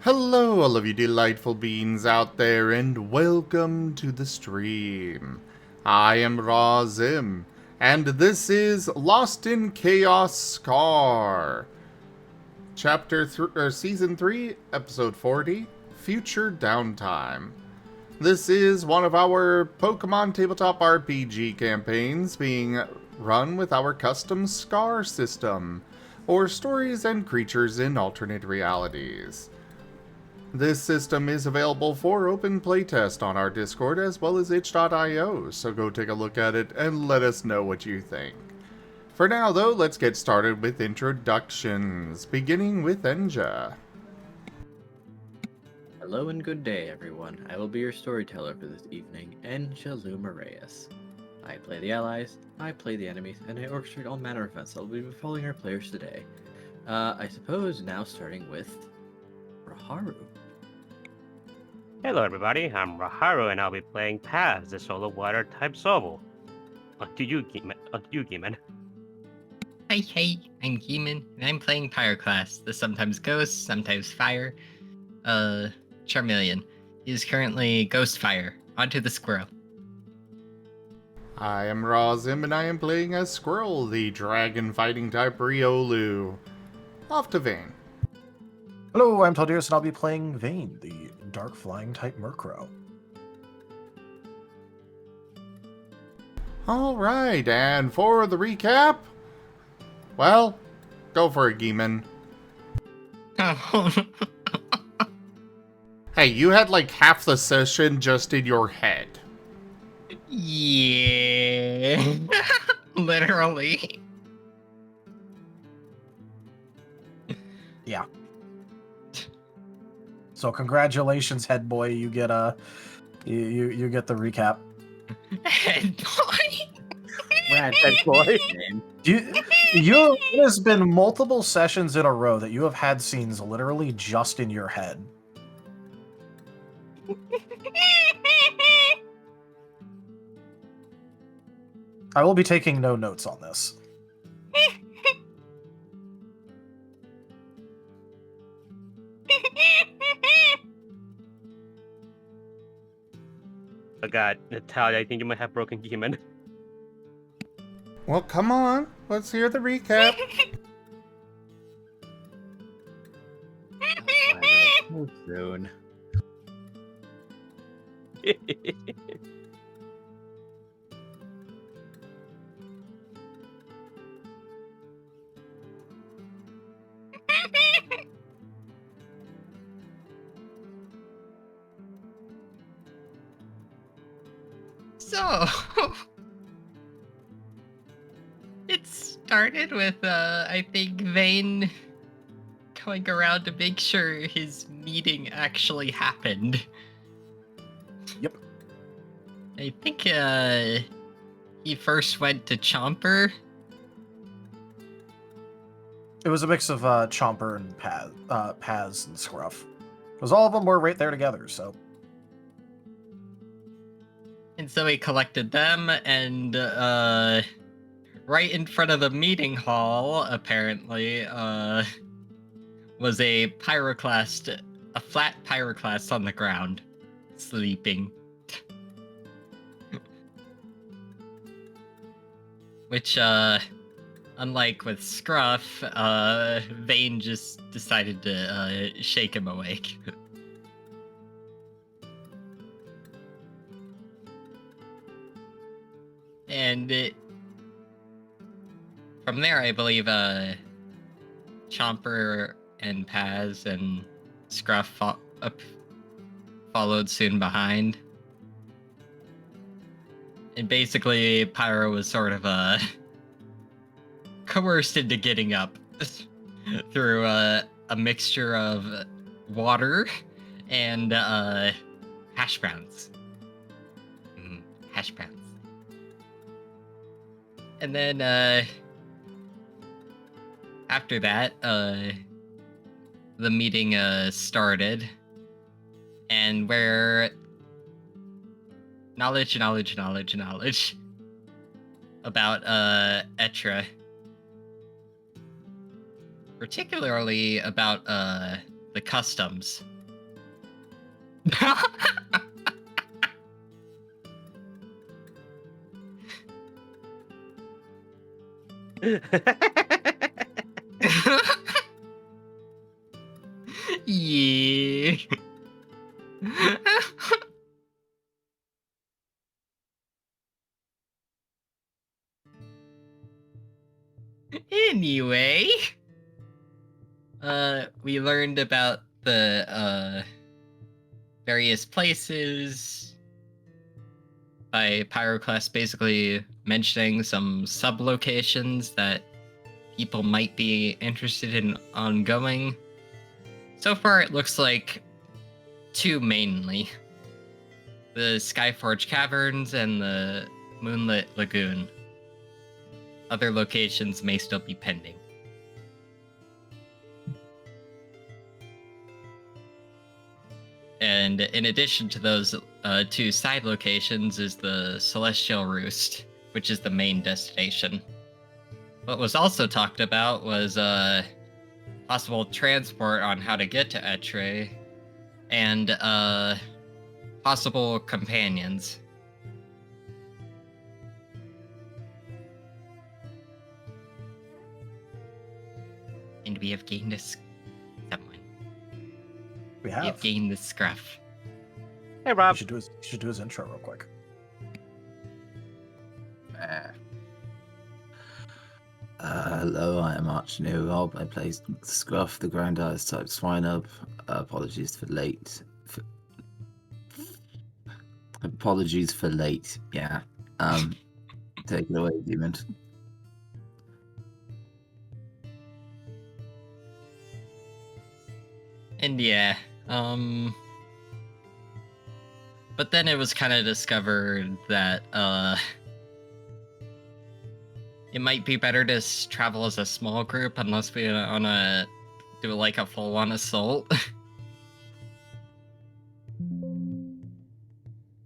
Hello, all of you delightful beings out there, and welcome to the stream. I am Razim, and this is Lost in Chaos Scar, Season 3, Episode 40, Future Downtime. This is one of our Pokemon Tabletop RPG campaigns being run with our custom Scar system, or stories and creatures in alternate realities. This system is available for open playtest on our Discord as well as itch.io, so go take a look at it and let us know what you think. For now, though, let's get started with introductions, beginning with Enja. Hello and good day, everyone. I will be your storyteller for this evening, Enja Lumareus. I play the allies, I play the enemies, and I orchestrate all manner of events that will be befalling our players today. I suppose now starting with Raharu. Hello everybody, I'm Raharu and I'll be playing Paz, the solo water type Sobel. On to you, Gimund. Hey, I'm Gimund, and I'm playing Pyroclast, the sometimes ghost, sometimes fire, Charmeleon. He is currently Ghost Fire. Onto the squirrel. I am Razim, and I am playing as Squirrel, the dragon fighting type Riolu. Off to Vane. Hello, I'm Taldiris, and I'll be playing Vane, the dark flying type Murkrow. Alright, and for the recap, well, go for it, Gimund. Hey, you had like half the session just in your head. Yeah. Literally. Yeah. So congratulations, head boy. You get you get the recap. Head boy. Rad head boy. It has been multiple sessions in a row that you have had scenes literally just in your head. I will be taking no notes on this. Oh god, Natalia, I think you might have broken Gimund. Well, come on, let's hear the recap. So soon. So, it started with, I think Vane going around to make sure his meeting actually happened. Yep. I think, he first went to Chomper. It was a mix of Chomper and Paz and Scruff. Because all of them were right there together, so... And so he collected them, and right in front of the meeting hall, apparently, was a Pyroclast, a flat Pyroclast on the ground, sleeping. Which, unlike with Scruff, Vane just decided to shake him awake. And from there, I believe Chomper and Paz and Scruff followed soon behind. And basically, Pyro was sort of coerced into getting up through a mixture of water and hash browns. Hash browns. And then, after that, the meeting, started, and where knowledge about, Etra, particularly about, the customs Yeah. Anyway, we learned about the various places by Pyroclast basically mentioning some sub-locations that people might be interested in ongoing. So far, it looks like two mainly. The Skyforge Caverns and the Moonlit Lagoon. Other locations may still be pending. And in addition to those two side locations is the Celestial Roost, which is the main destination. What was also talked about was possible transport on how to get to Etre, and possible companions. And we have gained someone. We We have have. gained the scruff. Hey, You Rob. should do his intro real quick. Hello, I am Archnew Rob. I play Scruff, the Grandized type Swinub. Apologies for late. Apologies for late. Yeah. Take it away, Gimund. And yeah, but then it was kind of discovered that it might be better to travel as a small group unless we want to do like a full-on assault.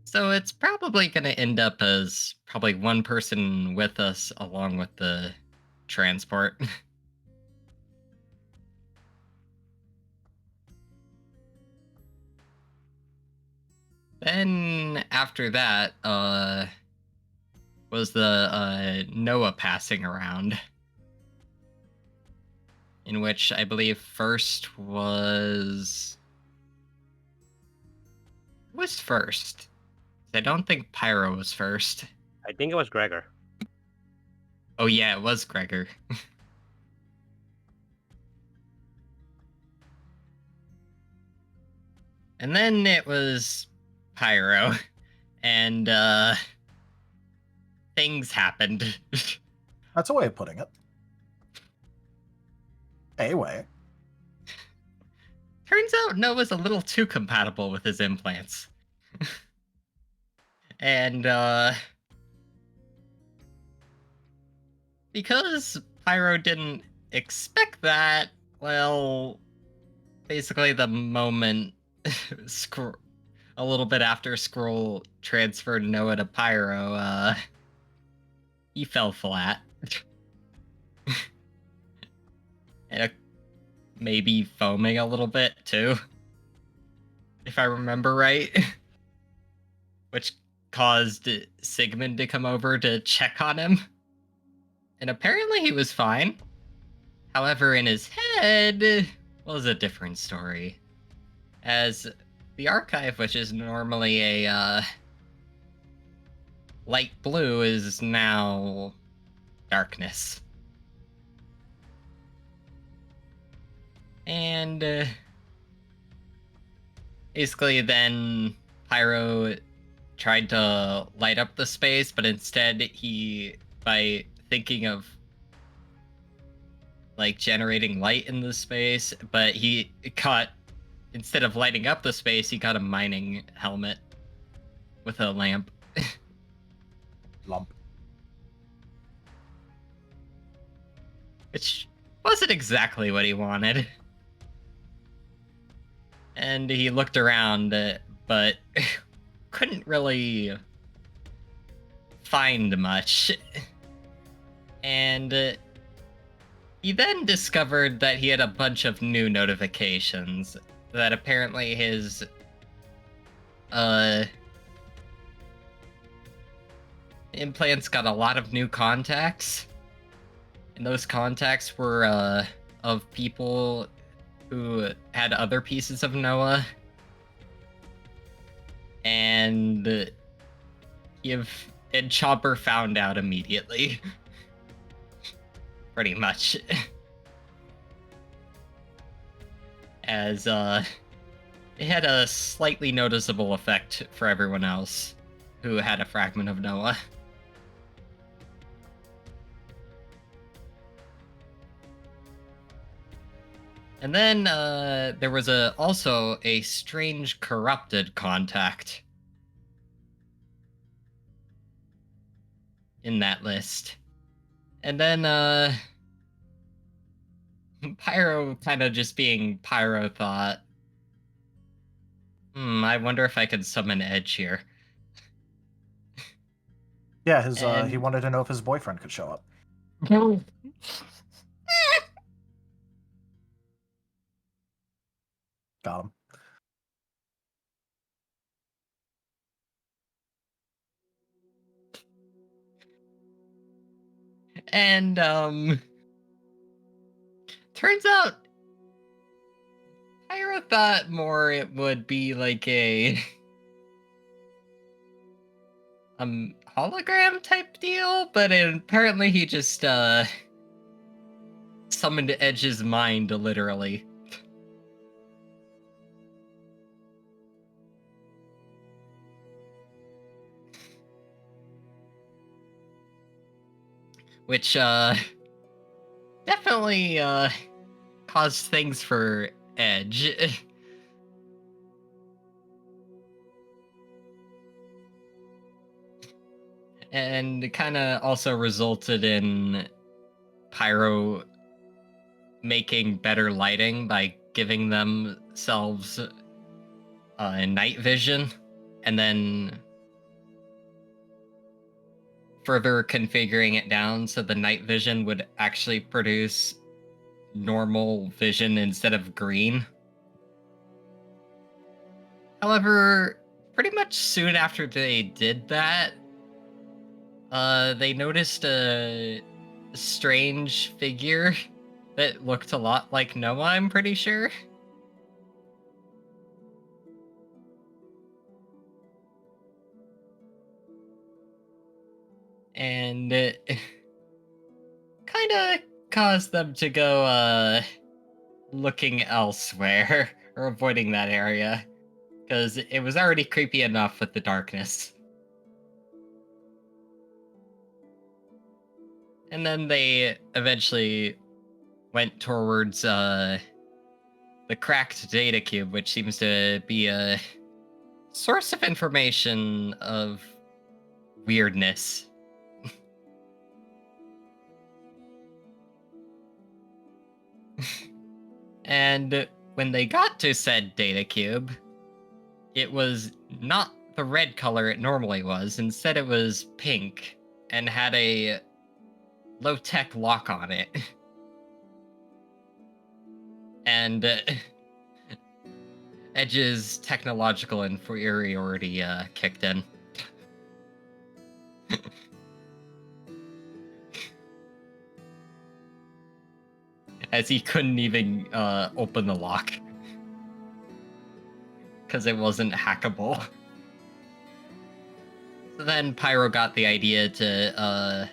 So it's probably going to end up as probably one person with us along with the transport. Then after that, was the Noah passing around, in which I believe first was... Who was first? I don't think Pyro was first. I think it was Gregor. Oh yeah, it was Gregor. And then it was Pyro, and things happened. That's a way of putting it. Anyway, Turns out Noah's a little too compatible with his implants. And because Pyro didn't expect that, well, basically the moment a little bit after Scroll transferred Noah to Pyro, he fell flat. And maybe foaming a little bit too, if I remember right. Which caused Sigmund to come over to check on him. And apparently he was fine. However, in his head was a different story. As the archive, which is normally a light blue, is now darkness. And basically then Pyro tried to light up the space, but instead he, by thinking of like generating light in the space, but he caught, instead of lighting up the space, he got a mining helmet with a lamp. lump. Which wasn't exactly what he wanted. And he looked around, but couldn't really find much. And he then discovered that he had a bunch of new notifications, that apparently his Implants got a lot of new contacts, and those contacts were of people who had other pieces of Noah, and Chopper found out immediately. Pretty much. As it had a slightly noticeable effect for everyone else who had a fragment of Noah. And then there was also a strange corrupted contact in that list. And then Pyro, kind of just being Pyro, thought, I wonder if I could summon Edge here. Yeah, he wanted to know if his boyfriend could show up. Got him. And turns out Pyro thought more it would be like a hologram type deal, but apparently he just summoned Edge's mind, literally. Which definitely caused things for Edge. And kind of also resulted in Pyro making better lighting by giving themselves night vision, and then further configuring it down so the night vision would actually produce normal vision instead of green. However, pretty much soon after they did that, they noticed a strange figure that looked a lot like Noah, I'm pretty sure. And it kind of caused them to go looking elsewhere, or avoiding that area, because it was already creepy enough with the darkness. And then they eventually went towards the cracked data cube, which seems to be a source of information of weirdness. And when they got to said data cube, it was not the red color it normally was. Instead, it was pink and had a low-tech lock on it. And Edge's technological inferiority kicked in. As he couldn't even open the lock. Because it wasn't hackable. So then Pyro got the idea to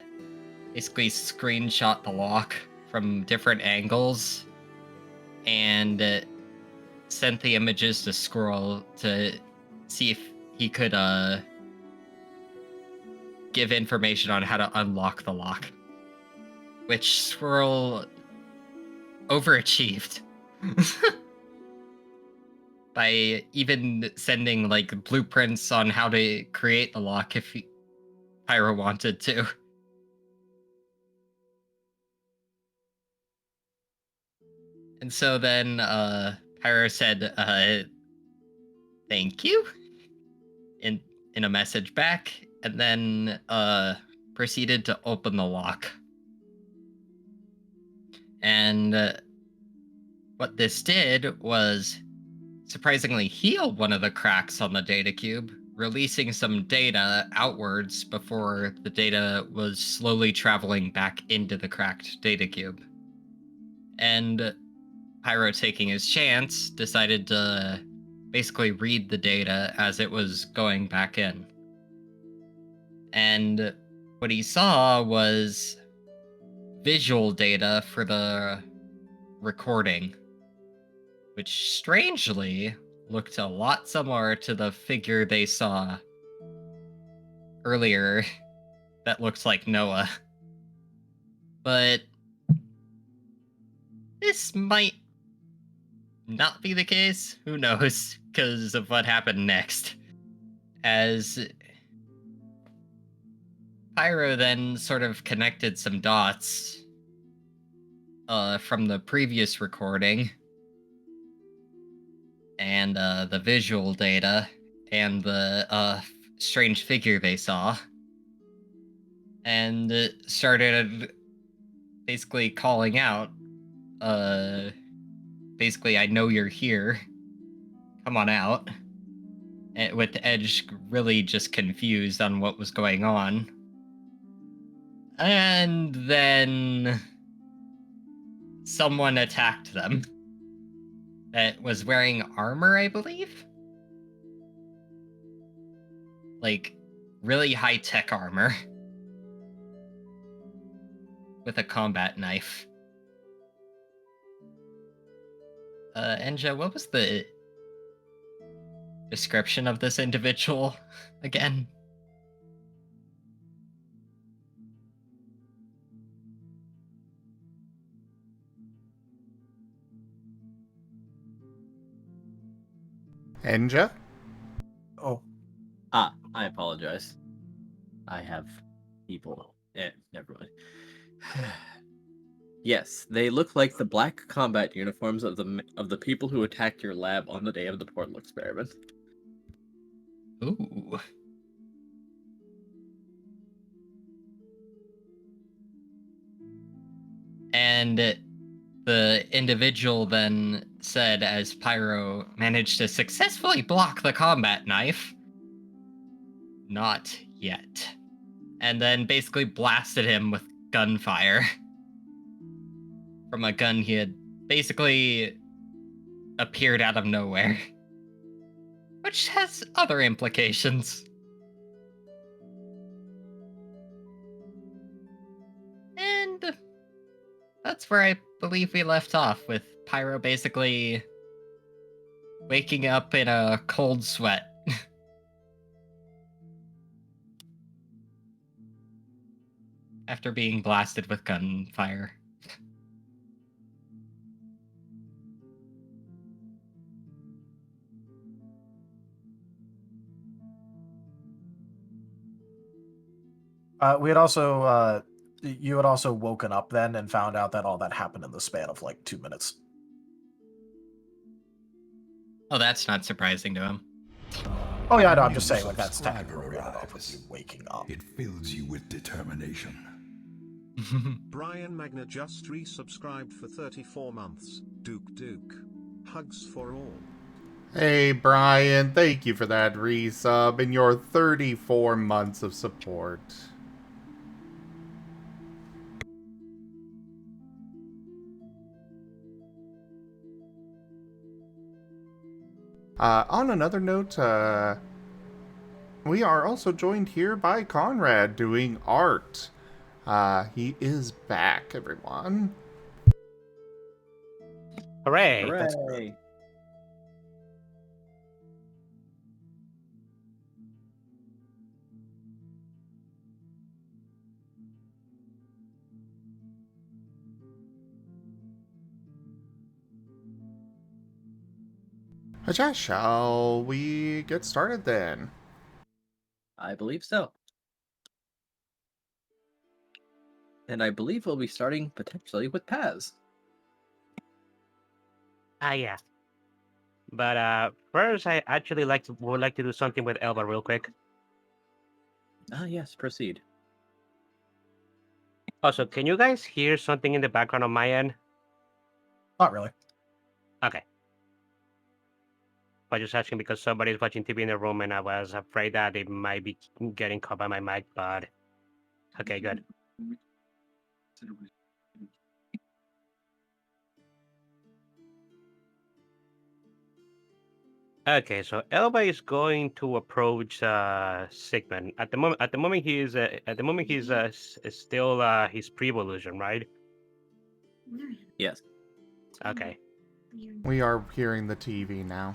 basically screenshot the lock from different angles and sent the images to Squirrel to see if he could give information on how to unlock the lock. Which Squirrel overachieved. By even sending like blueprints on how to create the lock if Pyro wanted to. And so then Pyro said thank you in a message back, and then proceeded to open the lock. And what this did was surprisingly heal one of the cracks on the data cube, releasing some data outwards before the data was slowly traveling back into the cracked data cube. And Pyro, taking his chance, decided to basically read the data as it was going back in. And what he saw was visual data for the recording, which strangely looked a lot similar to the figure they saw earlier that looks like Noah. But this might not be the case. Who knows? Because of what happened next. As Pyro then sort of connected some dots from the previous recording and the visual data and the strange figure they saw, and started basically calling out, basically, I know you're here. Come on out. And with Edge really just confused on what was going on. And then someone attacked them. That was wearing armor, I believe? Like, really high-tech armor. With a combat knife. Enja, what was the description of this individual again? Enja? Oh, I apologize. I have people. Never mind. Yes, they look like the black combat uniforms of the people who attacked your lab on the day of the portal experiment. Ooh. And the individual then said, as Pyro managed to successfully block the combat knife, "Not yet." And then basically blasted him with gunfire from a gun he had basically appeared out of nowhere. Which has other implications. And that's where I believe we left off, with Pyro basically waking up in a cold sweat. After being blasted with gunfire. we had also you had also woken up then and found out that all that happened in the span of like 2 minutes. Oh, that's not surprising to him. Oh yeah, I know. I'm New just saying, like, that's subscriber technically what up with arrives. you waking up. It fills you with determination. Brian Magna just resubscribed for 34 months. Duke. Hugs for all. Hey, Brian, thank you for that resub and your 34 months of support. On another note, we are also joined here by Conrad doing art. He is back, everyone. Hooray! Hooray! Shall we get started then? I believe so. And I believe we'll be starting potentially with Paz. Yeah. But first, I actually would like to do something with Elba real quick. Yes, proceed. Also, can you guys hear something in the background on my end? Not really. Okay. was just asking because somebody's watching TV in the room, and I was afraid that it might be getting caught by my mic. But okay, good. Okay, so Elba is going to approach Sigmund. At the moment he's still his pre-evolution, right? Yes. Okay. We are hearing the TV now.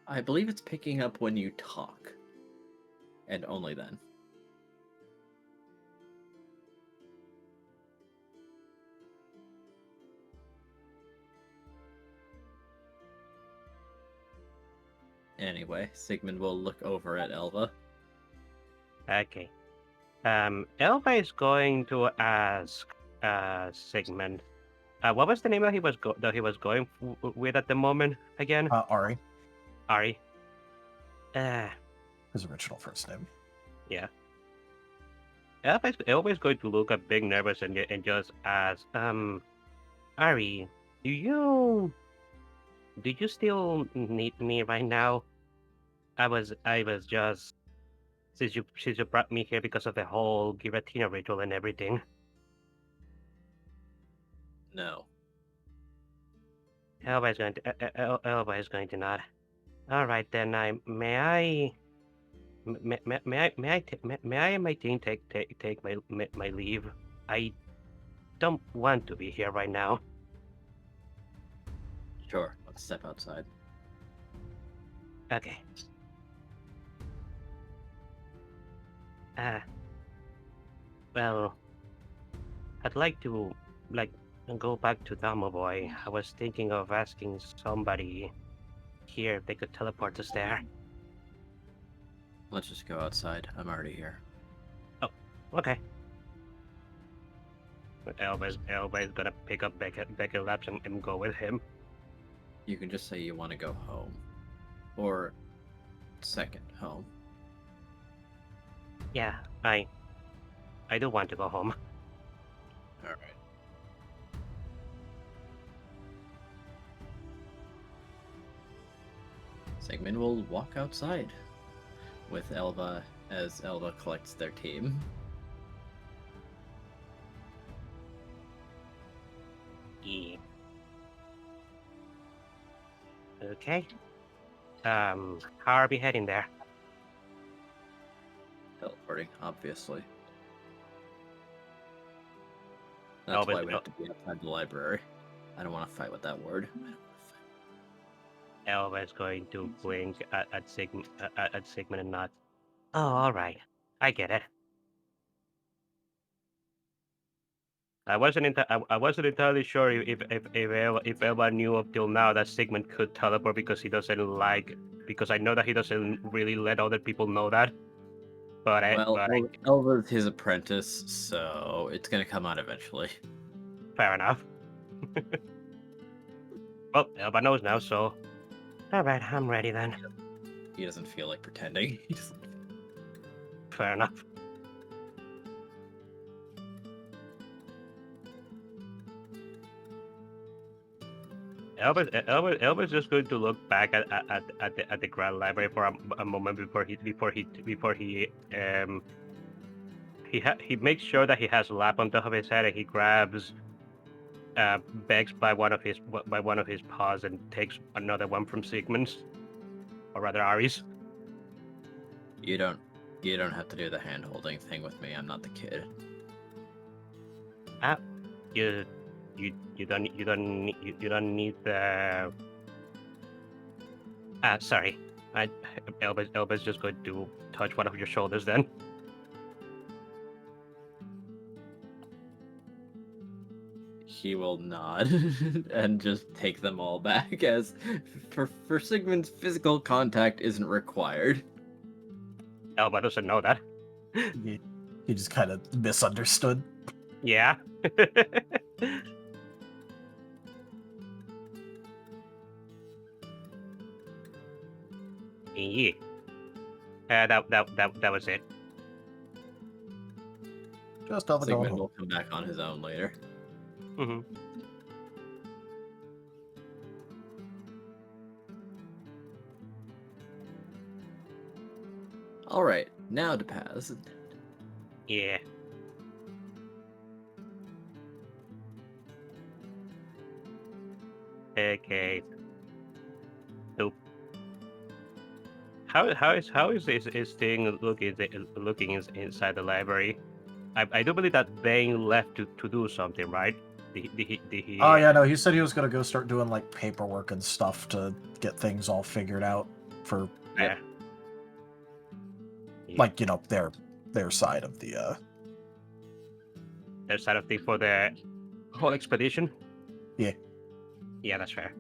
I believe it's picking up when you talk. And only then. Anyway, Sigmund will look over at Elva. Okay. Elba is going to ask Sigmund. What was the name that he was going with at the moment again? Ari, Ari. his original first name. Yeah. Elba is going to look a bit nervous and just ask, Ari, do you still need me right now? I was just since you brought me here because of the whole Giratina ritual and everything. No. Elba is going to nod. All right then. May I and my team take my leave? I don't want to be here right now. Sure, let's step outside. Okay. Well, I'd like to go back to Boy. I was thinking of asking somebody here if they could teleport us there. Let's just go outside. I'm already here. Oh, okay. Elba is gonna pick up Becca Laps and go with him. You can just say you want to go home. Or second home. Yeah, I do want to go home. Alright. Sigmund will walk outside with Elva as Elva collects their team. Yeah. Okay. How are we heading there? Teleporting, obviously. Oh, That's but- why we have to be outside the library. I don't want to fight with that word. I don't want to fight. Elva is going to blink at Sigmund and nod. Oh, all right. I get it. I wasn't entirely sure if Elva knew up till now that Sigmund could teleport because I know that he doesn't really let other people know that. But Elva's his apprentice, so it's gonna come out eventually. fair enough. Well, Elba knows now, so all right, I'm ready then. He doesn't feel like pretending. He doesn't. Fair enough. Elba's just going to look back at the Grand Library for a moment before he makes sure that he has a lap on top of his head, and he grabs Bex by one of his paws and takes another one from Sigmund's, or rather Ari's. You don't have to do the hand holding thing with me. I'm not the kid. You don't need the. Sorry. Elba's just going to touch one of your shoulders then. He will nod and just take them all back, as for Sigmund's physical contact isn't required. Elba doesn't know that. He just kind of misunderstood. Yeah. Yeah. That was it. Just all the Sigmund going will come back on his own later. Hmm. All right, now to pass. Yeah. Okay. So how is this thing looking inside the library? I do believe that Bane left to do something, right? Did he Oh yeah, no, he said he was gonna go start doing like paperwork and stuff to get things all figured out for Yep. Yeah. like, you know, their side of the Their side of thing for the whole expedition? Yeah. Yeah, that's fair.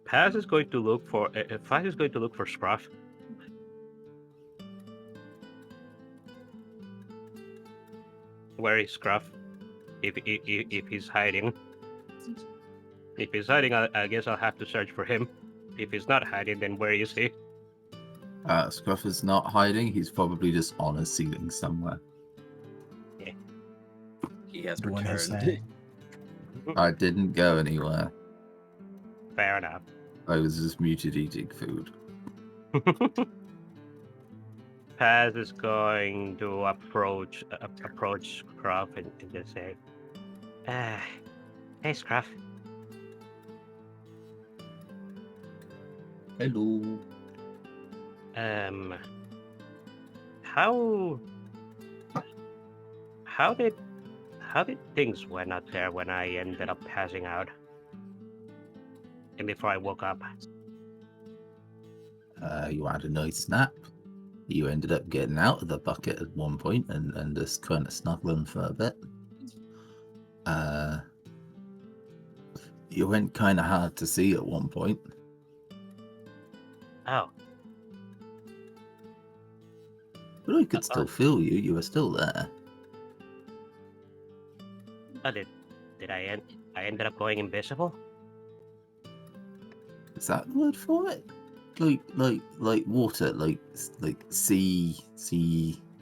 Paz is going to look for Faz is going to look for Scruff. Where is Scruff? If he's hiding. If he's hiding, I guess I'll have to search for him. If he's not hiding, then where is he? Scruff is not hiding. He's probably just on a ceiling somewhere. He has doing his returned. thing. I didn't go anywhere. Fair enough. I was just muted eating food. Paz is going to approach Scruff and just say, "Hey, Scruff. Hello. How did things went out there when I ended up passing out? And before I woke up, You had a nice nap. You ended up getting out of the bucket at one point and just kind of snuggling for a bit. You went kind of hard to see at one point. oh, But I could still feel you. You were still there. did I ended up going invisible? Is that the word for it? Like water, like see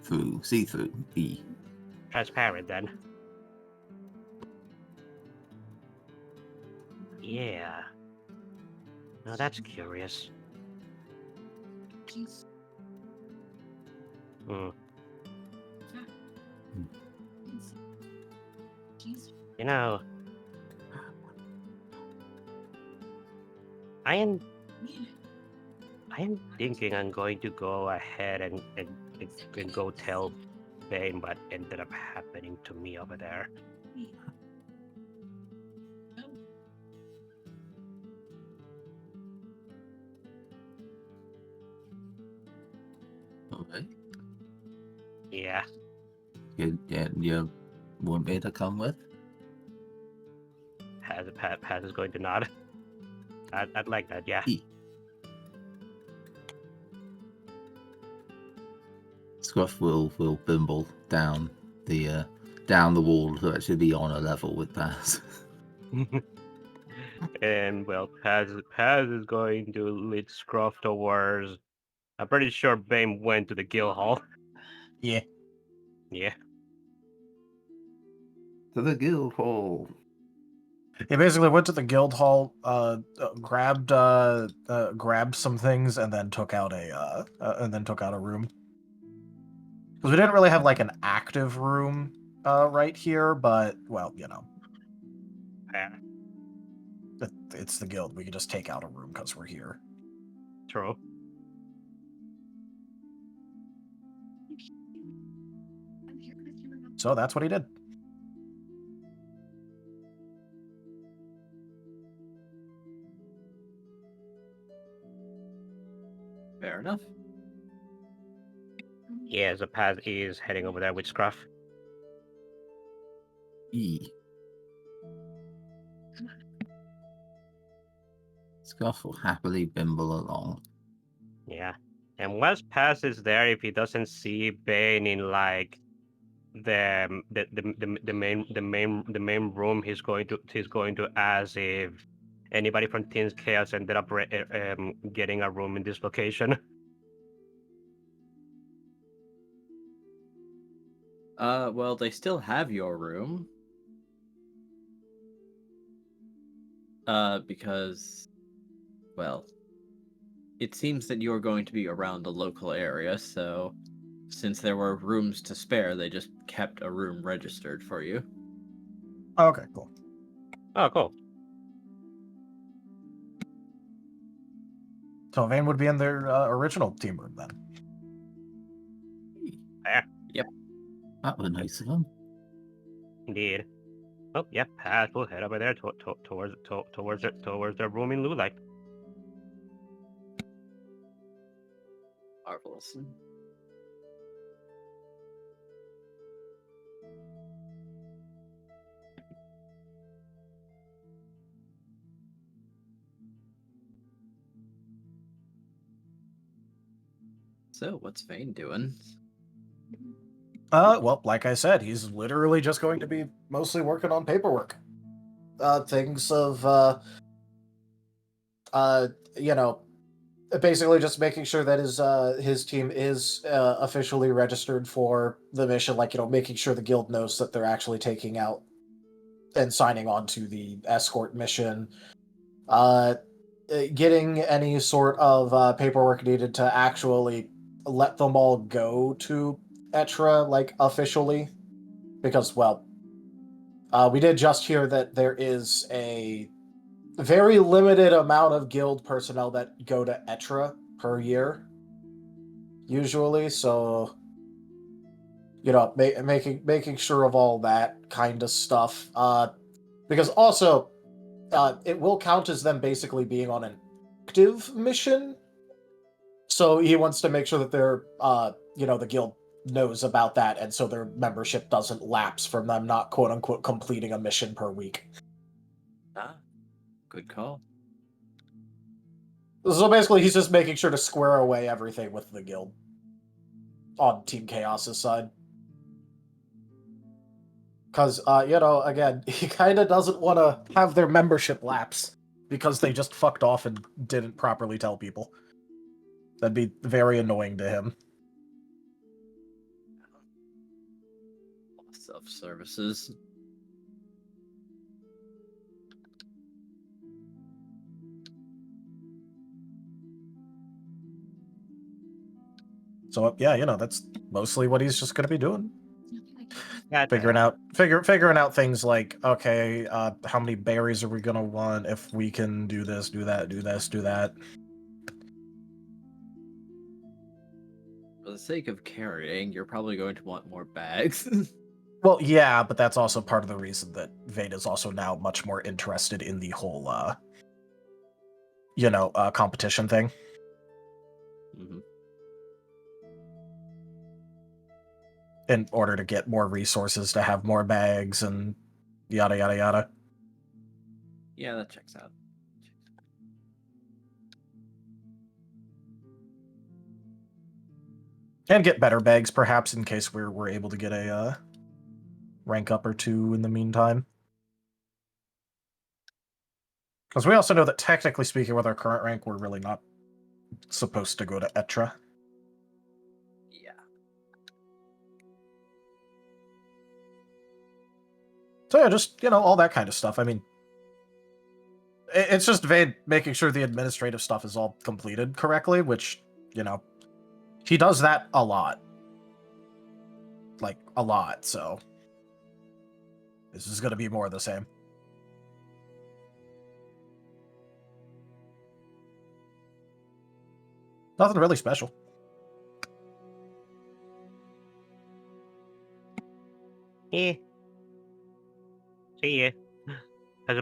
through. E. Transparent then. Yeah. Now that's curious. Hmm. You know, I am thinking I'm going to go ahead and go tell Bane what ended up happening to me over there. Okay. Yeah. You want me to come with? Paz is going to nod. I'd like that, yeah. E. Scruff will bimble down the wall to actually be on a level with Paz. And well, Paz is going to lead Scruff towards. I'm pretty sure Bane went to the guild hall. Yeah. Yeah. To the guild hall. He basically went to the guild hall, grabbed some things, and then took out a room. Because we didn't really have like an active room right here, but well, you know, Yeah. it's the guild. We could just take out a room because we're here. True. So that's what he did. Fair enough. Yeah, so Paz is heading over there with Scruff. E. Scruff will happily bimble along. Yeah. And once Paz is there, if he doesn't see Bane in like the main room, he's going to ask if anybody from Teens Chaos ended up getting a room in this location. Well, they still have your room. Because, well, it seems that you're going to be around the local area, so since there were rooms to spare, they just kept a room registered for you. Okay, cool. Oh, cool. So Vane would be in their original team room then. That was nice of them. Indeed. Oh, yeah, Pat will head over there towards their room in Lulite. Marvelous. So, what's Vane doing? Well, like I said, he's literally just going to be mostly working on paperwork. Things of, you know, basically just making sure that his team is officially registered for the mission, like, you know, making sure the guild knows that they're actually taking out and signing on to the escort mission. Getting any sort of paperwork needed to actually let them all go to Etra, like, officially. Because, well, we did just hear that there is a very limited amount of guild personnel that go to Etra per year, usually. So, you know, making sure of all that kind of stuff. Because also, it will count as them basically being on an active mission. So he wants to make sure that they're, you know, the guild knows about that, and so their membership doesn't lapse from them not quote unquote completing a mission per week. Ah, good call. So basically, he's just making sure to square away everything with the guild on Team Chaos's side. Because, you know, again, he kind of doesn't want to have their membership lapse because they just fucked off and didn't properly tell people. That'd be very annoying to him. Lots of services. So, yeah, you know, that's mostly what he's just going to be doing. Gotcha. Figuring out things like, okay, how many berries are we gonna want if we can do this, do that, do this, do that. For the sake of carrying, you're probably going to want more bags. Well, yeah, but that's also part of the reason that Veda's also now much more interested in the whole, you know, competition thing. Mm-hmm. In order to get more resources to have more bags and yada yada yada. Yeah, that checks out. And get better bags, perhaps, in case we're able to get a rank up or two in the meantime. Because we also know that, technically speaking, with our current rank, we're really not supposed to go to Etra. Yeah. So yeah, just, you know, all that kind of stuff. I mean, it's just Vade making sure the administrative stuff is all completed correctly, which, you know, he does that a lot. Like, a lot, so this is going to be more of the same. Nothing really special. Yeah. See ya. I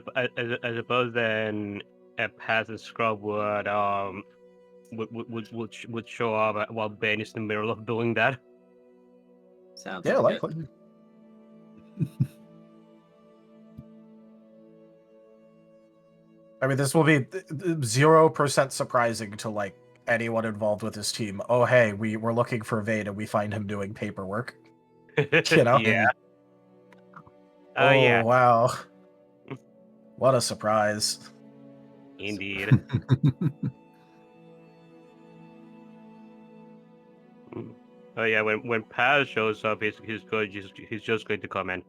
suppose then a passive scrub would show up while Ben is in the middle of doing that. Sounds Yeah, like likely. I mean, this will be 0% surprising to, like, anyone involved with his team. Oh, hey, we're looking for Vade and we find him doing paperwork. You know? Yeah. Oh, Yeah. wow. What a surprise. Indeed. Oh yeah, when Paz shows up, he's just going to comment.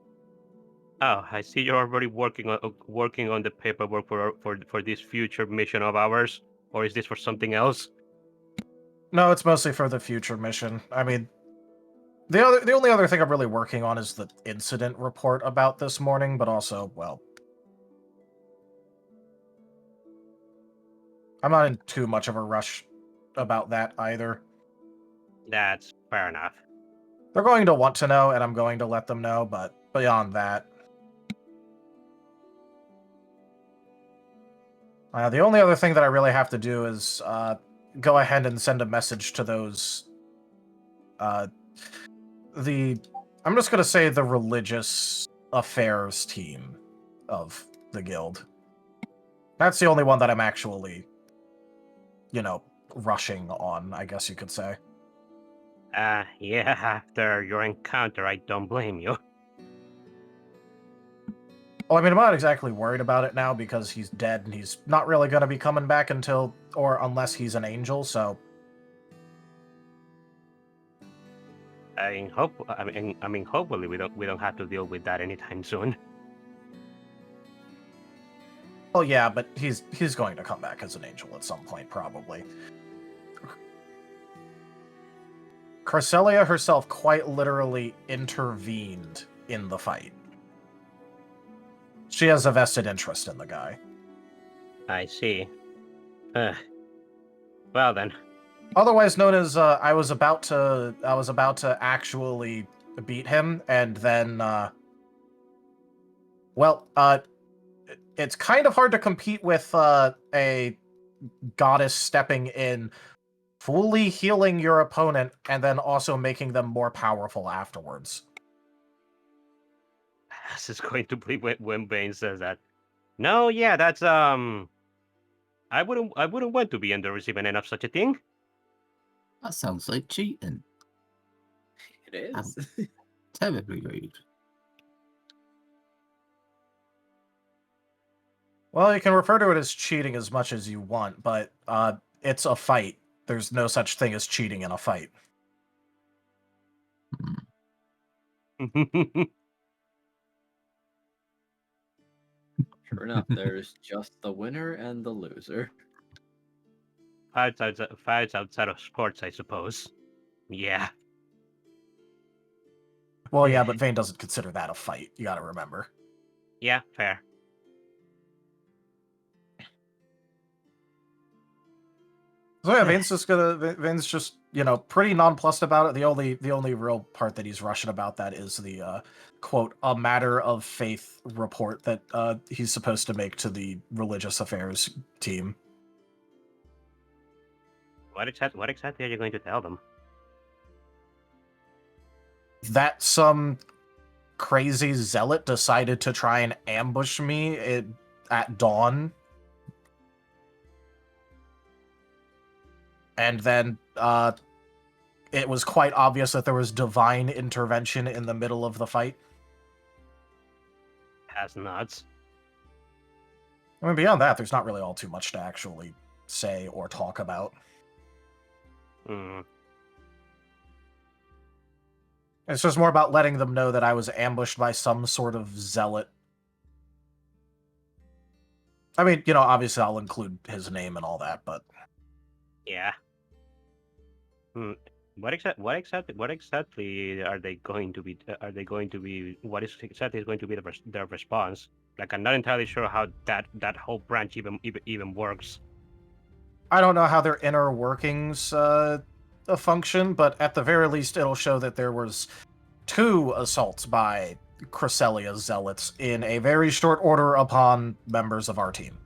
Oh, I see you're already working on the paperwork for this future mission of ours, or is this for something else? No, it's mostly for the future mission. I mean, the only other thing I'm really working on is the incident report about this morning, but also, well, I'm not in too much of a rush about that either. That's fair enough. They're going to want to know, and I'm going to let them know, but beyond that... the only other thing that I really have to do is go ahead and send a message to those... I'm just going to say the religious affairs team of the guild. That's the only one that I'm actually, rushing on, I guess you could say. Yeah, after your encounter, I don't blame you. Well, I mean, I'm not exactly worried about it now because he's dead and he's not really going to be coming back unless he's an angel, so... I mean, hopefully we don't have to deal with that anytime soon. Well, yeah, but he's going to come back as an angel at some point, probably. Cresselia herself quite literally intervened in the fight. She has a vested interest in the guy. I see. Well then. Otherwise known as I was about to actually beat him, and then it's kind of hard to compete with a goddess stepping in, fully healing your opponent, and then also making them more powerful afterwards. This is going to be when Bane says that. No, yeah, that's I wouldn't want to be in the receiving end of such a thing. That sounds like cheating. It is. Terribly rude. Well, you can refer to it as cheating as much as you want, but it's a fight. There's no such thing as cheating in a fight. Sure enough, there's just the winner and the loser. Fights outside of sports, I suppose. Yeah. Well, yeah, but Vane doesn't consider that a fight. You gotta remember. Yeah, fair. So yeah, Vane's just, pretty nonplussed about it. The only real part that he's Russian about that is the quote, a matter of faith report that he's supposed to make to the religious affairs team. What exactly are you going to tell them? That some crazy zealot decided to try and ambush me at dawn. And then it was quite obvious that there was divine intervention in the middle of the fight. That's nuts. I mean, beyond that, there's not really all too much to actually say or talk about. It's just more about letting them know that I was ambushed by some sort of zealot. I mean, obviously I'll include his name and all that, but... Yeah. What exactly are they going to be? What is exactly going to be their response? Like, I'm not entirely sure how that whole branch even works. I don't know how their inner workings function, but at the very least, it'll show that there was 2 assaults by Cresselia's zealots in a very short order upon members of our team.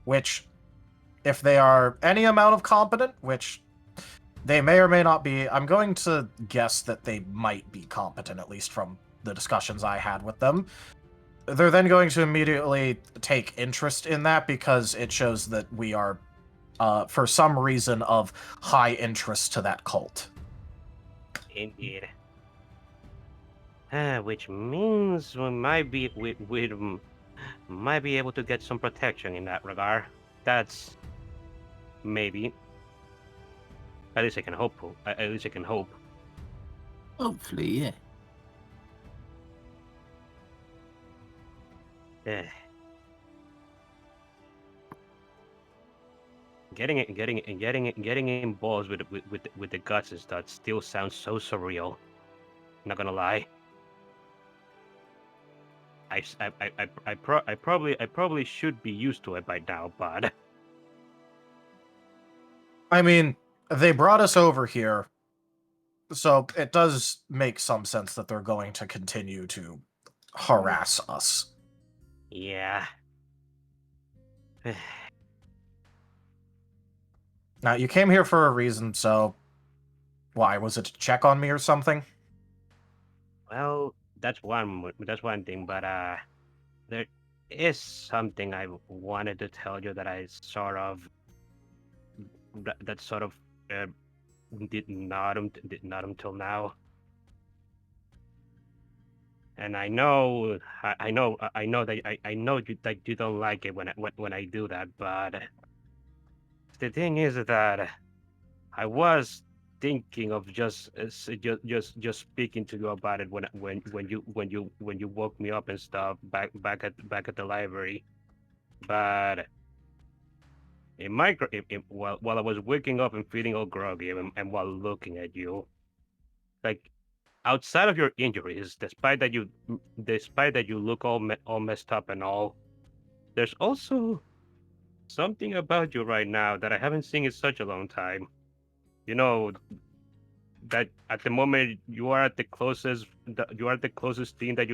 Which, if they are any amount of competent, which they may or may not be, I'm going to guess that they might be competent, at least from the discussions I had with them. They're then going to immediately take interest in that because it shows that we are, for some reason, of high interest to that cult. Indeed. Which means we might be able to get some protection in that regard. That's maybe. At least I can hope. At least I can hope. Hopefully, yeah. Eh. Getting involved with the guts and stuff still sounds so surreal. Not gonna lie. I probably should be used to it by now, but I mean, they brought us over here, so it does make some sense that they're going to continue to harass us. yeah. Now, you came here for a reason, so why? Was it to check on me or something? Well, that's one thing, but there is something I wanted to tell you that I sort of uh, did not until now. And I know that you don't like it when I do that, but the thing is that I was thinking of just speaking to you about it when you woke me up and stuff back at the library, but while I was waking up and feeling all groggy and while looking at you, like outside of your injuries, despite that you look all messed up and all, there's also something about you right now that I haven't seen in such a long time. You know, that at the moment you are at the closest thing that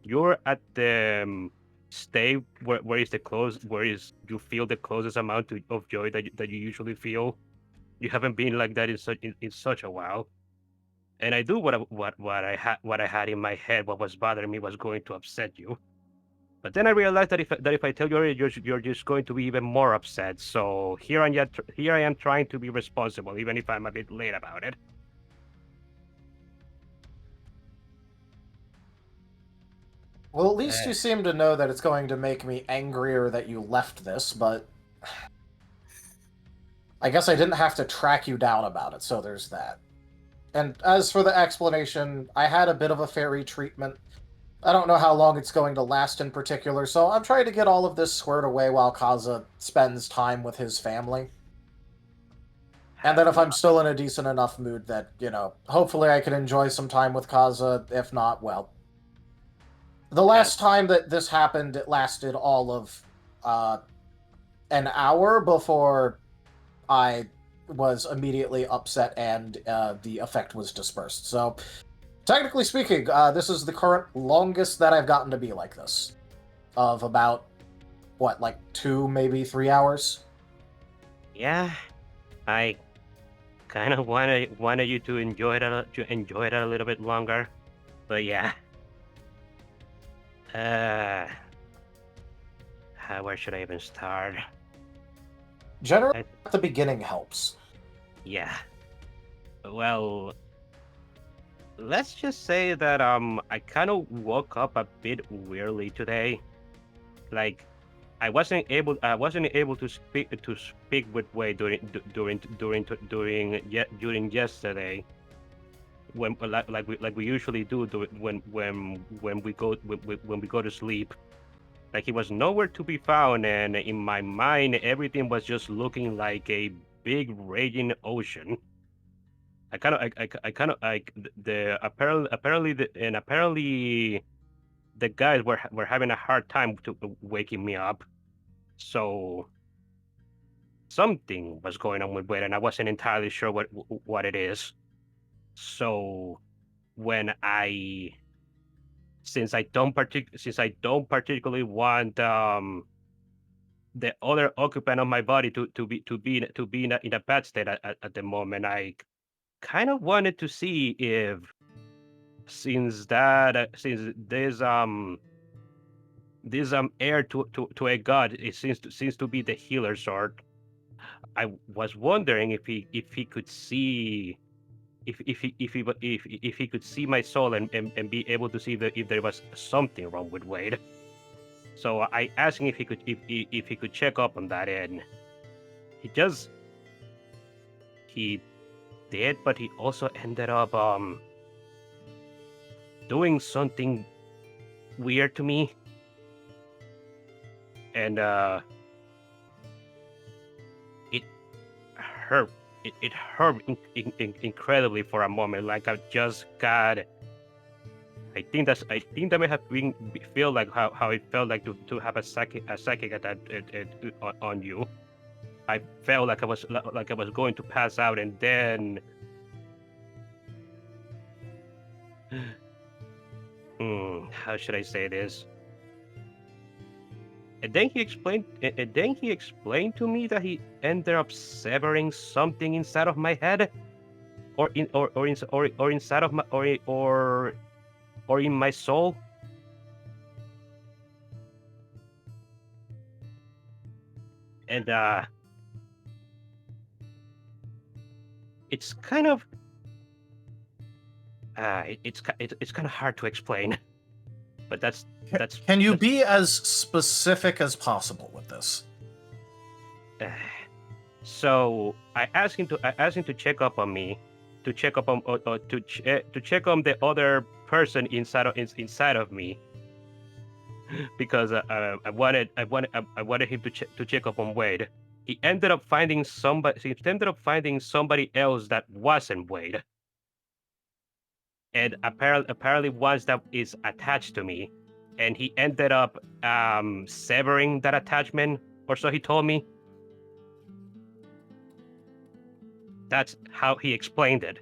you're at the state where you feel the closest amount of joy that you usually feel. You haven't been like that in such a while. And I do what I had in my head. What was bothering me was going to upset you. But then I realized that if I tell you, you're just going to be even more upset. So here I am trying to be responsible, even if I'm a bit late about it. Well, at least you seem to know that it's going to make me angrier that you left this, but I guess I didn't have to track you down about it, so there's that. And as for the explanation, I had a bit of a fairy treatment. I don't know how long it's going to last in particular, so I'm trying to get all of this squared away while Kaza spends time with his family. And then if I'm still in a decent enough mood that, hopefully I can enjoy some time with Kaza. If not, well. The last time that this happened, it lasted all of an hour before I was immediately upset and the effect was dispersed. So, technically speaking, this is the current longest that I've gotten to be like this. Of about, 2, maybe 3 hours? Yeah, I kind of wanted you to enjoy it a little bit longer, but yeah. Where should I even start? Generally, at the beginning helps. Yeah. Well, let's just say that I kind of woke up a bit weirdly today. Like, I wasn't able to speak with Wei during yesterday. When like we usually do when we go to sleep. Like, he was nowhere to be found, and in my mind, everything was just looking like a big raging ocean. Apparently the guys were having a hard time waking me up, so something was going on with Wade, and I wasn't entirely sure what it is. So when since I don't particularly want the other occupant of my body to be in a bad state at the moment, I kind of wanted to see if since this heir to a god, it seems to be the healer sort. I was wondering if he could see if he could see my soul and be able to see if there was something wrong with Wade. So I asked him if he could check up on that end. he did, but he also ended up doing something weird to me, and it hurt. It hurt incredibly for a moment. Like I just got. I think that may have feel like how it felt like to have a psychic attack on you. I felt like I was going to pass out, and then how should I say this? And then he explained to me that he ended up severing something inside of my head, or inside of my or in my soul. And it's kind of it's kind of hard to explain, but that's. Can you be as specific as possible with this? So I asked him to check up on me, to check up on to check on the other person inside of me, because I wanted him to check up on Wade. He ended up finding somebody else that wasn't Wade, and apparently once that is attached to me, and he ended up severing that attachment, or so he told me. That's how he explained it.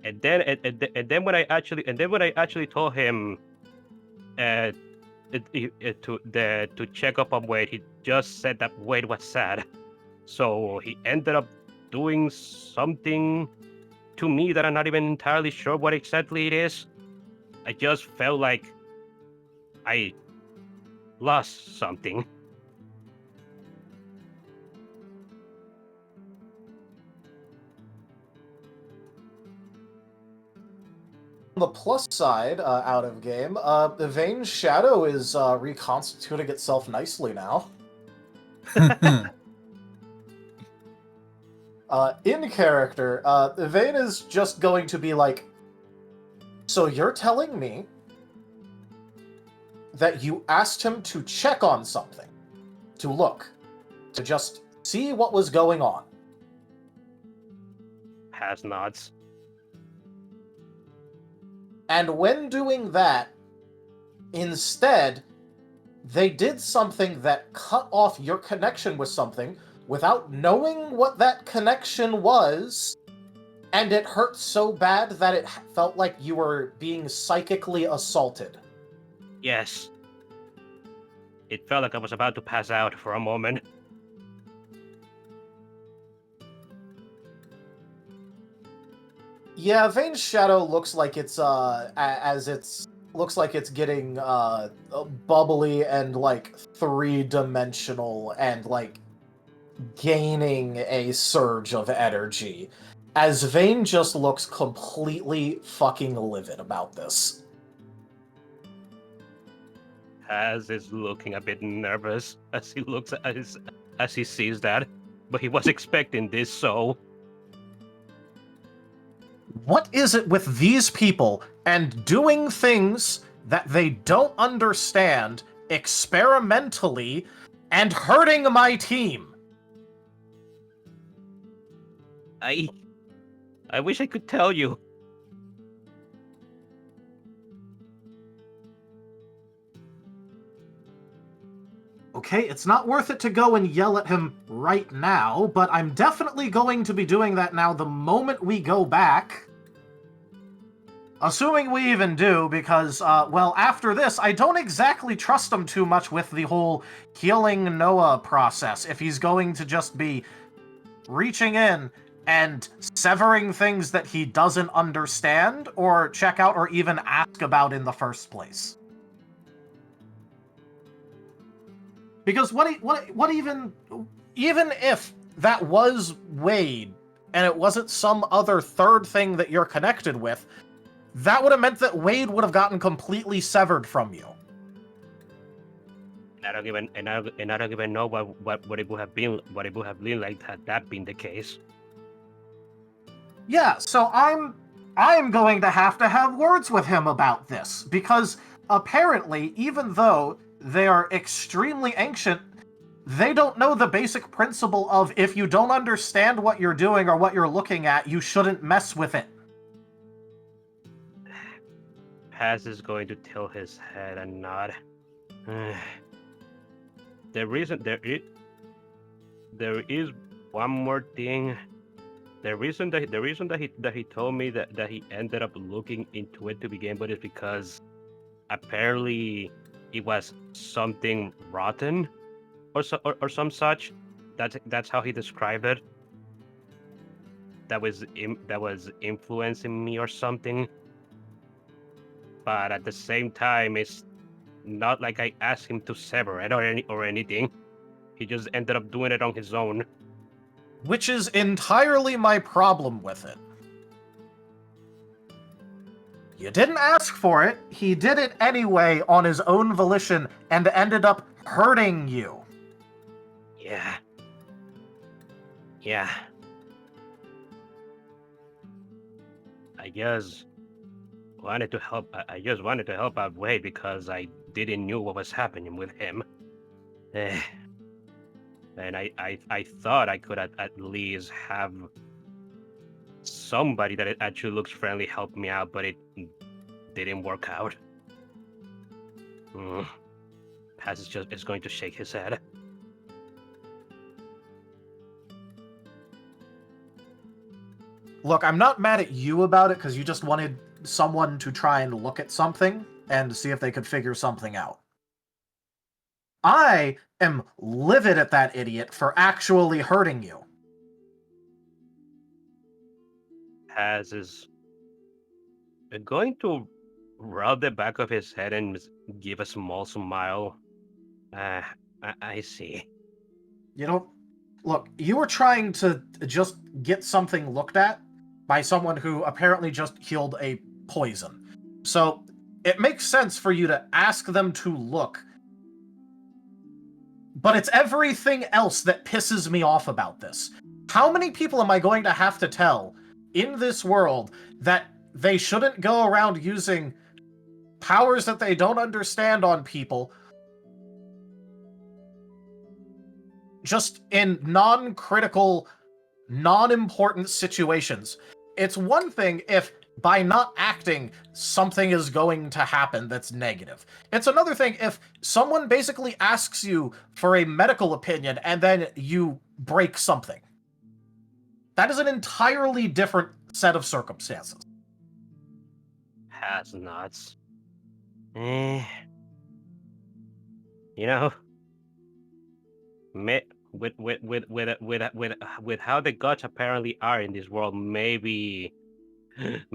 And then when I actually told him to check up on Wade, he just said that Wade was sad. So he ended up doing something to me that I'm not even entirely sure what exactly it is. I just felt like I lost something. On the plus side, out of game, the Vane's shadow is reconstituting itself nicely now. In character, Vane is just going to be like, so you're telling me that you asked him to check on something, to look, to just see what was going on. Has nods. And when doing that, instead, they did something that cut off your connection with something without knowing what that connection was, and it hurt so bad that it felt like you were being psychically assaulted. Yes. It felt like I was about to pass out for a moment. Yeah, Vane's shadow looks like it's getting bubbly and like 3-dimensional and like gaining a surge of energy, as Vane just looks completely fucking livid about this. Haz is looking a bit nervous as he sees that, but he was expecting this, so. What is it with these people and doing things that they don't understand experimentally and hurting my team? I wish I could tell you. Okay, it's not worth it to go and yell at him right now, but I'm definitely going to be doing that now the moment we go back. Assuming we even do, because, well, after this, I don't exactly trust him too much with the whole healing Noah process, if he's going to just be reaching in and severing things that he doesn't understand, or check out, or even ask about in the first place. Because what even if that was Wade, and it wasn't some other third thing that you're connected with, that would have meant that Wade would have gotten completely severed from you. I don't even know what it would have been like had that been the case. Yeah, so I'm going to have words with him about this, because apparently, even though they are extremely ancient, they don't know the basic principle of if you don't understand what you're doing or what you're looking at, you shouldn't mess with it. Paz is going to tilt his head and nod. The reason there is one more thing. The reason that he told me that he ended up looking into it to begin with is because apparently it was something rotten or some such. That's how he described it. That was influencing me or something. But at the same time, it's not like I asked him to sever it or anything. He just ended up doing it on his own. Which is entirely my problem with it. You didn't ask for it, he did it anyway on his own volition and ended up hurting you. Yeah. I just wanted to help. I just wanted to help out Wade because I didn't know what was happening with him. And I thought I could at least have somebody that actually looks friendly help me out, but it didn't work out. Paz is going to shake his head. Look, I'm not mad at you about it because you just wanted someone to try and look at something and see if they could figure something out. I am livid at that idiot for actually hurting you. Paz is going to rub the back of his head and give a small smile. I see. You know, look, you were trying to just get something looked at by someone who apparently just healed a poison. So it makes sense for you to ask them to look. But it's everything else that pisses me off about this. How many people am I going to have to tell in this world that they shouldn't go around using powers that they don't understand on people just in non-critical, non-important situations? It's one thing if by not acting, something is going to happen that's negative. It's another thing if someone basically asks you for a medical opinion and then you break something. That is an entirely different set of circumstances. Has nuts. You know, with how the gods apparently are in this world, maybe the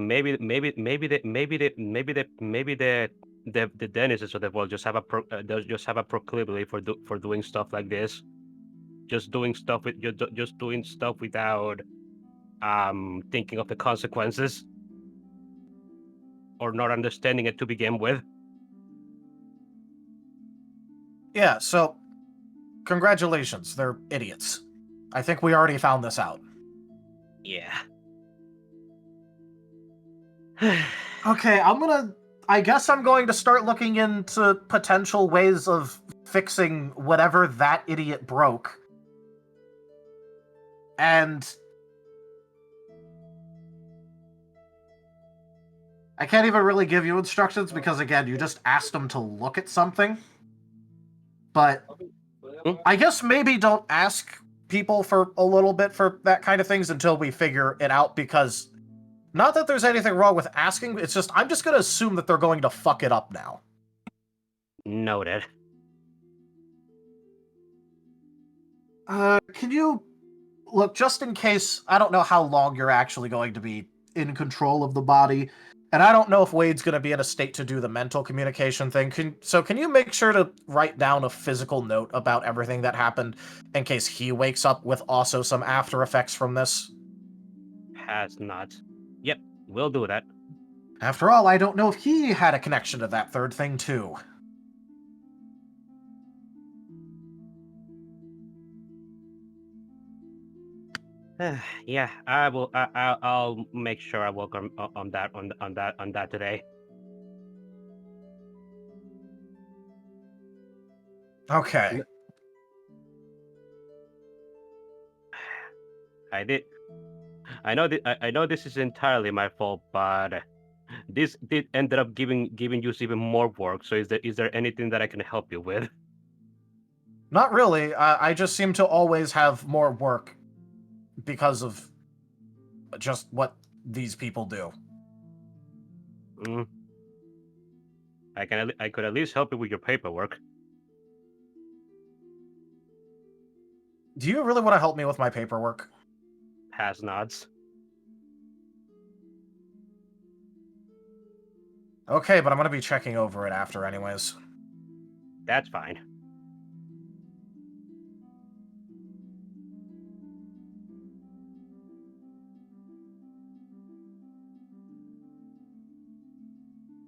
denizens of the world just have a proclivity for doing stuff like this, just doing stuff without thinking of the consequences or not understanding it to begin with. Yeah, so congratulations, they're idiots. I think we already found this out. Yeah. Okay, I guess I'm going to start looking into potential ways of fixing whatever that idiot broke. And I can't even really give you instructions because, again, you just asked him to look at something. But I guess maybe don't ask people for a little bit for that kind of things until we figure it out, because not that there's anything wrong with asking, it's just I'm just going to assume that they're going to fuck it up now. Noted. Can you look, just in case, I don't know how long you're actually going to be in control of the body, and I don't know if Wade's going to be in a state to do the mental communication thing. Can you make sure to write down a physical note about everything that happened in case he wakes up with also some after effects from this? Has not. Yep, we'll do that. After all, I don't know if he had a connection to that third thing too. Yeah, I will. I'll make sure I work on that today. Okay. I did. I know that. I know this is entirely my fault, but this did ended up giving you even more work. So is there anything that I can help you with? Not really. I just seem to always have more work because of just what these people do. Mm. I could at least help you with your paperwork. Do you really want to help me with my paperwork? Pass nods. Okay, but I'm going to be checking over it after anyways. That's fine.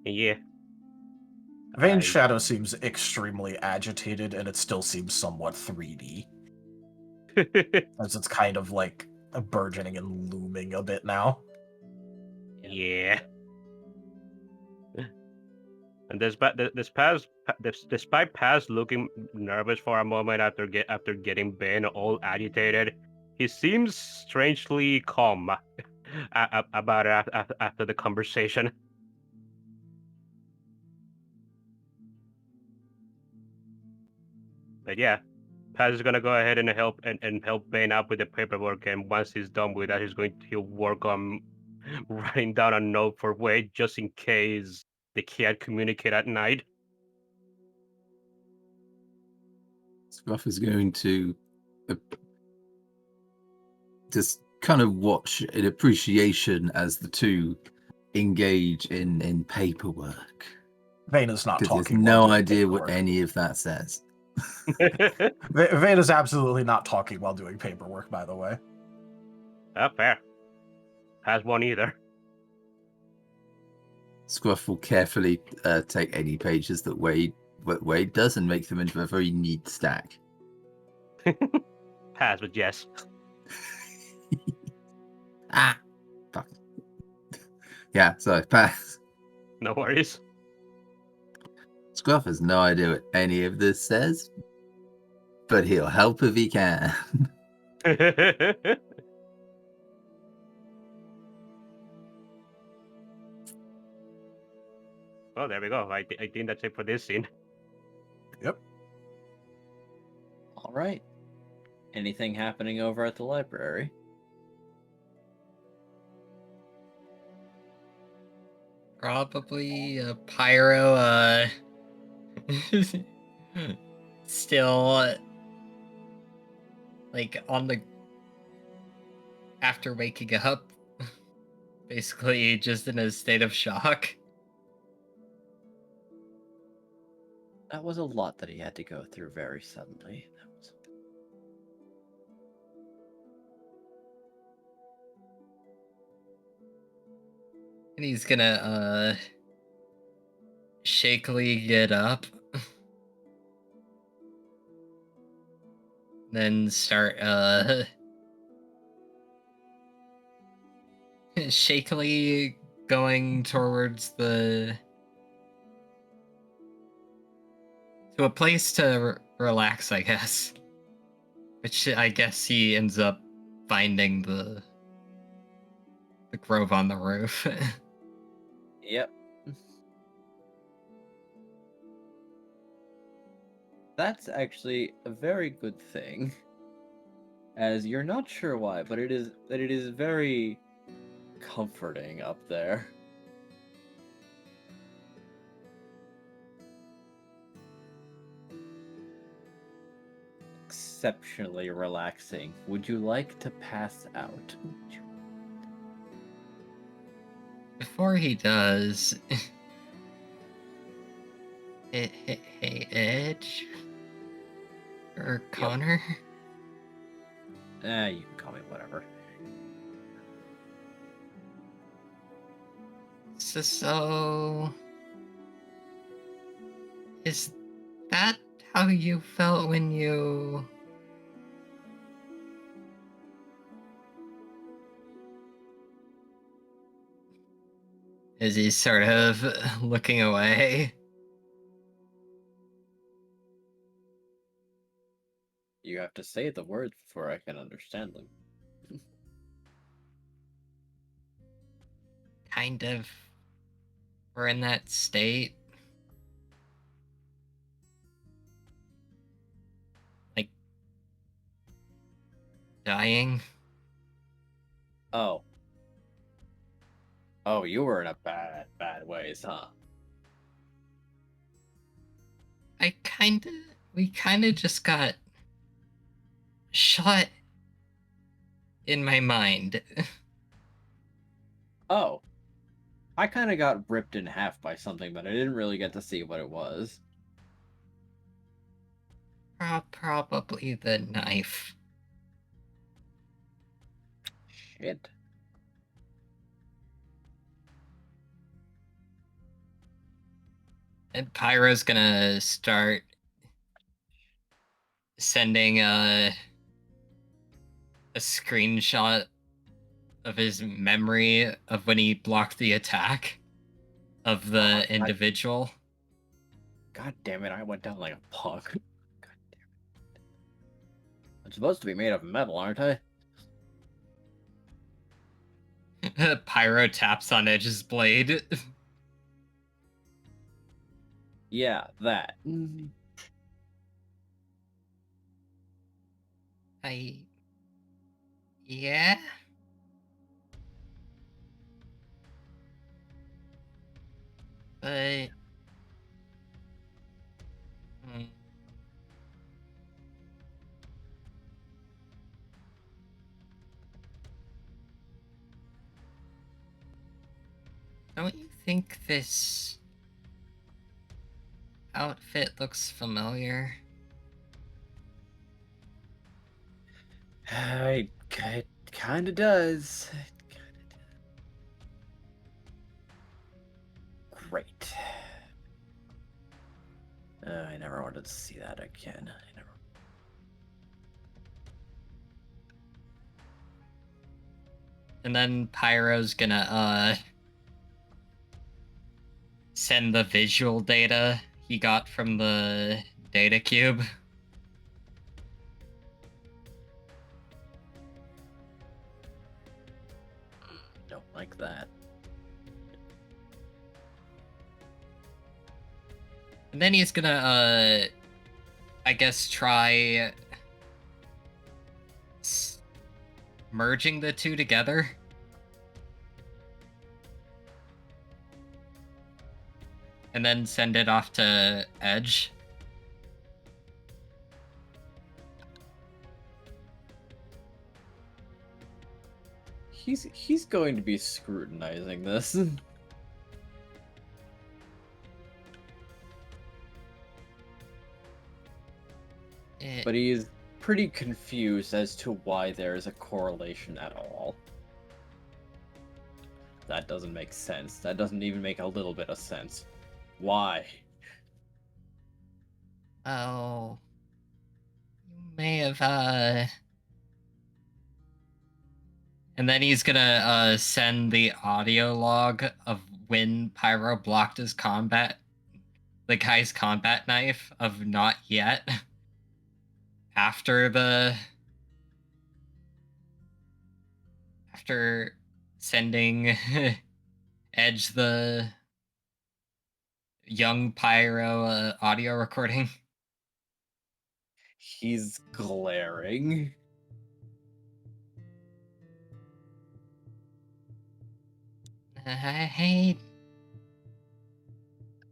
Yeah. Vane's shadow seems extremely agitated, and it still seems somewhat 3D. As it's kind of like burgeoning and looming a bit now. Yeah. And despite Paz looking nervous for a moment after getting Ben all agitated, he seems strangely calm about it after the conversation. But yeah, Paz is gonna go ahead and help Ben out with the paperwork, and once he's done with that, he'll work on writing down a note for Wade just in case they can't communicate at night. Scruff is going to just kind of watch in appreciation as the two engage in paperwork. Vane is not Because he has talking. no while doing idea what paperwork. any of that says. Vane is absolutely not talking while doing paperwork, by the way. Fair. Has one either. Scruff will carefully take any pages that Wade does and make them into a very neat stack. Has with yes. Fuck. Yeah, so pass. No worries. Scruff has no idea what any of this says, but he'll help if he can. Well, there we go. I think that's it for this scene. Yep. All right. Anything happening over at the library? Probably Pyro still like on the after waking up, basically just in a state of shock. That was a lot that he had to go through very suddenly. And he's gonna shakily get up. Then start shakily going towards to a place to relax, I guess. Which I guess he ends up finding the grove on the roof. Yep. That's actually a very good thing. As you're not sure why, but it is very comforting up there. Exceptionally relaxing. Would you like to pass out? Before he does, hey Edge or Connor. You can call me whatever. So, is that how you felt when you As he's sort of looking away. You have to say the words before I can understand them. Kind of. We're in that state. Like, dying. Oh. Oh, you were in a bad ways, huh? We kinda just got shot in my mind. Oh. I kind of got ripped in half by something, but I didn't really get to see what it was. Probably the knife. Shit. And Pyro's gonna start sending a screenshot of his memory of when he blocked the attack of the individual. God damn it, I went down like a punk. God damn it. I'm supposed to be made of metal, aren't I? Pyro taps on Edge's blade. Yeah, that. Yeah? But... Don't you think this outfit looks familiar? It kind of does. Great. I never wanted to see that again. And then Pyro's gonna send the visual data he got from the data cube. Don't like that. And then he's gonna I guess try merging the two together. And then send it off to Edge. He's going to be scrutinizing this. But he is pretty confused as to why there is a correlation at all. That doesn't make sense. That doesn't even make a little bit of sense. Why? Oh. You may have, And then he's gonna, send the audio log of when Pyro blocked his the guy's combat knife of not yet. After sending Edge the young Pyro audio recording. He's glaring. I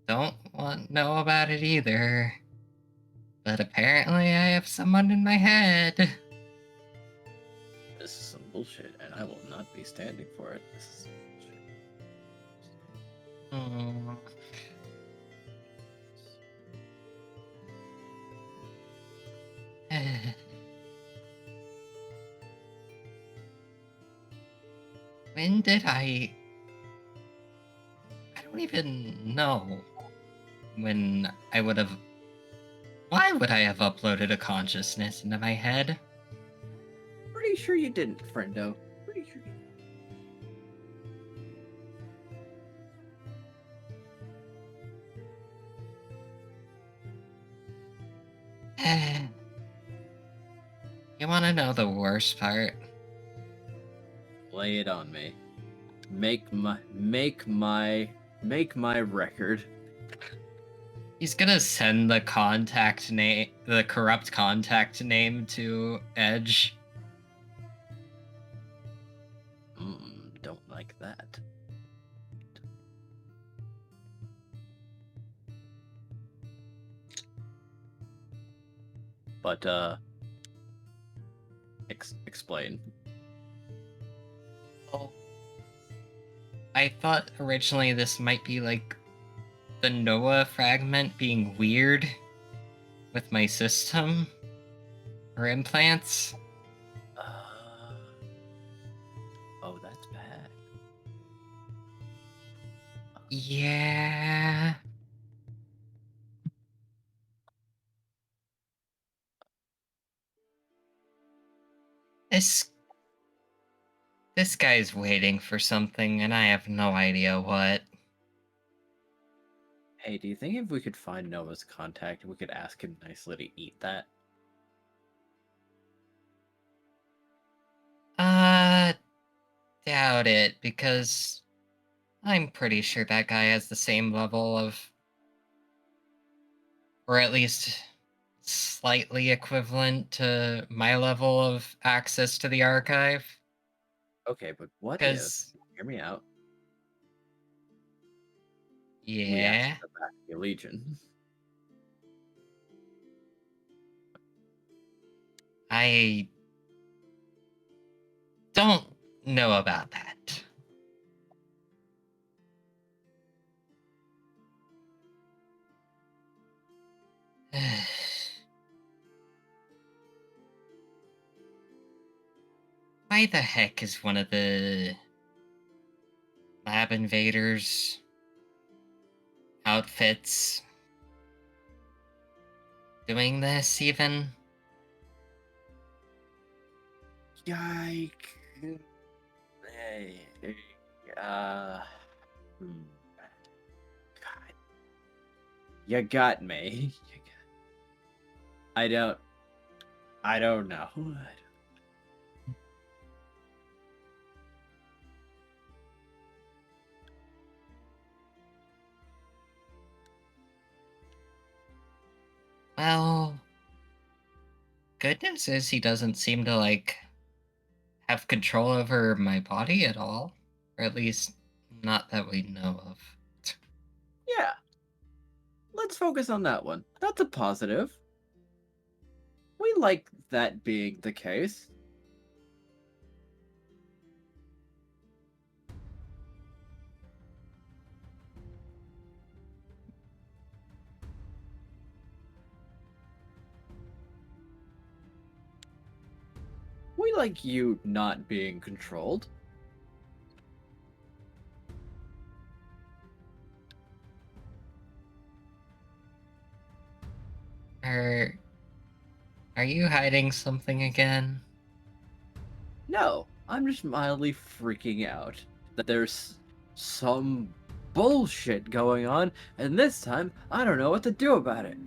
don't want to know about it either. But apparently I have someone in my head. This is some bullshit, and I will not be standing for it. This is bullshit. When did I don't even know when I would have... Why would I have uploaded a consciousness into my head? Pretty sure you didn't, friendo. Pretty sure you You want to know the worst part? Lay it on me. Make my record. He's gonna send the contact name, the corrupt contact name to Edge. Don't like that. But explain. Well, I thought originally this might be like the Noah fragment being weird with my system or implants. Oh, that's bad. Yeah. This guy's waiting for something, and I have no idea what. Hey, do you think if we could find Noah's contact, we could ask him nicely to eat that? Doubt it, because I'm pretty sure that guy has the same level of, or at least slightly equivalent to my level of access to the archive. Okay, but what if? Because, Hear me out. We yeah, ask the back the Legion. I don't know about that. Why the heck is one of the lab invaders outfits doing this even? Yike. Hey, God. You got me. I don't know. Well, good news is he doesn't seem to, like, have control over my body at all. Or at least, not that we know of. Yeah. Let's focus on that one. That's a positive. We like that being the case. We like you not being controlled. Are you hiding something again? No, I'm just mildly freaking out that there's some bullshit going on, and this time I don't know what to do about it.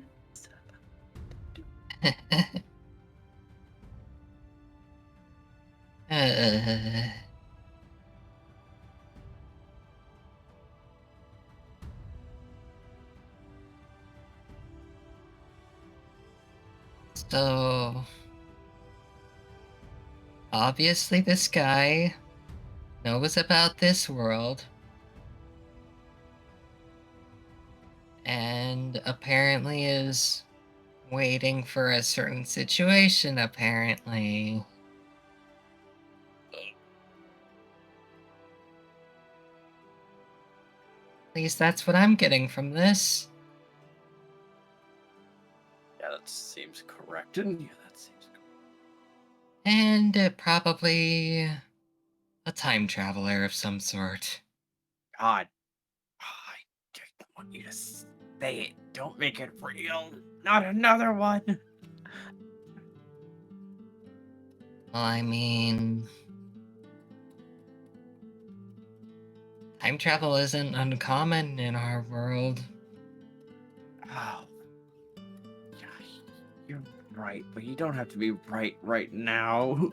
So, obviously this guy knows about this world. And apparently is waiting for a certain situation, apparently. At least that's what I'm getting from this. Yeah, that seems correct. Yeah, that seems correct. And probably a time traveler of some sort. God. I don't want you to say it. Don't make it real. Not another one. Well, I mean, time travel isn't uncommon in our world. Oh. Yeah, you're right, but you don't have to be right now.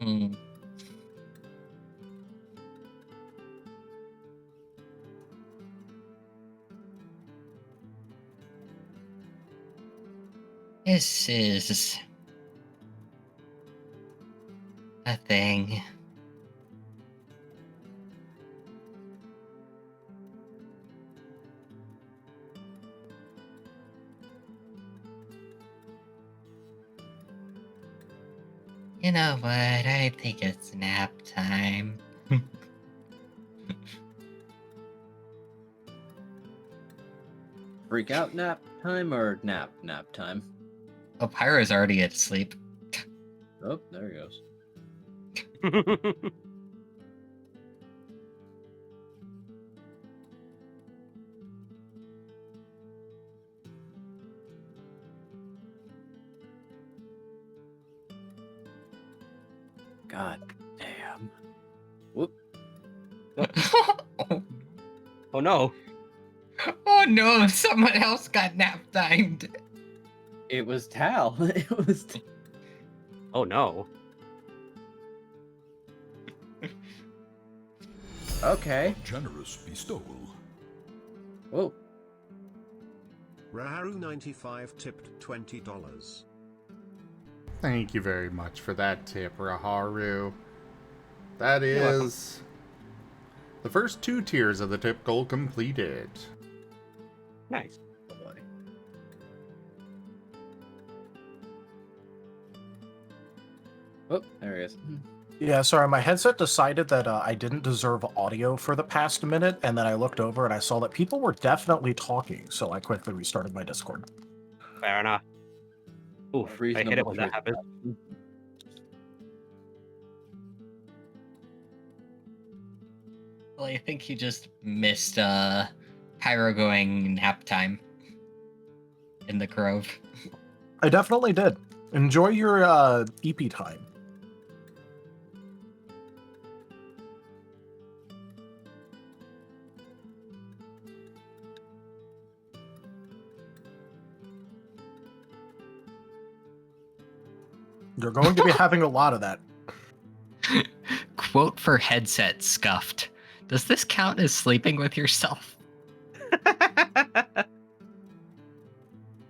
Hmm. This is a thing. You know what? I think it's nap time. Freak out nap time or nap time? Oh, Pyro's already asleep. Oh, there he goes. God damn. Whoop. Oh no. Oh no, someone else got nap timed. It was Tal. It was. Oh no. Okay. A generous bestowal. Whoa. Raharu 95 tipped $20. Thank you very much for that tip, Raharu. That You're welcome. is the first 2 tiers of the tip goal completed. Nice. Oh boy. Oh, there he is. Yeah, sorry, my headset decided that I didn't deserve audio for the past minute, and then I looked over and I saw that people were definitely talking, so I quickly restarted my Discord. Fair enough. Oof, I hate it when that happens. Well, I think you just missed Pyro going nap time in the Grove. I definitely did. Enjoy your EP time. You're going to be having a lot of that. Quote for headset scuffed. Does this count as sleeping with yourself?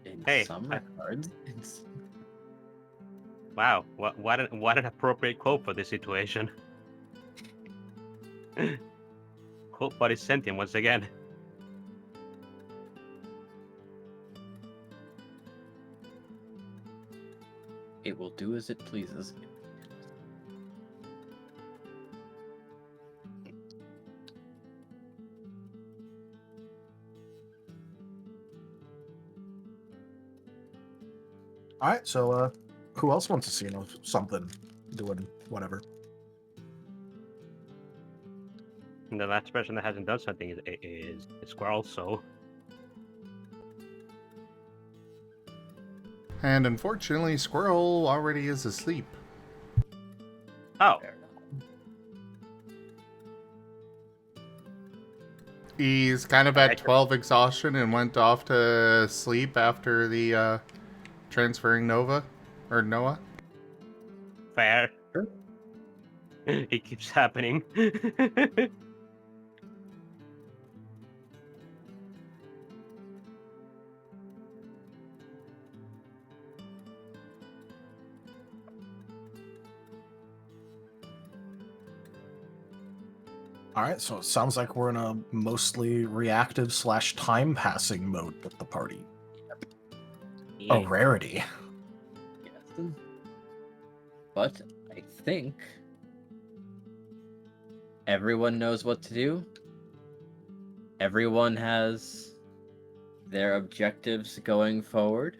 In Hey, some regards, it's... Wow, what an appropriate quote for this situation. Quote buddy sentient once again. It will do as it pleases. All right, so who else wants to see something doing whatever? And the last person that hasn't done something is Squirrel, so And unfortunately, Squirrel already is asleep. oh, He's kind of at 12 exhaustion and went off to sleep after the transferring Nova or Noah. fair. Sure. It keeps happening. All right, so it sounds like we're in a mostly reactive / time passing mode with the party. Yeah. A rarity. Yes. But I think everyone knows what to do. Everyone has their objectives going forward.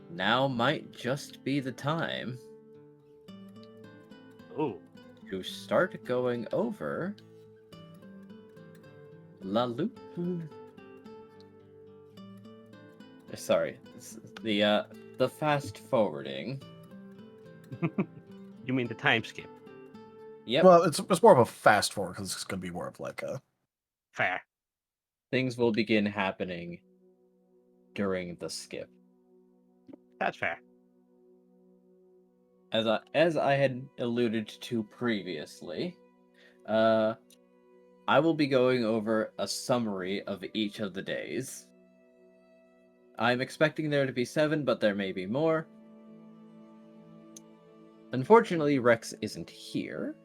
Now might just be the time Ooh. to start going over La Loop. Sorry, the fast forwarding. You mean the time skip? Yep. Well, it's more of a fast forward because it's gonna be more of like a. Fair. Things will begin happening during the skip. That's fair. As I had alluded to previously, I will be going over a summary of each of the days. I'm expecting there to be 7, but there may be more. Unfortunately, Rex isn't here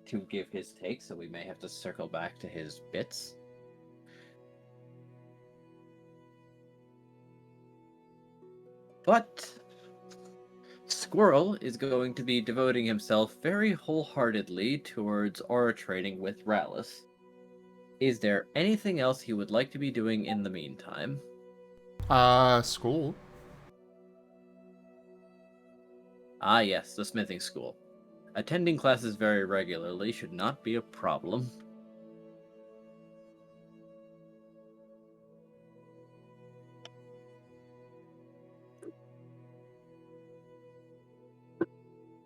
to give his take, so we may have to circle back to his bits. But Squirrel is going to be devoting himself very wholeheartedly towards aura training with Rallus. Is there anything else he would like to be doing in the meantime? School. Ah yes, the smithing school. Attending classes very regularly should not be a problem.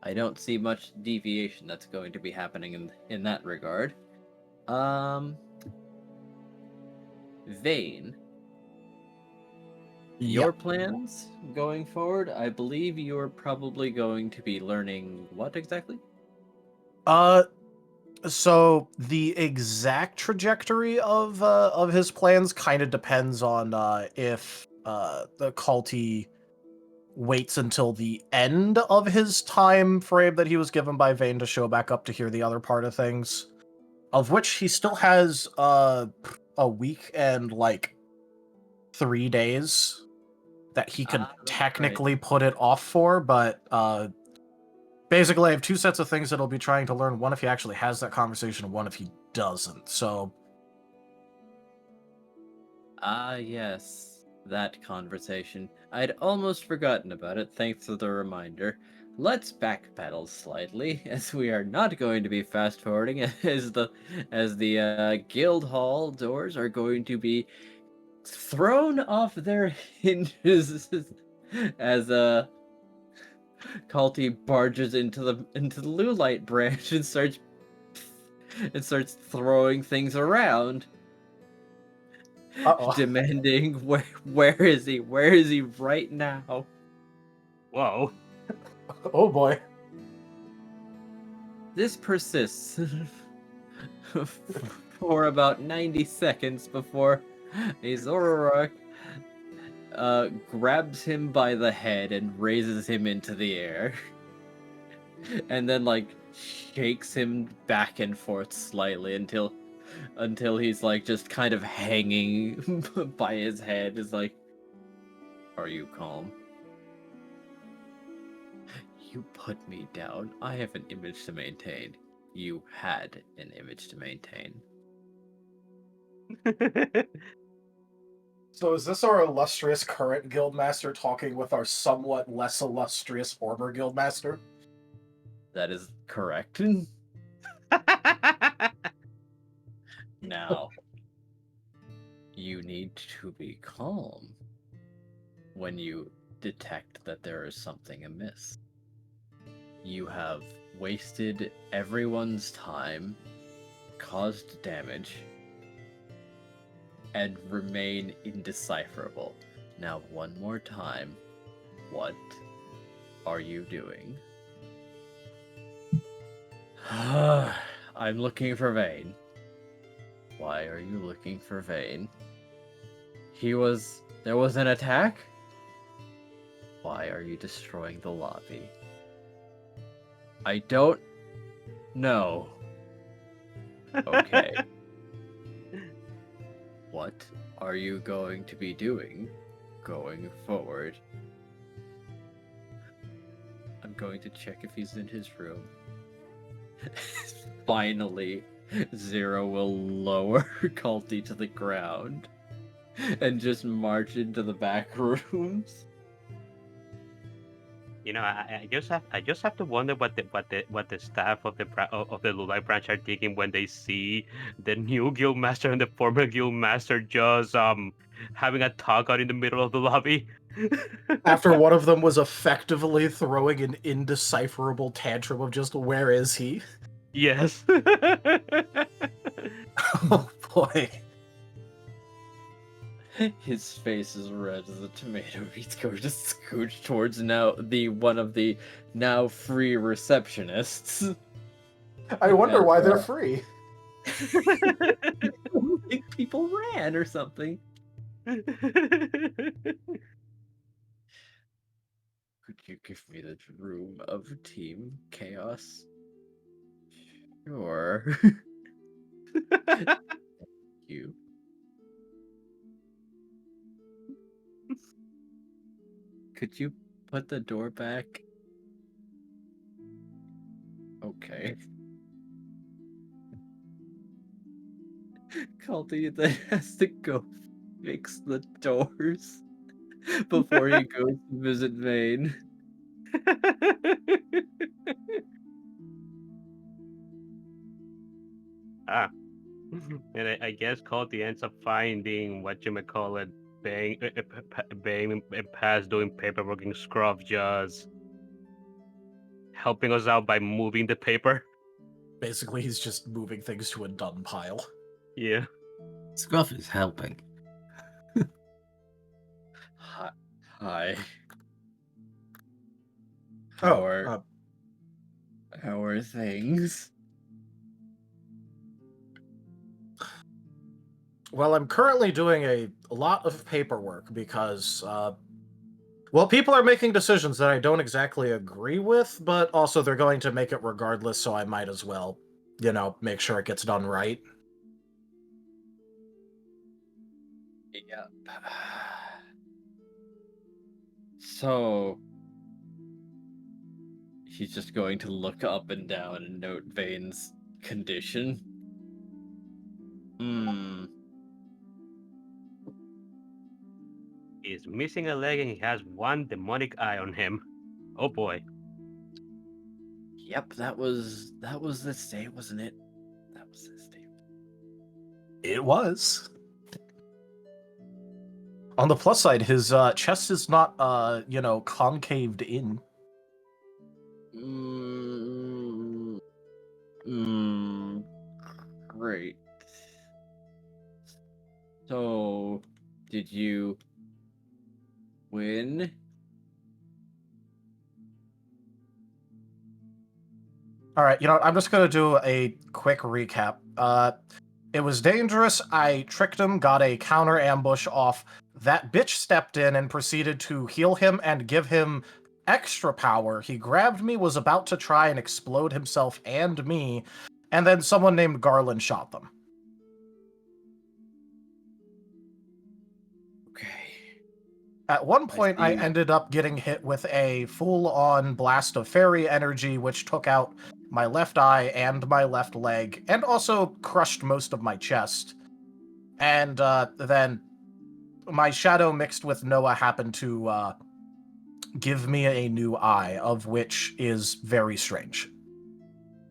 I don't see much deviation that's going to be happening in that regard. Vane, your plans going forward? I believe you're probably going to be learning what exactly? So the exact trajectory of his plans kind of depends on if the culty waits until the end of his time frame that he was given by Vane to show back up to hear the other part of things, of which he still has a week and like 3 days that he can That's technically put it off for, but basically I have 2 sets of things that he'll be trying to learn, one if he actually has that conversation and one if he doesn't. So yes, that conversation. I'd almost forgotten about it, thanks for the reminder. Let's backpedal slightly, as we are not going to be fast forwarding, as the guild hall doors are going to be thrown off their hinges as Kalti barges into the Lulite branch and starts throwing things around. Uh-oh. Demanding where is he? Where is he right now? Whoa. Oh boy. This persists for about 90 seconds before Azorarok grabs him by the head and raises him into the air. And then like shakes him back and forth slightly until he's like just kind of hanging by his head. Is like, are you calm? You put me down. I have an image to maintain. You had an image to maintain. So is this our illustrious current guildmaster talking with our somewhat less illustrious former guildmaster? That is correct. Now, you need to be calm when you detect that there is something amiss. You have wasted everyone's time, caused damage, and remain indecipherable. Now, one more time, what are you doing? I'm looking for Vane. Why are you looking for Vane? There was an attack? Why are you destroying the lobby? I don't know. Okay. What are you going to be doing going forward? I'm going to check if he's in his room. Finally, Zero will lower Culty to the ground and just march into the back rooms. You know, I just have to wonder what the staff of the Lulai branch are thinking when they see the new guildmaster and the former guildmaster just having a talk out in the middle of the lobby. After one of them was effectively throwing an indecipherable tantrum of just, where is he? Yes. Oh boy. His face is red as a tomato. He's going to scooch towards one of the now free receptionists. I wonder And, why they're free. People ran or something. Could you give me the room of Team Chaos? Sure. You. Could you put the door back? Okay. Caldy then has to go fix the doors before he goes to visit Vane. Ah. And I guess Cody ends up finding whatchamacallit, Bang past doing paperwork in Scruff just helping us out by moving the paper. Basically, he's just moving things to a done pile. Yeah. Scruff is helping. Hi. Oh, How are things? well, I'm currently doing a lot of paperwork because, well, people are making decisions that I don't exactly agree with, but also they're going to make it regardless, so I might as well, make sure it gets done right. Yep. So he's just going to look up and down and note Vane's condition. He's missing a leg and he has one demonic eye on him. Oh boy. Yep, that was this day, wasn't it? That was this day. It was. On the plus side, his chest is not, concaved in. Great. So, did you win? All right, I'm just going to do a quick recap. It was dangerous. I tricked him, got a counter ambush off. That bitch stepped in and proceeded to heal him and give him extra power. He grabbed me, was about to try and explode himself and me, and then someone named Garland shot them. Okay. At one point, I see. ended up getting hit with a full-on blast of fairy energy, which took out my left eye and my left leg, and also crushed most of my chest. And then my shadow mixed with Noah happened to give me a new eye, of which is very strange.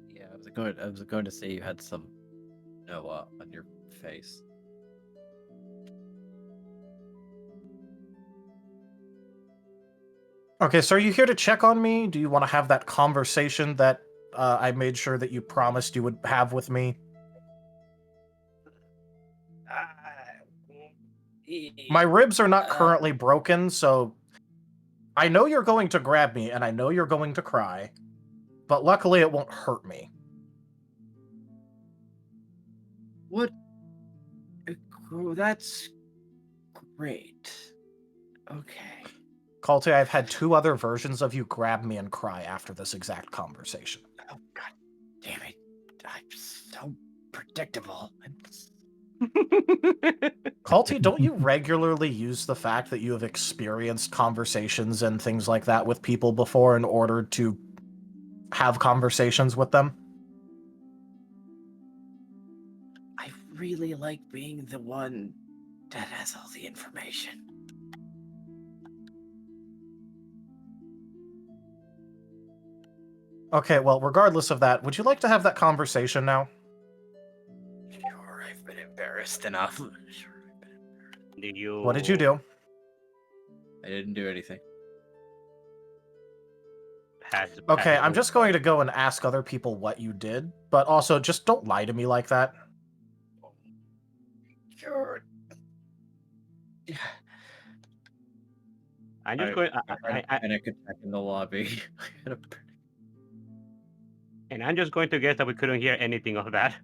Yeah, I was going to say you had some Noah on your face. Okay, so are you here to check on me? Do you want to have that conversation that I made sure that you promised you would have with me? My ribs are not currently broken, so I know you're going to grab me, and I know you're going to cry, but luckily it won't hurt me. What? That's great. Okay. Kalte, I've had 2 other versions of you grab me and cry after this exact conversation. Oh, God damn it. I'm so predictable. Kalte, don't you regularly use the fact that you have experienced conversations and things like that with people before in order to have conversations with them? I really like being the one that has all the information. Okay, well, regardless of that, would you like to have that conversation now? Sure, I've been embarrassed enough. Sure, Did you... What did you do? I didn't do anything. Okay, I'm just going to go and ask other people what you did, but also just don't lie to me like that. Sure. I'm just going. I panic attack in the lobby. And I'm just going to guess that we couldn't hear anything of that.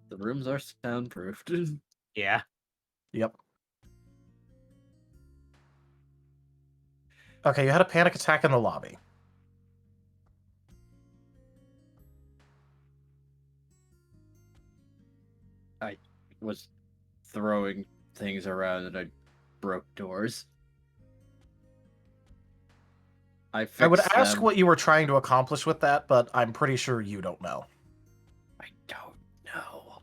The rooms are soundproofed. Yeah. Yep. Okay, you had a panic attack in the lobby. I was throwing things around and I broke doors. I would fixed ask them. what you were trying to accomplish with that, but I'm pretty sure you don't know. I don't know.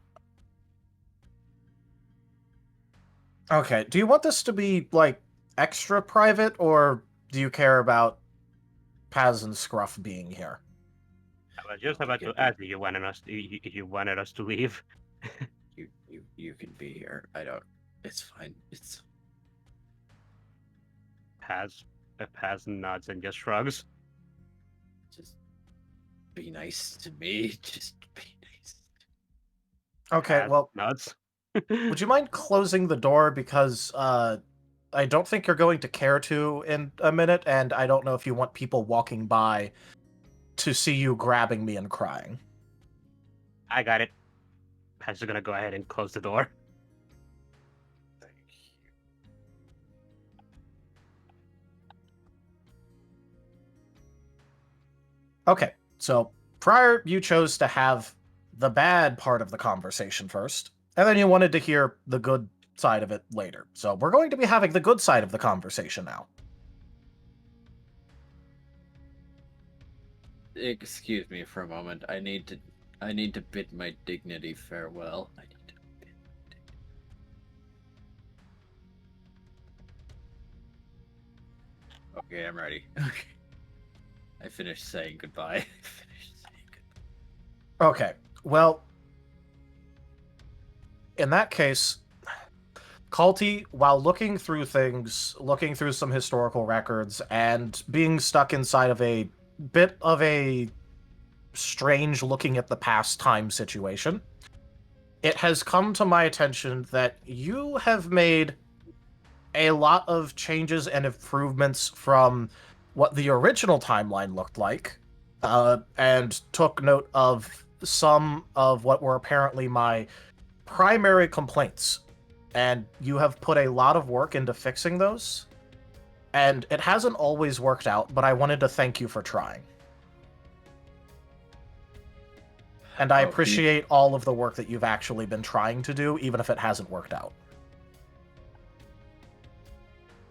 Okay, do you want this to be, like, extra private, or do you care about Paz and Scruff being here? I was just about to ask if you wanted us to leave. You can be here. I don't. It's fine. It's Paz nods and just shrugs. just be nice to me. Just be nice. Okay, Paz well, nods. would you mind closing the door, because I don't think you're going to care to in a minute, and I don't know if you want people walking by to see you grabbing me and crying. I got it. Paz is gonna go ahead and close the door. Thank you. Okay, so prior you chose to have the bad part of the conversation first, and then you wanted to hear the good side of it later. So we're going to be having the good side of the conversation now. Excuse me for a moment. I need to bid my dignity farewell. I need to bid my dignity. Okay, I'm ready. Okay. I finished saying goodbye. Okay, well, in that case, Kalti, while looking through things, looking through some historical records, and being stuck inside of a bit of a strange looking at the past time situation, it has come to my attention that you have made a lot of changes and improvements from what the original timeline looked like, and took note of some of what were apparently my primary complaints. And you have put a lot of work into fixing those. And it hasn't always worked out, but I wanted to thank you for trying. And I appreciate all of the work that you've actually been trying to do, even if it hasn't worked out.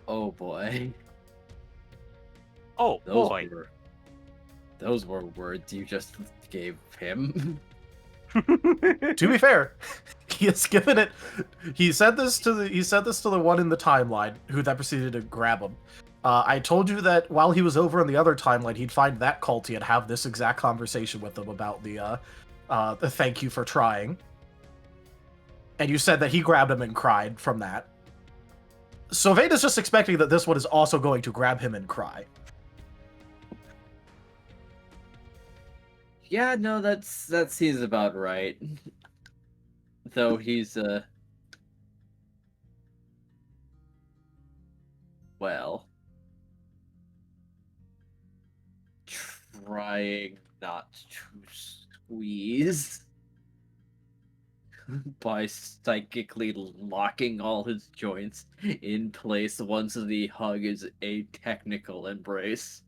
Oh boy. Oh boy. Those were words you just gave him. To be fair, he has given it. He said this to the one in the timeline, who then proceeded to grab him. I told you that while he was over in the other timeline, he'd find that culty and have this exact conversation with them about the thank you for trying. And you said that he grabbed him and cried from that. So Veda's just expecting that this one is also going to grab him and cry. Yeah, no, that seems about right. Though he's well, trying not to squeeze by psychically locking all his joints in place once the hug is a technical embrace.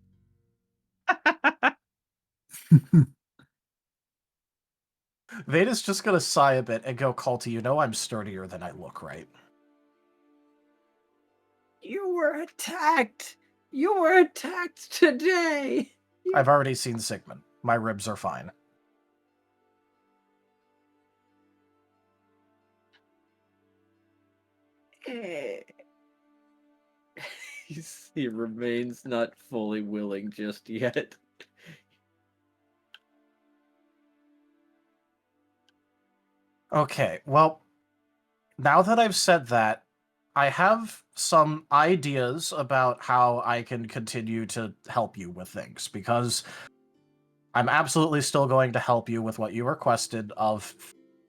Veda's just gonna sigh a bit and go, Kalti, you know I'm sturdier than I look, right? You were attacked! You were attacked today! I've already seen Sigmund. My ribs are fine. He remains not fully willing just yet. Okay, well, now that I've said that, I have some ideas about how I can continue to help you with things, because I'm absolutely still going to help you with what you requested of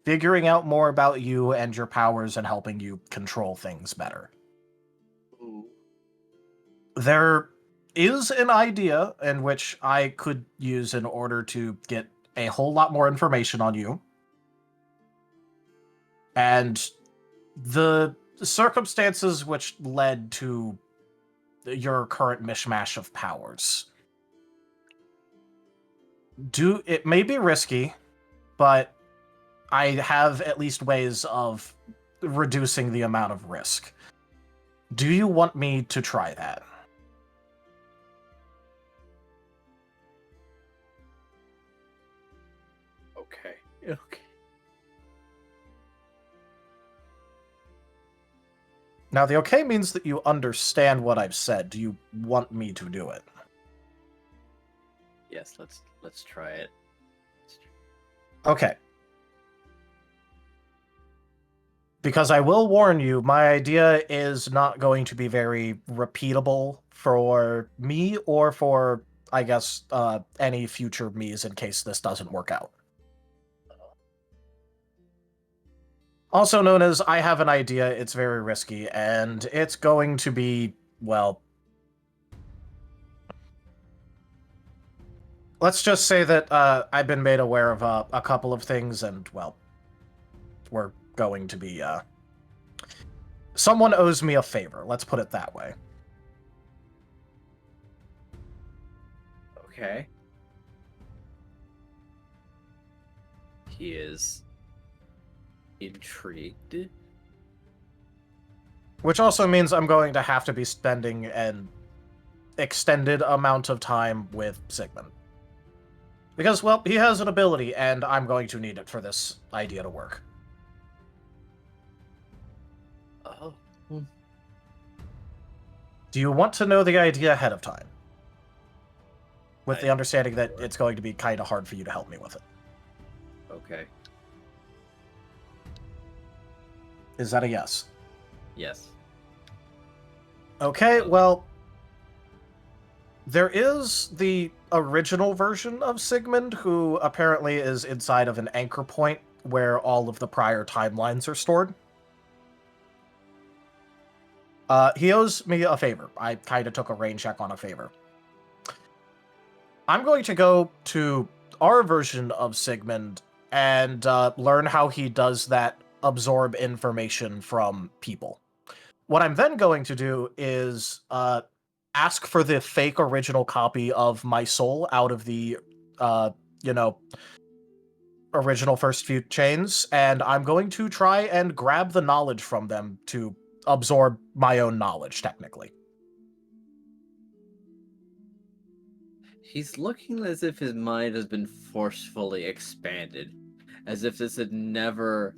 figuring out more about you and your powers and helping you control things better. Ooh. There is an idea in which I could use in order to get a whole lot more information on you. And the circumstances which led to your current mishmash of powers. It may be risky, but I have at least ways of reducing the amount of risk. Do you want me to try that? Okay. Okay. Now, the okay means that you understand what I've said. Do you want me to do it? Yes, let's try it. Okay. Because I will warn you, my idea is not going to be very repeatable for me or for, I guess, any future me's in case this doesn't work out. Also known as, I have an idea, it's very risky, and it's going to be, well... Let's just say that I've been made aware of a couple of things, and, well, we're going to be... Someone owes me a favor, let's put it that way. Okay. He is intrigued. Which also means I'm going to have to be spending an extended amount of time with Sigmund. Because, well, he has an ability, and I'm going to need it for this idea to work. Oh. Do you want to know the idea ahead of time? With the understanding that it's going to be kind of hard for you to help me with it. Okay. Is that a yes? Yes. Okay, well... There is the original version of Sigmund, who apparently is inside of an anchor point where all of the prior timelines are stored. He owes me a favor. I kind of took a rain check on a favor. I'm going to go to our version of Sigmund and learn how he does that absorb information from people. What I'm then going to do is ask for the fake original copy of my soul out of the, original first few chains, and I'm going to try and grab the knowledge from them to absorb my own knowledge, technically. He's looking as if his mind has been forcefully expanded, as if this had never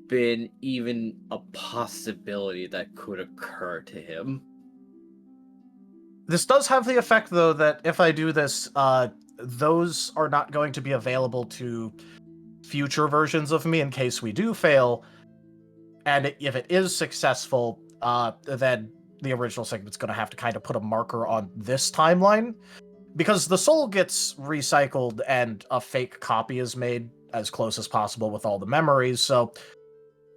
been even a possibility that could occur to him. This does have the effect, though, that if I do this, those are not going to be available to future versions of me in case we do fail. And if it is successful, then the original segment's going to have to kind of put a marker on this timeline. Because the soul gets recycled and a fake copy is made as close as possible with all the memories, so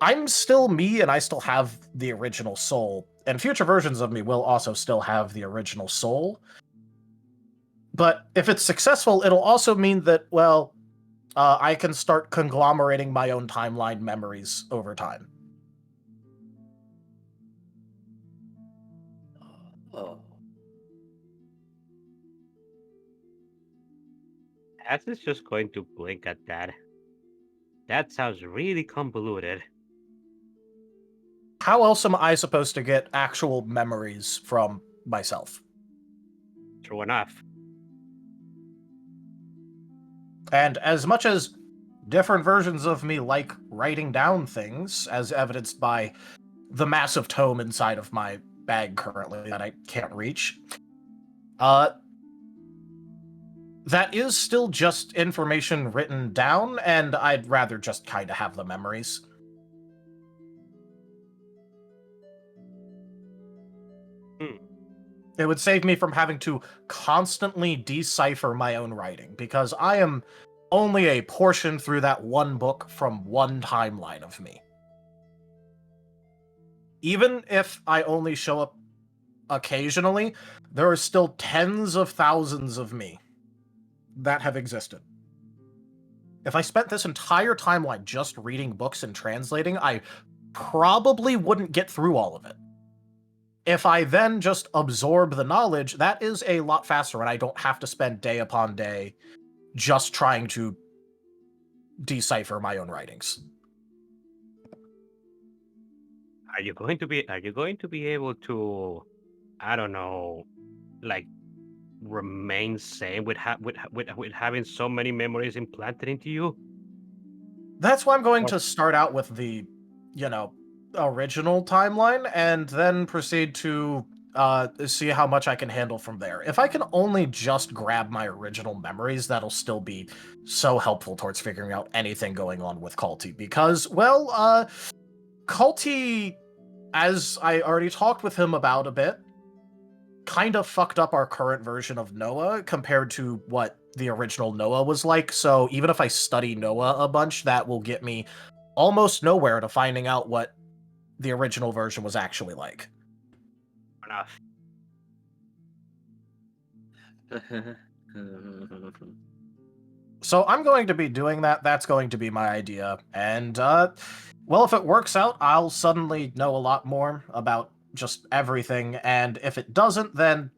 I'm still me and I still have the original soul. And future versions of me will also still have the original soul. But if it's successful, it'll also mean that, well, I can start conglomerating my own timeline memories over time. Oh. As is just going to blink at that. That sounds really convoluted. How else am I supposed to get actual memories from myself? True enough. And as much as different versions of me like writing down things, as evidenced by the massive tome inside of my bag currently that I can't reach, that is still just information written down, and I'd rather just kind of have the memories. Hmm. It would save me from having to constantly decipher my own writing, because I am only a portion through that one book from one timeline of me. Even if I only show up occasionally, there are still tens of thousands of me that have existed. If I spent this entire timeline just reading books and translating, I probably wouldn't get through all of it. If I then just absorb the knowledge, that is a lot faster, and I don't have to spend day upon day just trying to decipher my own writings. Are you going to be able to, I don't know, like remain sane with having so many memories implanted into you? That's why I'm going to start out with the, original timeline, and then proceed to see how much I can handle from there. If I can only just grab my original memories, that'll still be so helpful towards figuring out anything going on with Culty, because, well, Culty, as I already talked with him about a bit, kind of fucked up our current version of Noah compared to what the original Noah was like. So even if I study Noah a bunch, that will get me almost nowhere to finding out what the original version was actually like. Enough. So I'm going to be doing that. That's going to be my idea. And, well, if it works out, I'll suddenly know a lot more about just everything. And if it doesn't, then,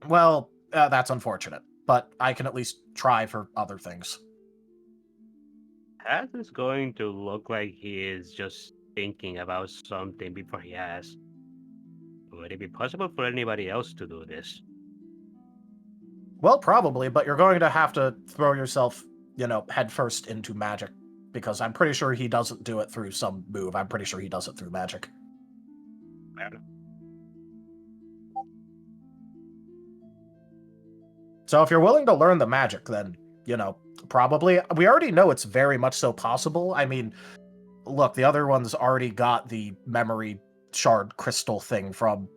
well, that's unfortunate. But I can at least try for other things. Has this going to look like he is just thinking about something before he asks? Would it be possible for anybody else to do this? Well, probably, but you're going to have to throw yourself, headfirst into magic. Because I'm pretty sure he doesn't do it through some move. I'm pretty sure he does it through magic. I don't know. So if you're willing to learn the magic, then, probably. We already know it's very much so possible. I mean, look, the other ones already got the memory shard crystal thing from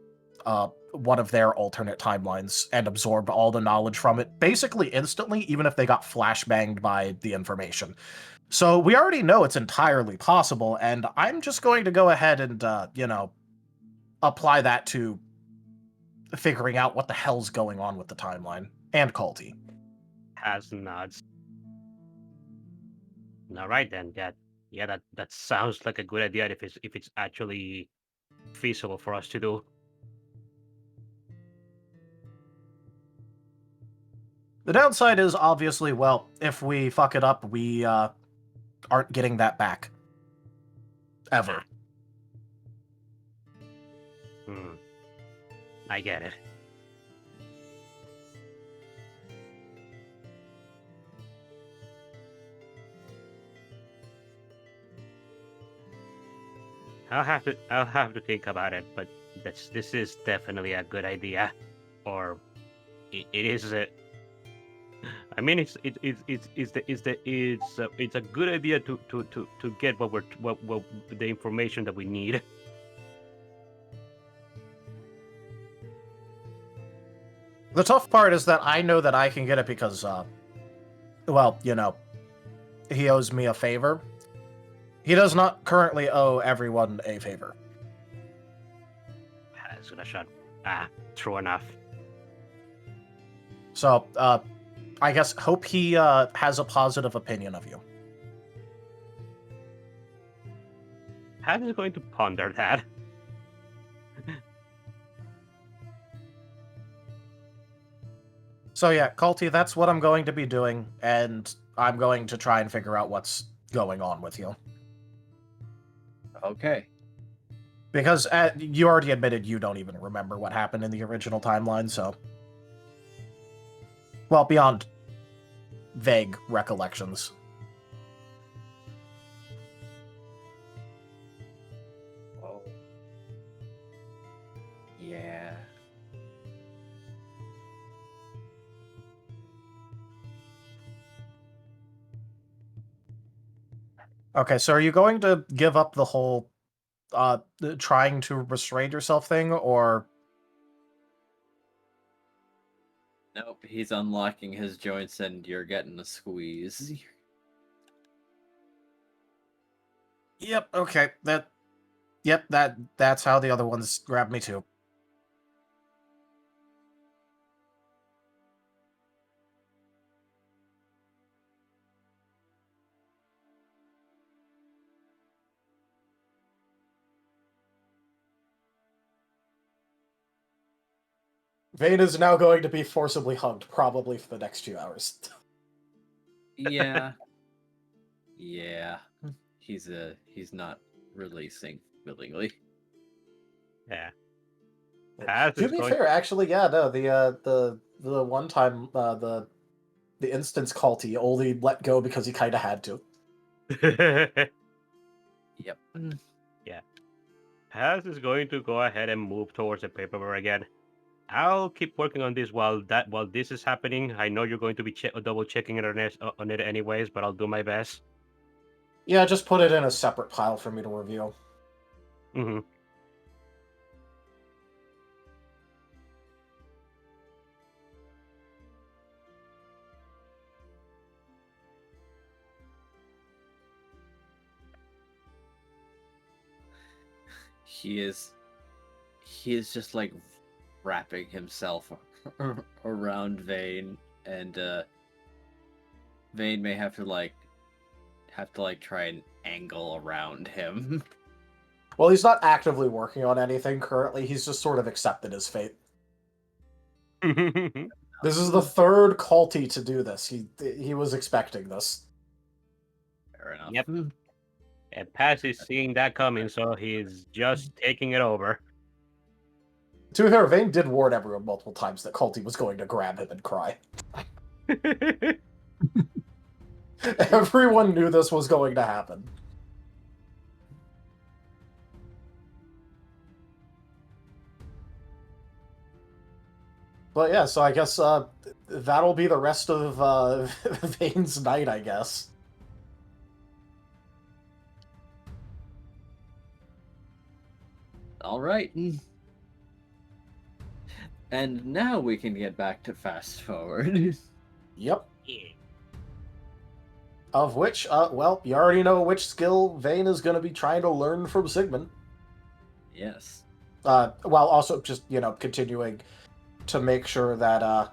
one of their alternate timelines and absorbed all the knowledge from it basically instantly, even if they got flashbanged by the information. So we already know it's entirely possible, and I'm just going to go ahead and, apply that to figuring out what the hell's going on with the timeline. And Culty. Has nods. All right then. That sounds like a good idea if it's actually feasible for us to do. The downside is, obviously, well, if we fuck it up, we aren't getting that back. Ever. I get it. I'll have to think about it, but this is definitely a good idea, or it is a. I mean, it's a good idea to get what the information that we need. The tough part is that I know that I can get it because, well, he owes me a favor. He does not currently owe everyone a favor. That's a shot. True enough. So, I guess hope he has a positive opinion of you. How is he going to ponder that? So yeah, Culty, that's what I'm going to be doing, and I'm going to try and figure out what's going on with you. Okay. Because you already admitted you don't even remember what happened in the original timeline, so... Well, beyond vague recollections. Oh. Yeah. Okay, so are you going to give up the whole trying to restrain yourself thing, or Nope, he's unlocking his joints and you're getting a squeeze. yep, okay, that's how the other ones grabbed me too. Vane is now going to be forcibly hugged, probably for the next few hours. Yeah. Yeah. He's not releasing willingly. Yeah. Paz To is be going. fair, actually, yeah, no, the one time the instance culty only let go because he kind of had to. Yep. Yeah. Paz is going to go ahead and move towards the paperwork again. I'll keep working on this while this is happening. I know you're going to be double checking it on it anyways, but I'll do my best. Yeah, just put it in a separate pile for me to review. Mm-hmm. He is just like wrapping himself around Vane, and Vane may have to try and angle around him. Well, he's not actively working on anything currently. He's just sort of accepted his fate. This is the third culty to do this. He was expecting this. Fair enough. Yep. And Paz is seeing that coming, so he's just taking it over. To be fair, Vane did warn everyone multiple times that culty was going to grab him and cry. Everyone knew this was going to happen. But yeah, so I guess that'll be the rest of Vane's night, I guess. All right. And now we can get back to fast forward. Yep. Yeah. Of which, well, you already know which skill Vane is going to be trying to learn from Sigmund. Yes. While also just, continuing to make sure that,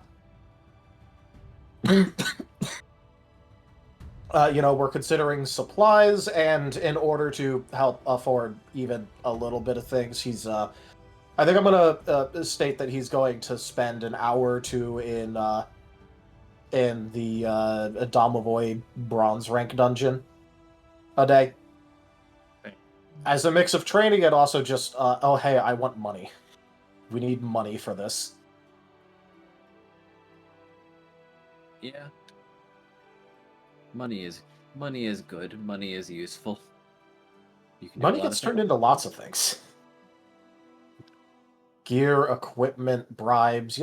we're considering supplies, and in order to help afford even a little bit of things, he's, I think I'm going to state that he's going to spend an hour or two in the Domovoy bronze rank dungeon a day. Okay. As a mix of training and also just, oh hey, I want money. We need money for this. Yeah. Money is good. Money is useful. You can do a Money lot gets of turned things. into lots of things. Gear, equipment, bribes,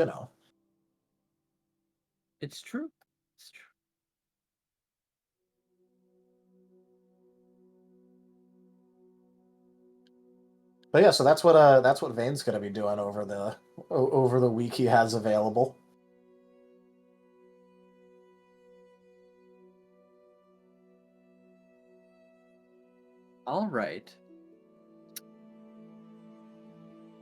It's true. It's true. But yeah, so that's what Vane's gonna be doing over the week he has available. All right.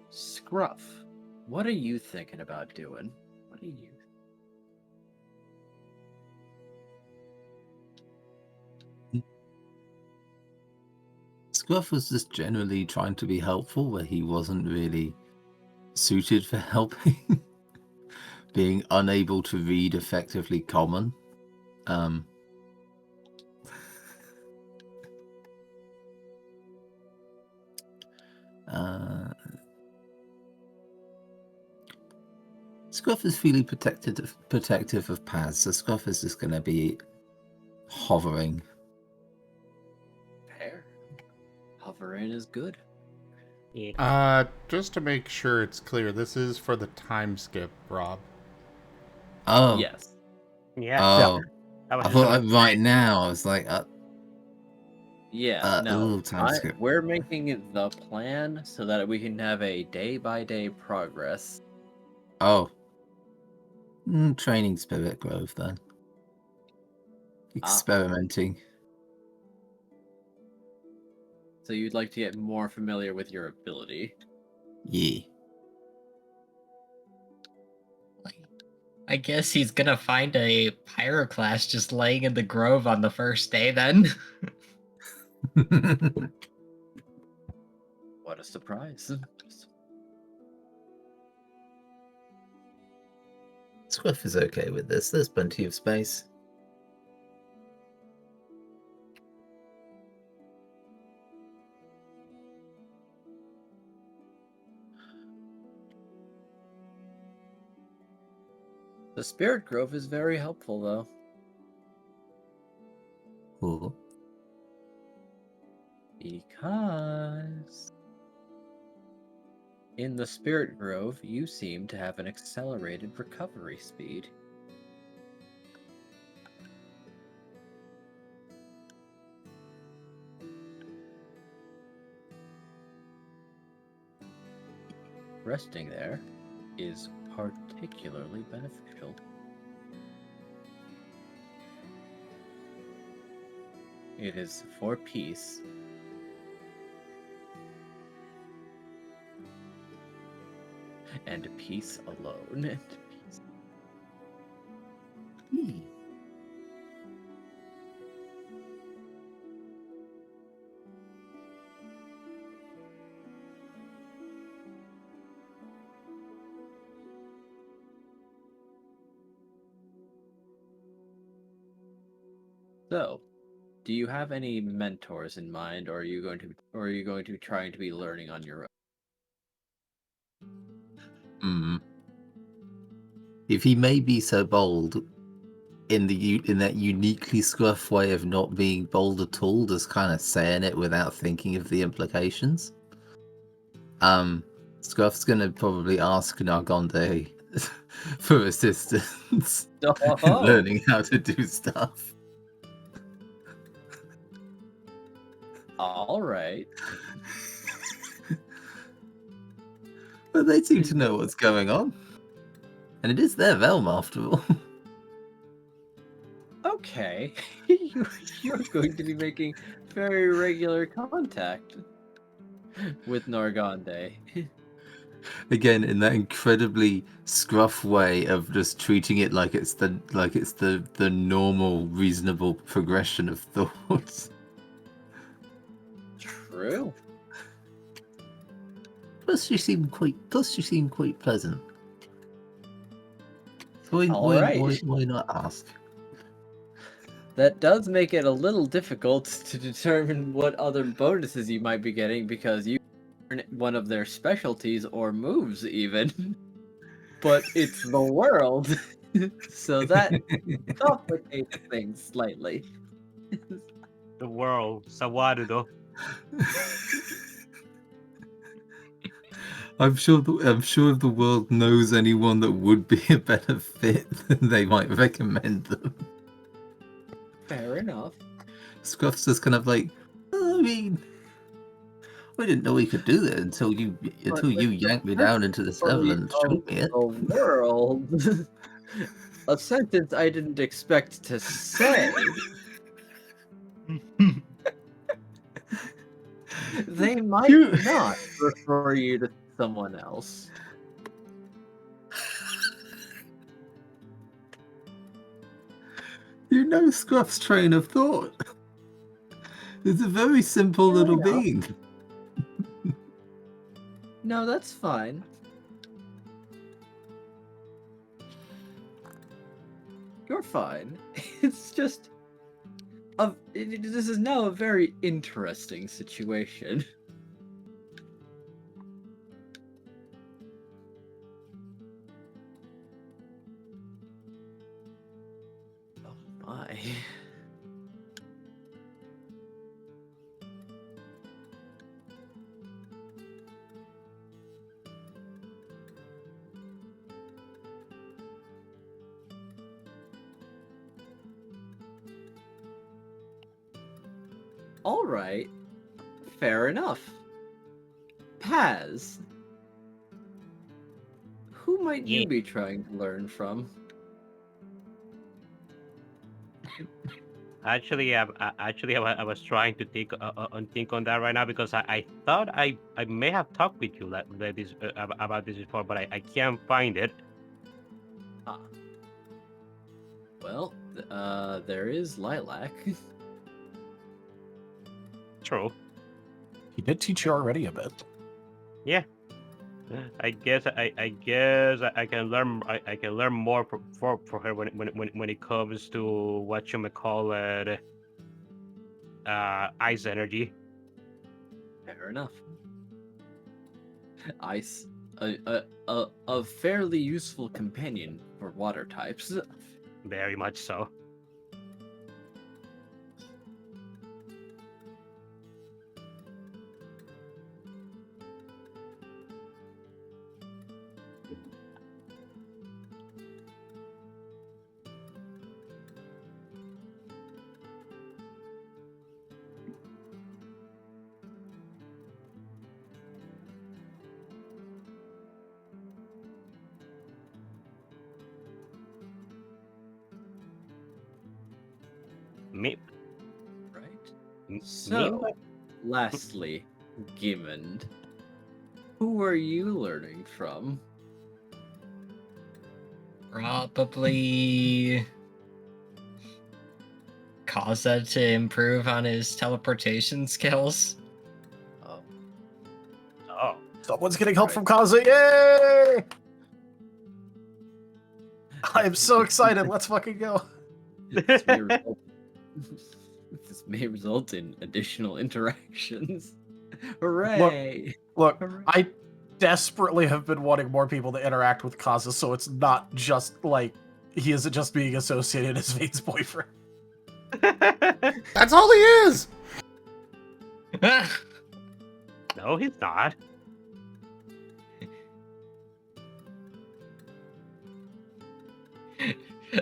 Scruff, what are you thinking about doing? What are you? Scruff was just generally trying to be helpful where he wasn't really suited for helping. Being unable to read effectively common. Scruff is feeling protective of Paz, so Scruff is just going to be hovering. Fair. Hovering is good. Yeah. Just to make sure it's clear, this is for the time skip, Rob. Oh. Yes. Yeah. Oh. I was I just thought gonna like right now, I was like, Yeah, no. time skip. We're making it the plan so that we can have a day-by-day progress. Oh. Training Spirit Grove then. Experimenting. So you'd like to get more familiar with your ability. Yeah. I guess he's gonna find a Pyroclast just laying in the grove on the first day then. What a surprise. Squiff is okay with this. There's plenty of space. The Spirit Grove is very helpful, though. Ooh. Because in the Spirit Grove, you seem to have an accelerated recovery speed. Resting there is particularly beneficial. It is for peace. And peace alone. And peace. So, do you have any mentors in mind, or are you going to be trying to be learning on your own? If he may be so bold in that uniquely Scruff way of not being bold at all, just kind of saying it without thinking of the implications, Scruff's gonna probably ask Nargonde for assistance in learning how to do stuff. All right. But they seem to know what's going on. And it is their realm, after all. Okay. You're going to be making very regular contact with Nargonde. Again, in that incredibly Scruff way of just treating it like it's the normal, reasonable progression of thoughts. True. Plus, you seem quite pleasant. So why not ask? That does make it a little difficult to determine what other bonuses you might be getting because you learn one of their specialties or moves even. But it's the world, so that complicates things slightly. The world, Sawarudo. I'm sure if the world knows anyone that would be a better fit, then they might recommend them. Fair enough. Scruff's just kind of like, I mean, we didn't know we could do that until you yanked me down into this level and showed me it. The world. A sentence I didn't expect to say. They might not refer you to someone else. You know Scruff's train of thought. It's a very simple little being. No, that's fine. You're fine. It's just... this is now a very interesting situation. Oh my. All right. Fair enough. Paz, who might Yeah. you be trying to learn from? Actually, I was trying to think on that right now because I thought I may have talked with you about this before, but I can't find it. Ah. Well, there is Lilac. True. He did teach you already a bit. Yeah. I guess I can learn I can learn more for her when it comes to what you may call it ice energy. Fair enough. Ice, a fairly useful companion for water types. Very much so. Me, Right. me, So, lastly, Gimund, who are you learning from? Probably Kaza to improve on his teleportation skills. Oh, oh, Someone's getting help Right. from Kaza. Yay! I'm so excited. Let's fucking go. this may result, this may result in additional interactions. Hooray! Look, Hooray. I desperately have been wanting more people to interact with Kaza, so it's not just like he isn't just being associated as Vane's boyfriend. That's all he is! no, he's not.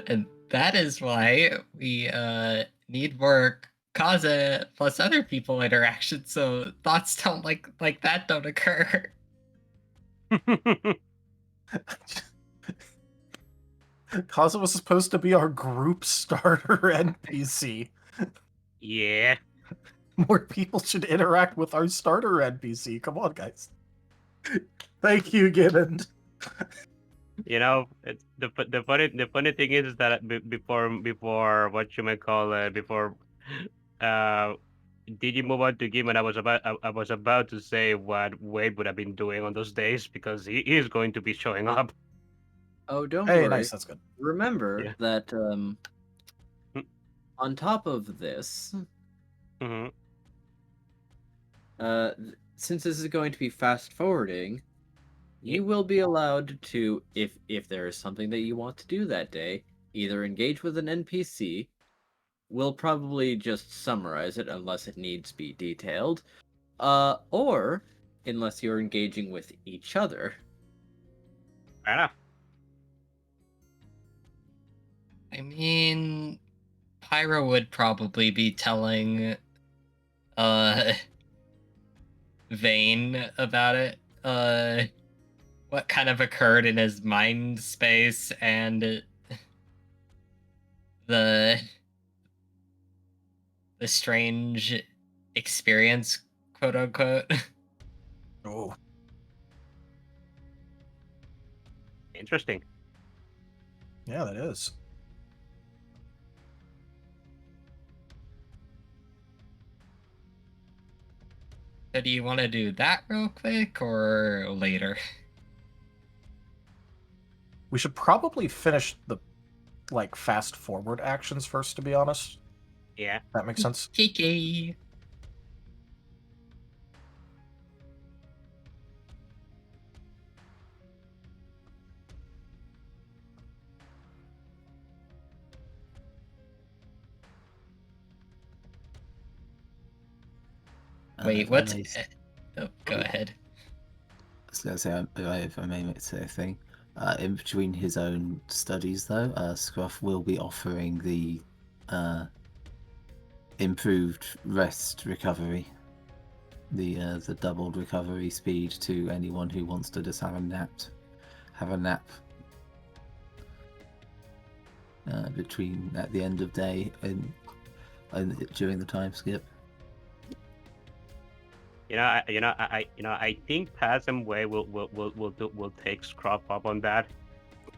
And that is why we need more Kaza plus other people interaction, so thoughts don't like that don't occur. Kaza was supposed to be our group starter NPC. yeah. More people should interact with our starter NPC. Come on, guys. Thank you, Gimund. You know, it's the funny thing is that before what you may call it before did you move on to game and I was about to say what Wade would have been doing on those days because he is going to be showing up. Oh, don't Hey, worry. nice. That's good. Remember Yeah. that on top of this, Mm-hmm. since this is going to be fast forwarding, you will be allowed to, if there is something that you want to do that day, either engage with an NPC. We'll probably just summarize it unless it needs to be detailed, or unless you're engaging with each other. Fair enough. I mean, Pyro would probably be telling Vane about it. What kind of occurred in his mind space and the strange experience, quote unquote. Oh, Interesting. yeah, that is. So do you want to do that real quick or later? We should probably finish the fast forward actions first, to be honest. Yeah. That makes sense. Kiki. Wait, If I what's... may Oh, go ahead. I was going to say, if I may say a thing, in between his own studies, though, Scruff will be offering the improved rest recovery. The doubled recovery speed to anyone who wants to just have a nap between at the end of day and during the time skip. I think Paz and Way will take Scrub up on that,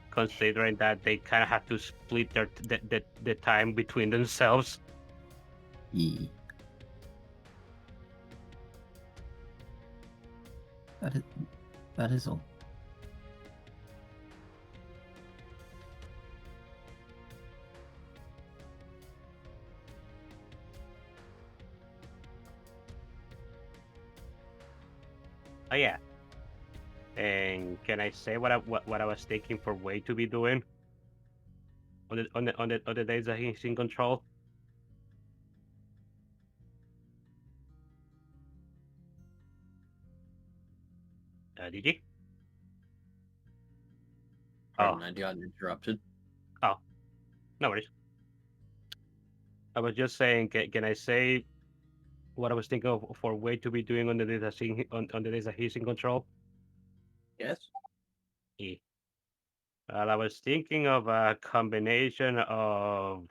considering that they kind of have to split the time between themselves. Yeah. That is all. Oh yeah. And can I say what I was thinking for Way to be doing on the days that he's in control? Did you? Pardon, I got interrupted. Oh, no worries. I was just saying, can I say what I was thinking of for Way to be doing on the days on the days that he's in control? Yes. Yeah. Well, I was thinking of a combination of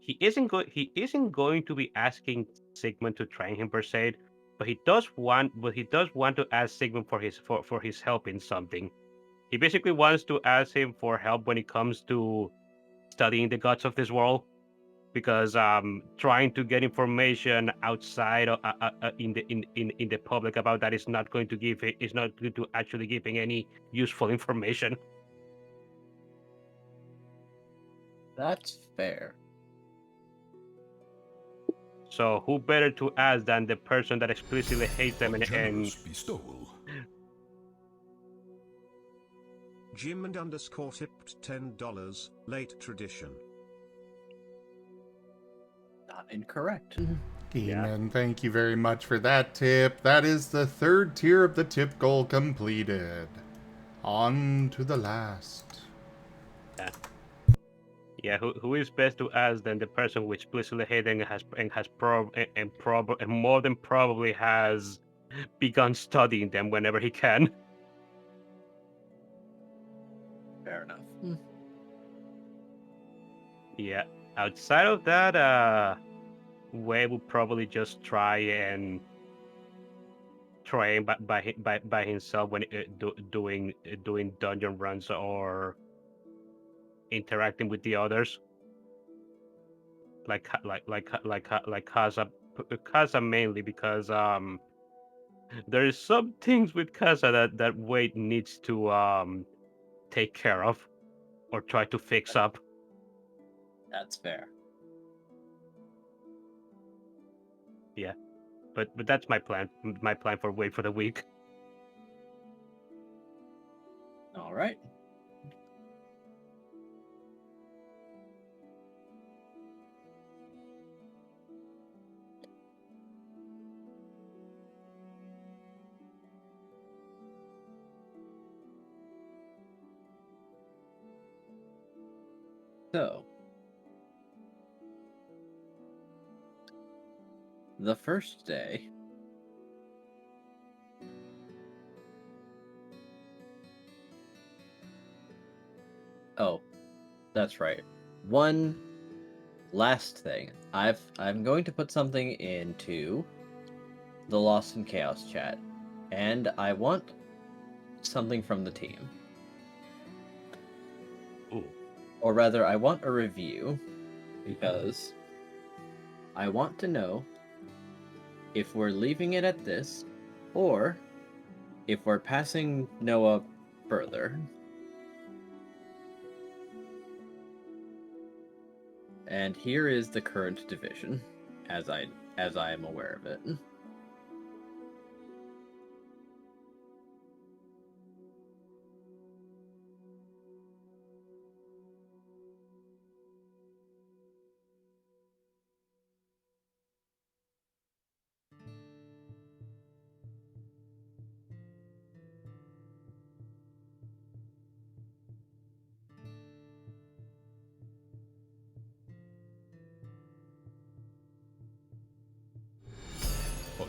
he isn't going to be asking Sigmund to train him per se, but he does want to ask Sigmund for his help in something. He basically wants to ask him for help when it comes to studying the gods of this world, because trying to get information outside in the public about that is not going to actually giving any useful information. That's fair. So who better to ask than the person that explicitly hates them and Generous bestowal. Gimund _ tipped $10, late tradition. Not incorrect. Gimund, thank you very much for that tip. That is the third tier of the tip goal completed. On to the last. Yeah, who is best to ask than the person who explicitly hates and more than probably has begun studying them whenever he can. Fair enough. Yeah. Outside of that, Wei will probably just try and train by himself when doing dungeon runs or interacting with the others, like Kaza mainly, because there's some things with Kaza that Wade needs to take care of or try to fix up. That's fair. Yeah, but that's my plan. My plan for Wade for the week. All right. So, the first day, oh, that's right. One last thing. I'm going to put something into the Lost in Chaos chat, and I want something from the team. Ooh. Or rather, I want a review, because I want to know if we're leaving it at this, or if we're passing Noah further. And here is the current division, as I am aware of it.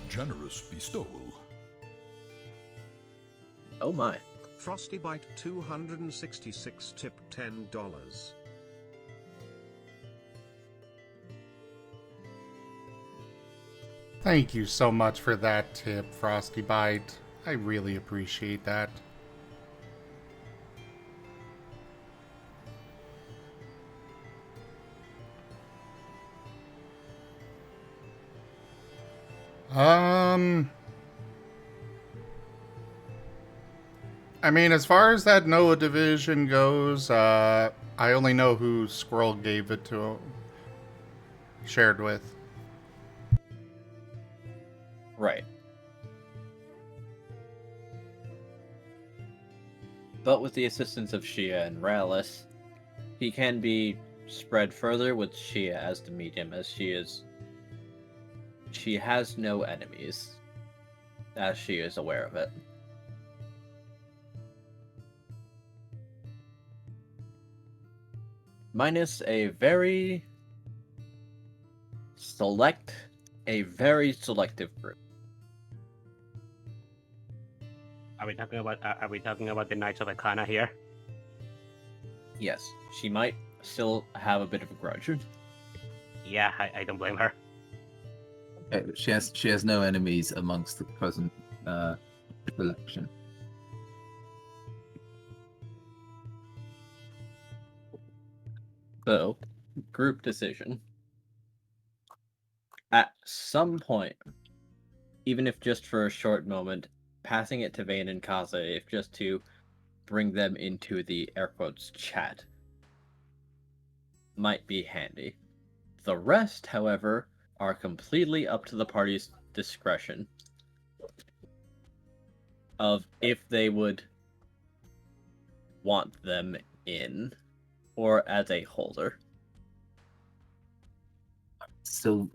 generous bestowal. Oh my. Frostybite 266 tip $10. Thank you so much for that tip, Frosty Bite. I really appreciate that. I mean, as far as that Noah division goes, I only know who Squirrel gave it to, shared with. Right. But with the assistance of Shia and Ralis, he can be spread further with Shia as the medium, as she has no enemies, as she is aware of it. Minus a very selective group. Are we talking about the Knights of Akana here? Yes, she might still have a bit of a grudge. Yeah, I don't blame her. She has no enemies amongst the present collection. So, group decision. At some point, even if just for a short moment, passing it to Vayne and Kaza, if just to bring them into the air quotes chat, might be handy. The rest, however, are completely up to the party's discretion of if they would want them in or as a holder.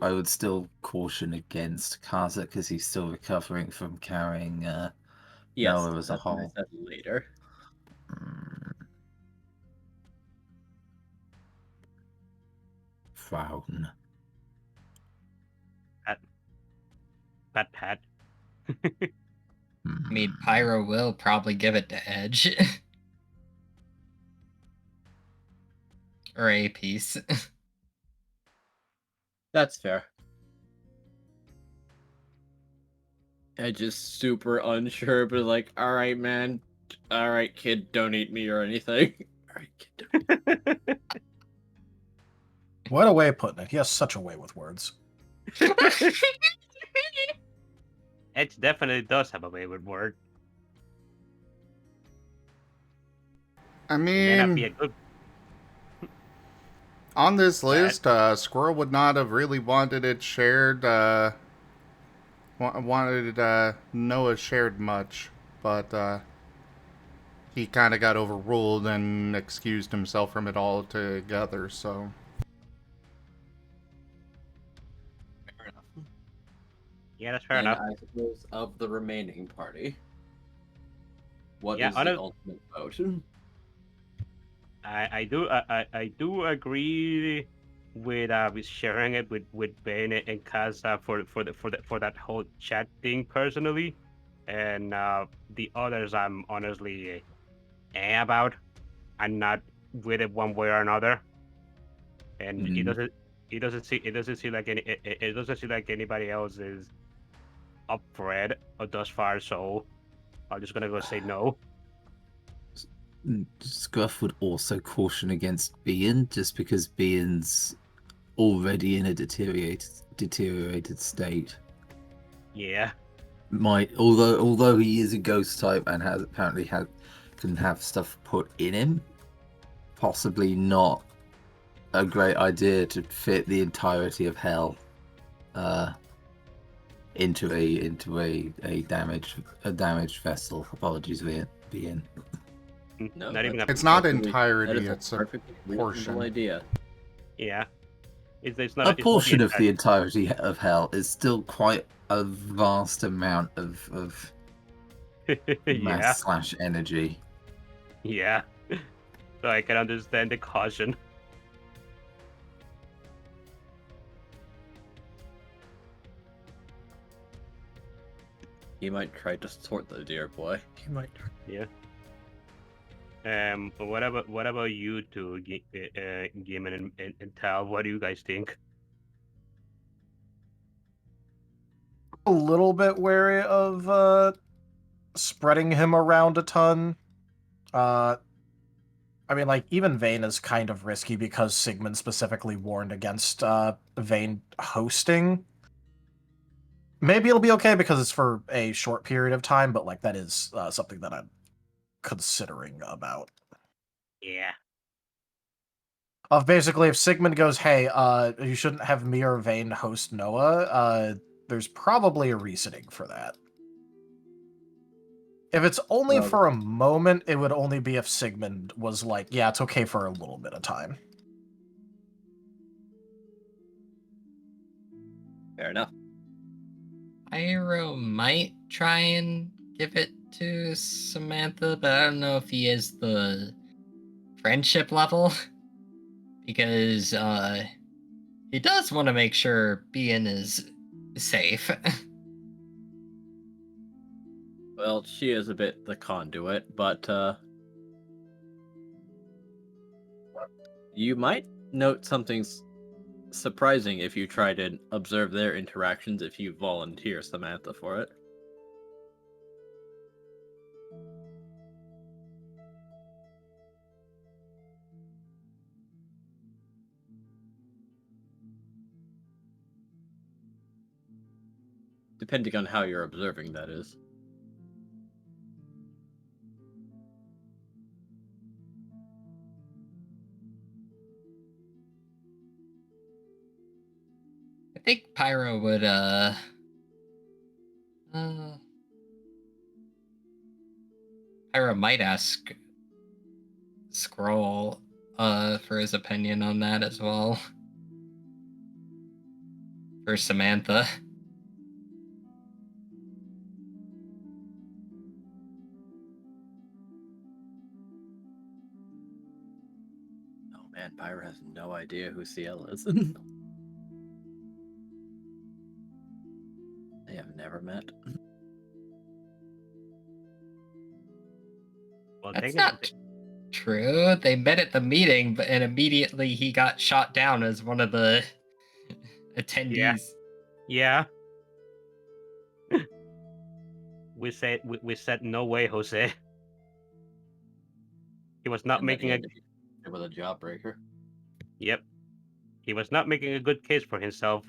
I would still caution against Kaza because he's still recovering from carrying Yes, Noah as a that's what I whole. said later. Frown. Pat. I mean, Pyro will probably give it to Edge. Or a piece. That's fair. Edge is super unsure, but like, alright, man. Alright, kid, don't eat me or anything. Alright, kid, don't eat me. What a way of putting it. He has such a way with words. It definitely does have a wayward word. I May not be mean, a good. on this list, Squirrel would not have really wanted it shared, wanted Noah shared much, but he kind of got overruled and excused himself from it altogether, so... Fair enough. Yeah, that's fair And enough. I suppose of the remaining party, what Yeah, is the ultimate vote? I do agree with sharing it with Ben and Kaza for that whole chat thing personally, and the others I'm honestly about. I'm not with it one way or another, and it doesn't seem like anybody else is up for it thus far. So I'm just gonna go say no. Scruff would also caution against Bean, just because Bean's already in a deteriorated state. Yeah. Although he is a ghost type and can have stuff put in him, possibly not a great idea to fit the entirety of hell into a damaged vessel. Apologies, Bean. No, Not even It's not that entirety, is it's a perfectly portion. reasonable idea. Yeah. It's A not portion of the entire- entirety of hell is still quite a vast amount of Yeah. mass/energy. Yeah. So I can understand the caution. He might try to sort the dear boy. He might. Yeah. What about you two, Gimund and Tal? What do you guys think? A little bit wary of spreading him around a ton. I mean, like, even Vane is kind of risky because Sigmund specifically warned against Vane hosting. Maybe it'll be okay because it's for a short period of time, but, like, that is something that I'm considering about. Yeah. Of basically, if Sigmund goes, hey, you shouldn't have me or Vane host Noah, there's probably a reasoning for that. If it's only Well, for a moment, it would only be if Sigmund was like, yeah, it's okay for a little bit of time. fair enough. Pyro might try and give it to Samantha, but I don't know if he is the friendship level. Because he does want to make sure Bien is safe. Well, she is a bit the conduit, but you might note something surprising if you try to observe their interactions if you volunteer Samantha for it. Depending on how you're observing, that is. I think Pyro would Pyro might ask Scroll for his opinion on that as well. For Samantha. Oh man, Pyro has no idea who CL is. They have never met. Well, That's not true. They met at the meeting, and immediately he got shot down as one of the attendees. Yeah. We said no way, Jose. He was not And then making he a. had to be with a jawbreaker. Yep. He was not making a good case for himself.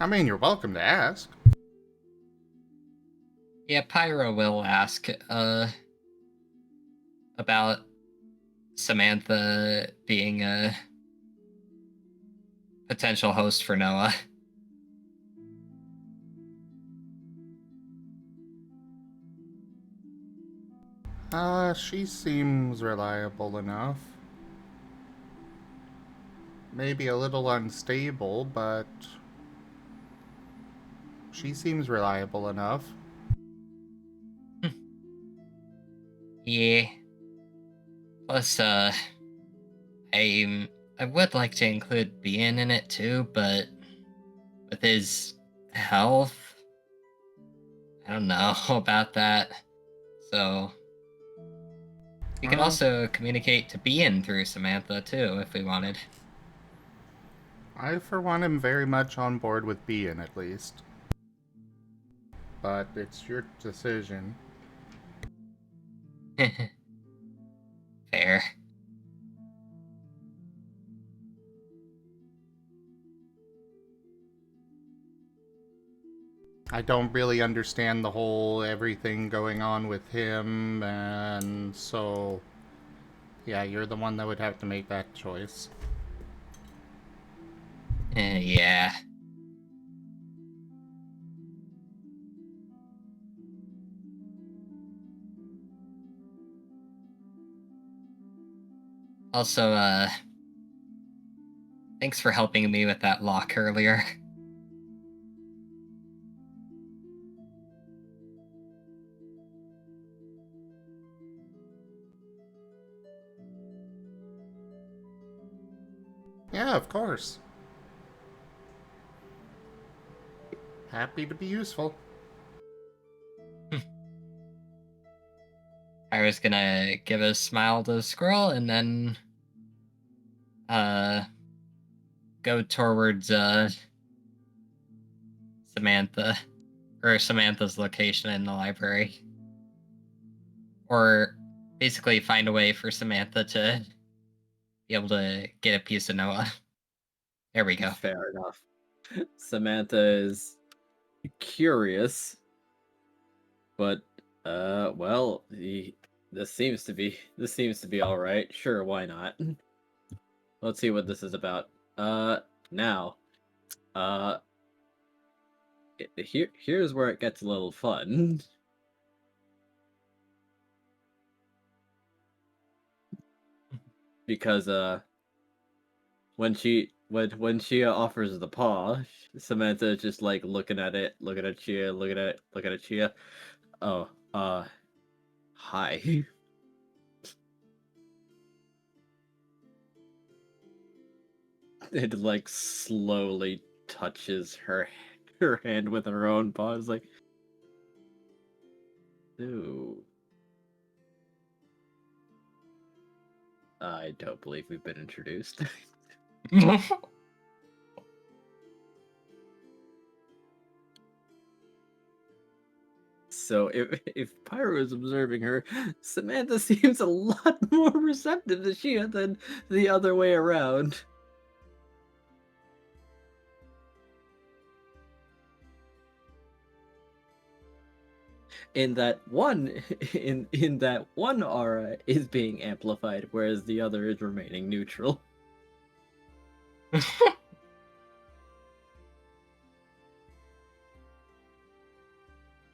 I mean, you're welcome to ask. Yeah, Pyro will ask about Samantha being a potential host for Noah. She seems reliable enough. Maybe a little unstable, but she seems reliable enough. Yeah. Plus, I would like to include Bien in it too, but with his health, I don't know about that. So we could Well, also communicate to Bien through Samantha too, if we wanted. I, for one, am very much on board with Bean, at least. But it's your decision. Fair. I don't really understand the whole everything going on with him, and so yeah, you're the one that would have to make that choice. Yeah. Also, thanks for helping me with that lock earlier. Yeah, of course. Happy to be useful. I was gonna give a smile to the squirrel and then go towards Samantha, or Samantha's location in the library. Or basically find a way for Samantha to be able to get a piece of Noah. There we go. Fair enough. Samantha is curious, but well, this seems to be all right. Sure, why not? Let's see what this is about. Now, here's where it gets a little fun. Because when she offers the paw, Samantha is just like looking at it, looking at Chia, looking at it, looking at Chia. Oh, hi. It like slowly touches her hand with her own paw. It's like, ooh. I don't believe we've been introduced. So if Pyro is observing her, Samantha seems a lot more receptive to Shia than the other way around. In that one aura is being amplified, whereas the other is remaining neutral.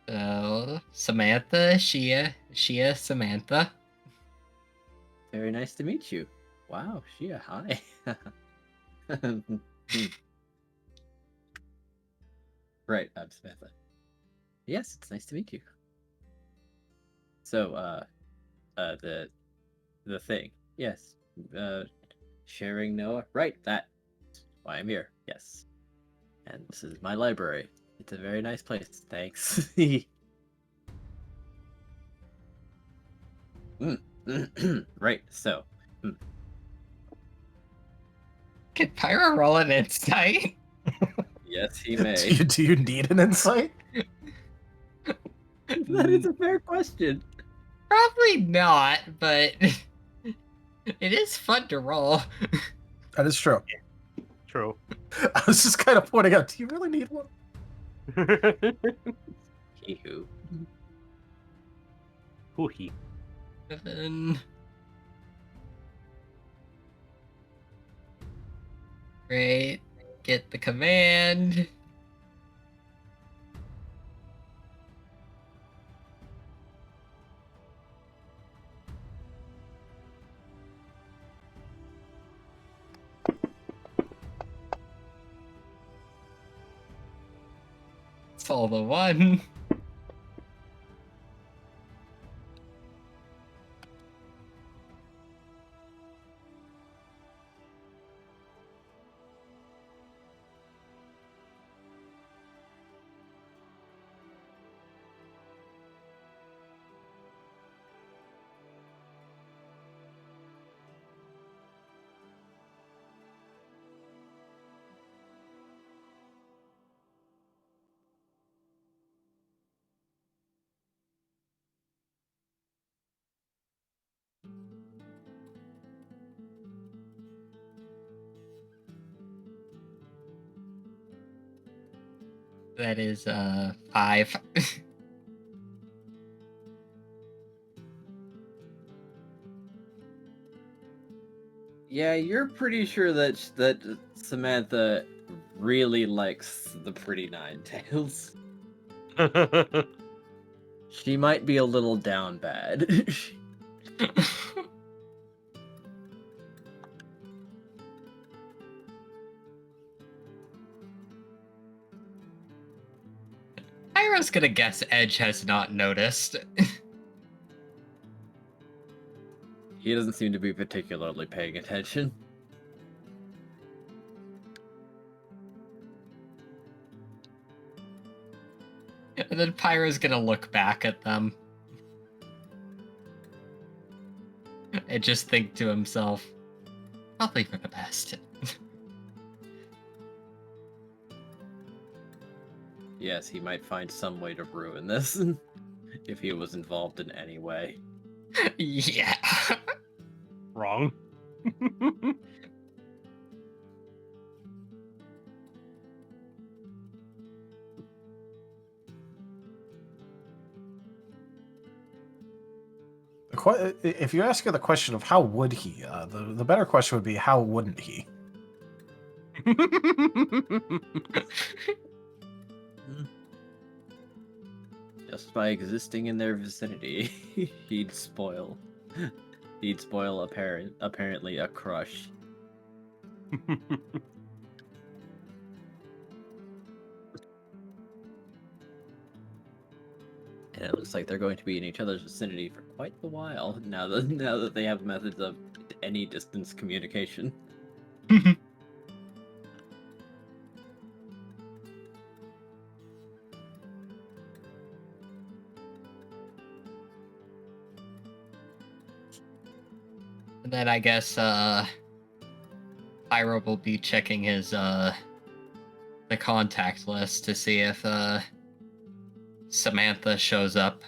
So, Samantha, Shia, Samantha. Very nice to meet you. Wow, Shia, hi. Right, I'm Samantha. Yes, it's nice to meet you. So, the thing. Yes. Sharing Noah. Right, that's why I'm here. Yes. And this is my library. It's a very nice place. Thanks. Right, so. Can Pyro roll an insight? Yes, he may. Do you need an insight? That is a fair question. Probably not, but it is fun to roll. That is true. True. I was just kind of pointing out, do you really need one? He who. Who he? And then... Great. Get the command. It's all the one. That is 5. Yeah, you're pretty sure that Samantha really likes the pretty Nine Tails. She might be a little down bad. Pyro's gonna guess Edge has not noticed. He doesn't seem to be particularly paying attention. And then Pyro's gonna look back at them. And just think to himself, probably for the best. Yes, he might find some way to ruin this if he was involved in any way. Yeah. Wrong. If you ask her the question of how would he, the better question would be how wouldn't he? Just by existing in their vicinity, he'd spoil apparently a crush. And it looks like they're going to be in each other's vicinity for quite a while now that they have methods of any distance communication. And then I guess Pyro will be checking his the contact list to see if Samantha shows up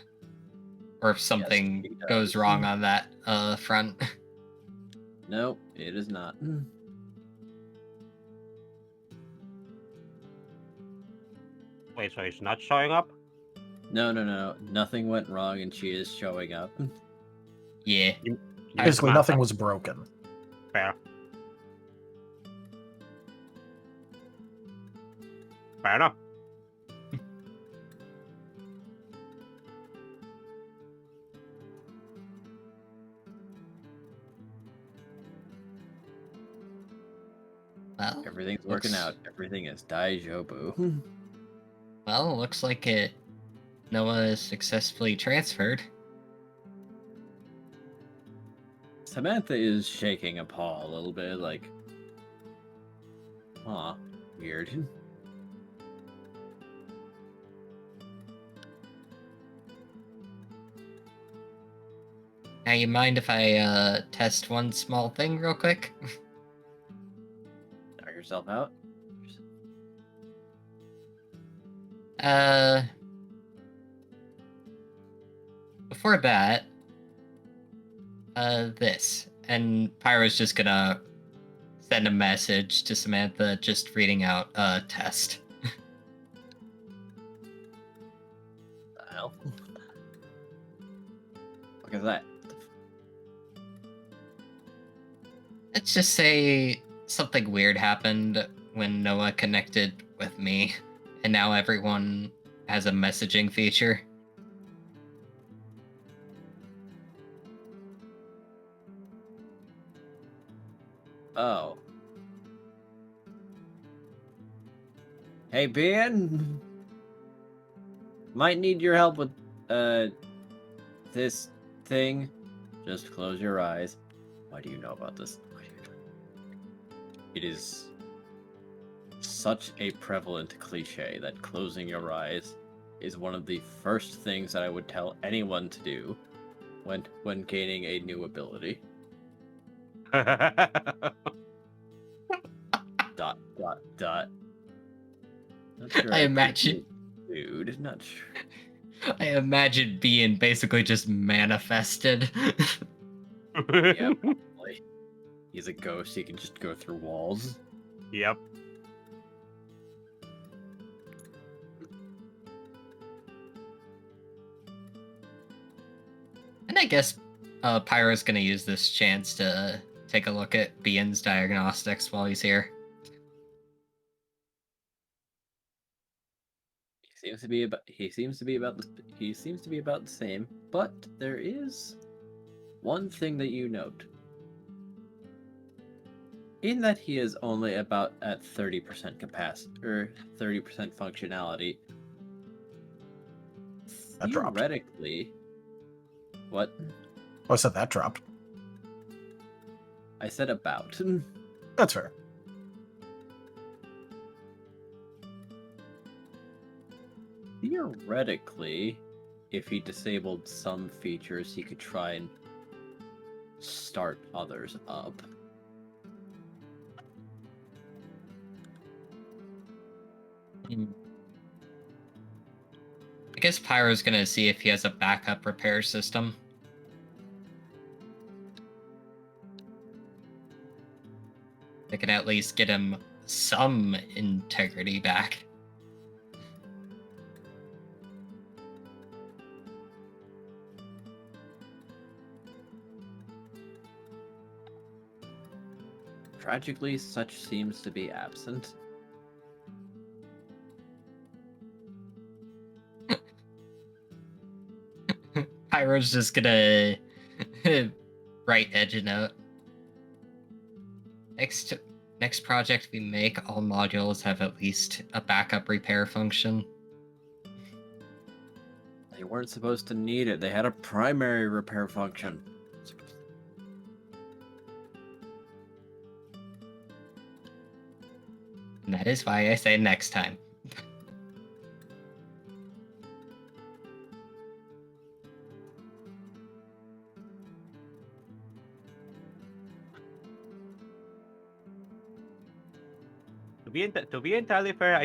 or if something he does. goes wrong on that front. Nope, it is not. Wait, so he's not showing up? No. Nothing went wrong and she is showing up. Yeah. Basically, nothing was broken. Fair. Fair enough. Well, Everything's working out. Everything is daijobu. well, looks like Noah is successfully transferred. Samantha is shaking a paw a little bit, like, huh, weird. Now, you mind if I test one small thing real quick? Knock yourself out. Before that, this. And Pyro's just gonna send a message to Samantha just reading out a test. The hell? What is that? Let's just say something weird happened when Noah connected with me, and now everyone has a messaging feature. Oh. Hey, Ben. Might need your help with, this thing. Just close your eyes. Why do you know about this? It is such a prevalent cliche that closing your eyes is one of the first things that I would tell anyone to do when gaining a new ability. Dot. Not sure I I imagine- appreciate Dude, not sure. I imagine being basically just manifested. Yeah, probably. He's a ghost, he can just go through walls. Yep. And I guess Pyro's gonna use this chance to take a look at Bean's diagnostics while he's here. He seems to be about the same, but there is one thing that you note. In that he is only about at 30% capacity or 30% functionality. That dropped. Theoretically, what? Oh, I said that dropped. I said about. That's fair. theoretically, if he disabled some features, he could try and start others up. I guess Pyro's gonna see if he has a backup repair system. They can at least get him some integrity back. Tragically, such seems to be absent. Pyro's just gonna write Edge a note. Next project we make, all modules have at least a backup repair function. They weren't supposed to need it. They had a primary repair function. And that is why I say next time. To be entirely fair,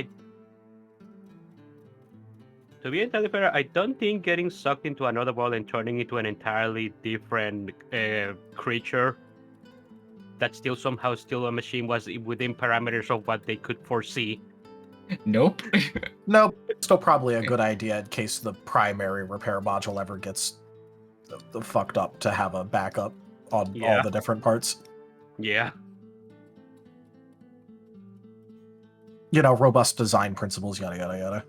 I don't think getting sucked into another world and turning into an entirely different creature that still somehow still a machine was within parameters of what they could foresee. Nope. Nope. Still probably a good idea in case the primary repair module ever gets fucked up to have a backup on all the different parts. Yeah. You know, robust design principles, yada yada yada.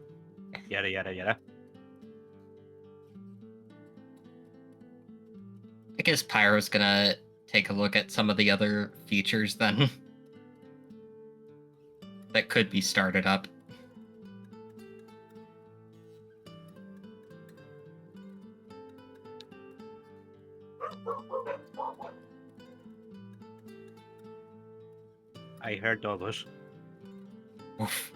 Yada yada yada. I guess Pyro's gonna take a look at some of the other features then that could be started up. I heard those. Oof.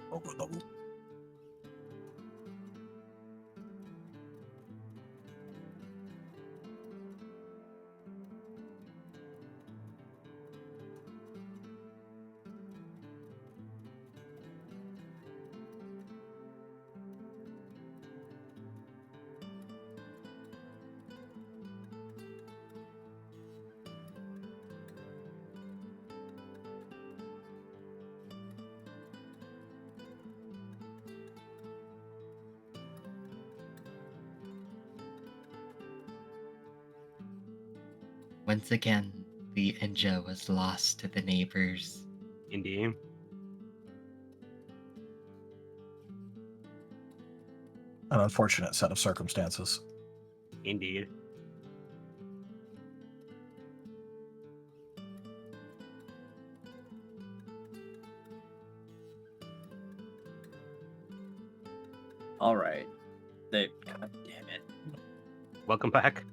Once again, the Ninja was lost to the neighbors. Indeed. An unfortunate set of circumstances. Indeed. Alright. God damn it. Welcome back.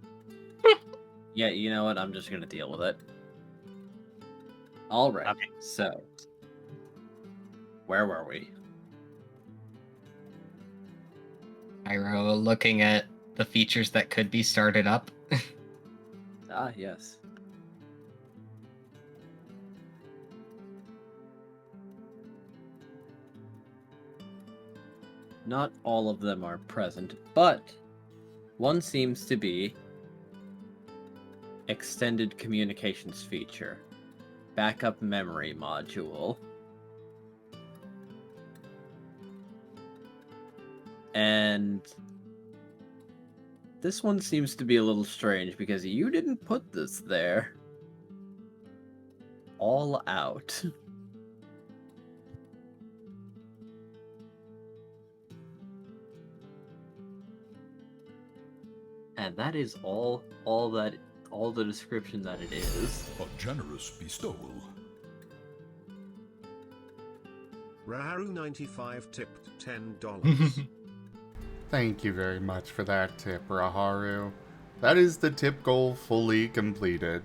Yeah, you know what? I'm just gonna deal with it. Alright, Okay. so. Where were we? Pyro looking at the features that could be started up. Ah, yes. Not all of them are present, but one seems to be extended communications feature, backup memory module, and this one seems to be a little strange because you didn't put this there. All out. And that is all the description that it is. A generous bestowal. Raharu 95 tipped $10. Thank you very much for that tip, Raharu. That is the tip goal fully completed.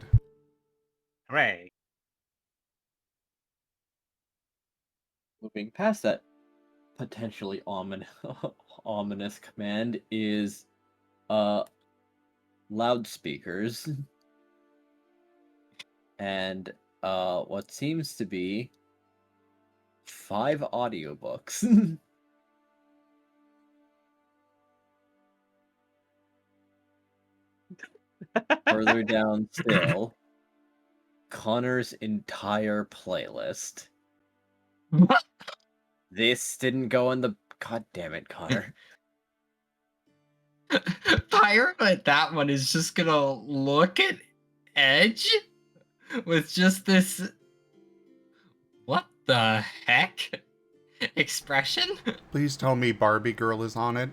Hooray. Moving past that potentially ominous command is loudspeakers and what seems to be 5 audiobooks. Further down still, Connor's entire playlist. What? This didn't go in the... God damn it, Connor. Pyro at that one is just gonna look at Edge with just this what the heck expression. Please tell me Barbie Girl is on it.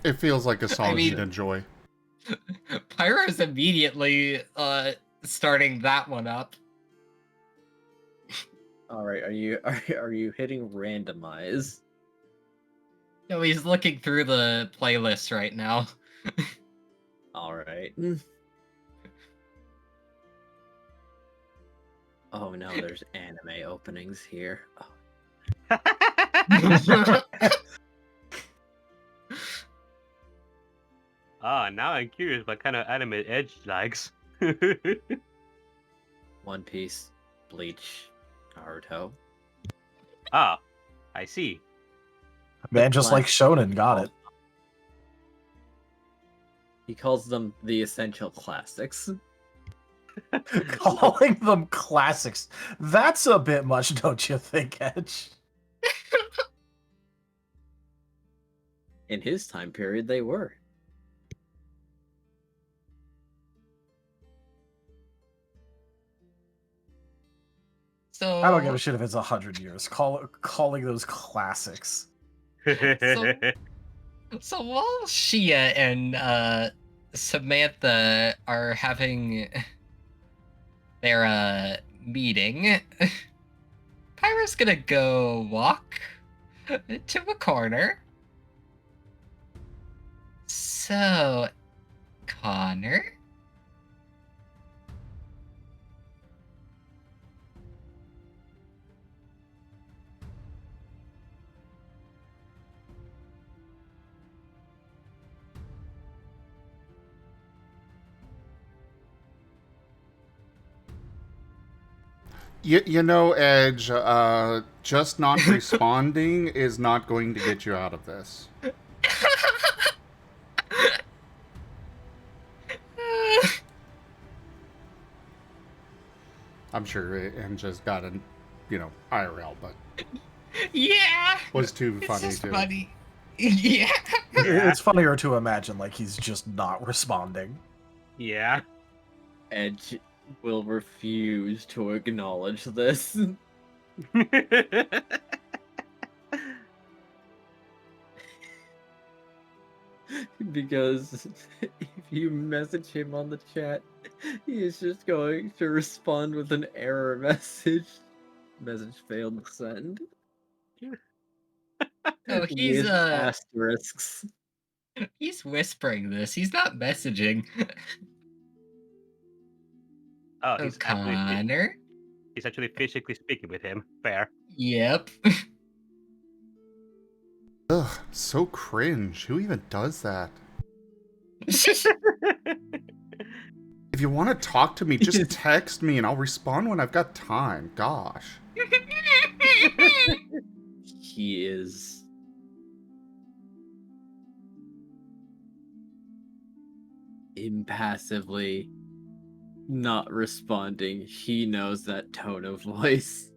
It feels like a song he'd enjoy. Pyro's immediately starting that one up. All right, are you hitting randomize? No, he's looking through the playlist right now. All right. Oh no, there's anime openings here. Oh. Now I'm curious what kind of anime Edge likes. One Piece, Bleach, Naruto. Ah, I see. Man, just like Shonen, got it. He calls them the essential classics. Calling them classics. That's a bit much, don't you think, Edge? In his time period, they were. So I don't give a shit if it's 100 years. Calling those classics. So while Shia and Samantha are having their meeting, Pyro's gonna go walk to a corner. So, Connor? You know, Edge, just not responding is not going to get you out of this. I'm sure and just got an, IRL, but Yeah, was too it's funny just too. funny. Yeah. It's funnier to imagine like he's just not responding. Yeah. Edge will refuse to acknowledge this. Because if you message him on the chat, he is just going to respond with an error message. Message failed to send. Oh, he's With asterisks. he's whispering this. He's not messaging. Oh, Oh, he's Connor? actually physically speaking with him. Fair. Yep. Ugh, so cringe. Who even does that? If you want to talk to me, just text me and I'll respond when I've got time. Gosh. He is impassively not responding. He knows that tone of voice.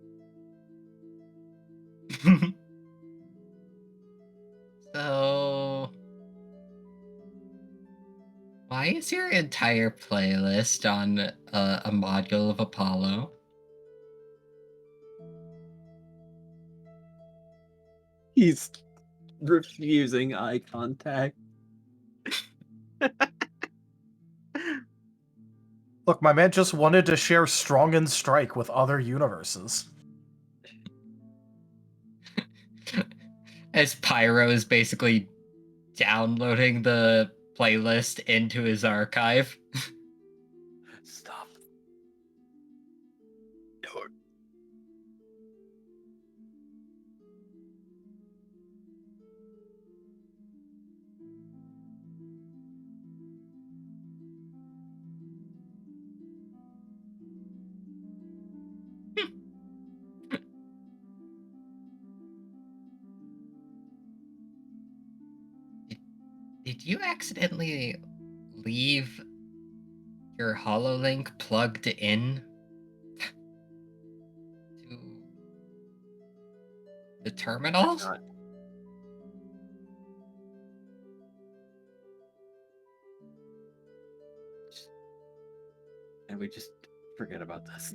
So, why is your entire playlist on a module of Apollo? He's refusing eye contact. Look, my man just wanted to share Strong and Strike with other universes. As Pyro is basically downloading the playlist into his archive. Stop. did you accidentally leave your HoloLink plugged in to the terminal? Not- And we just forget about this.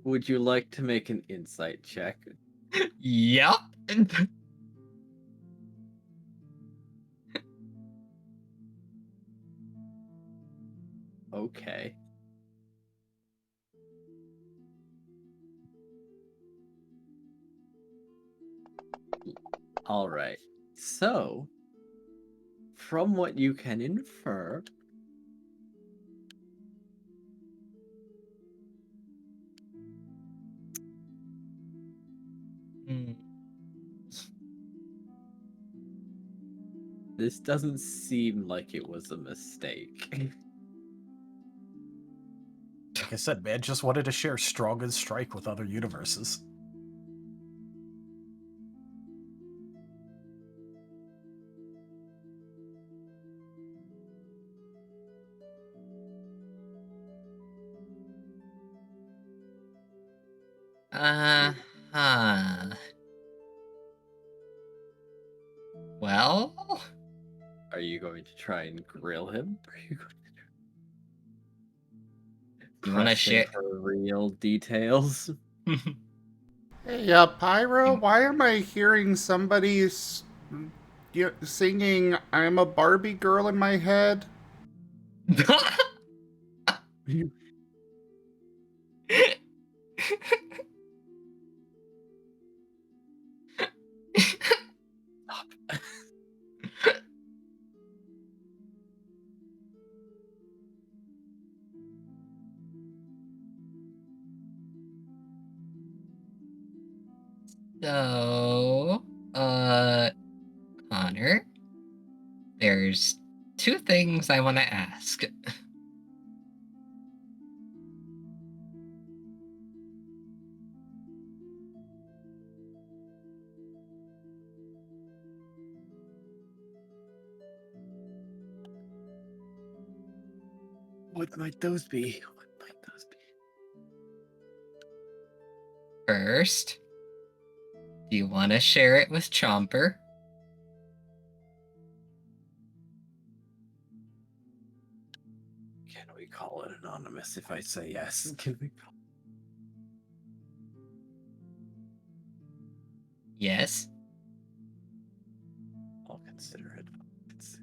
Would you like to make an insight check? Yep. Okay. All right. So, from what you can infer, Hmm. this doesn't seem like it was a mistake. Like I said, man, just wanted to share Strong and Strike with other universes. Uh-huh. Well, Are you going to try and grill him? Are you going to you want to press him share? for real details? Hey, Pyro, why am I hearing somebody singing I'm a Barbie girl in my head? So, Connor, there's two things I want to ask. What might those be? What might those be? First, do you want to share it with Chomper? Can we call it anonymous if I say yes? Can we call Yes. I'll consider it. Let's see.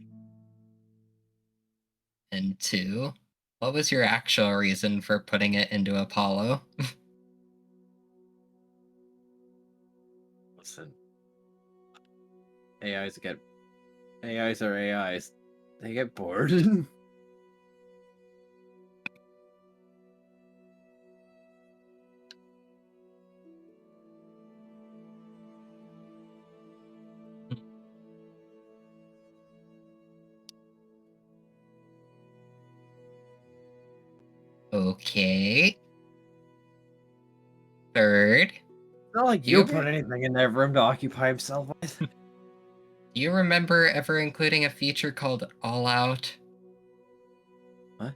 And two, what was your actual reason for putting it into Apollo? Listen. AIs are AIs. They get bored. Okay. Third, Not like you put anything in that room to occupy himself with. do you remember ever including a feature called All Out? What?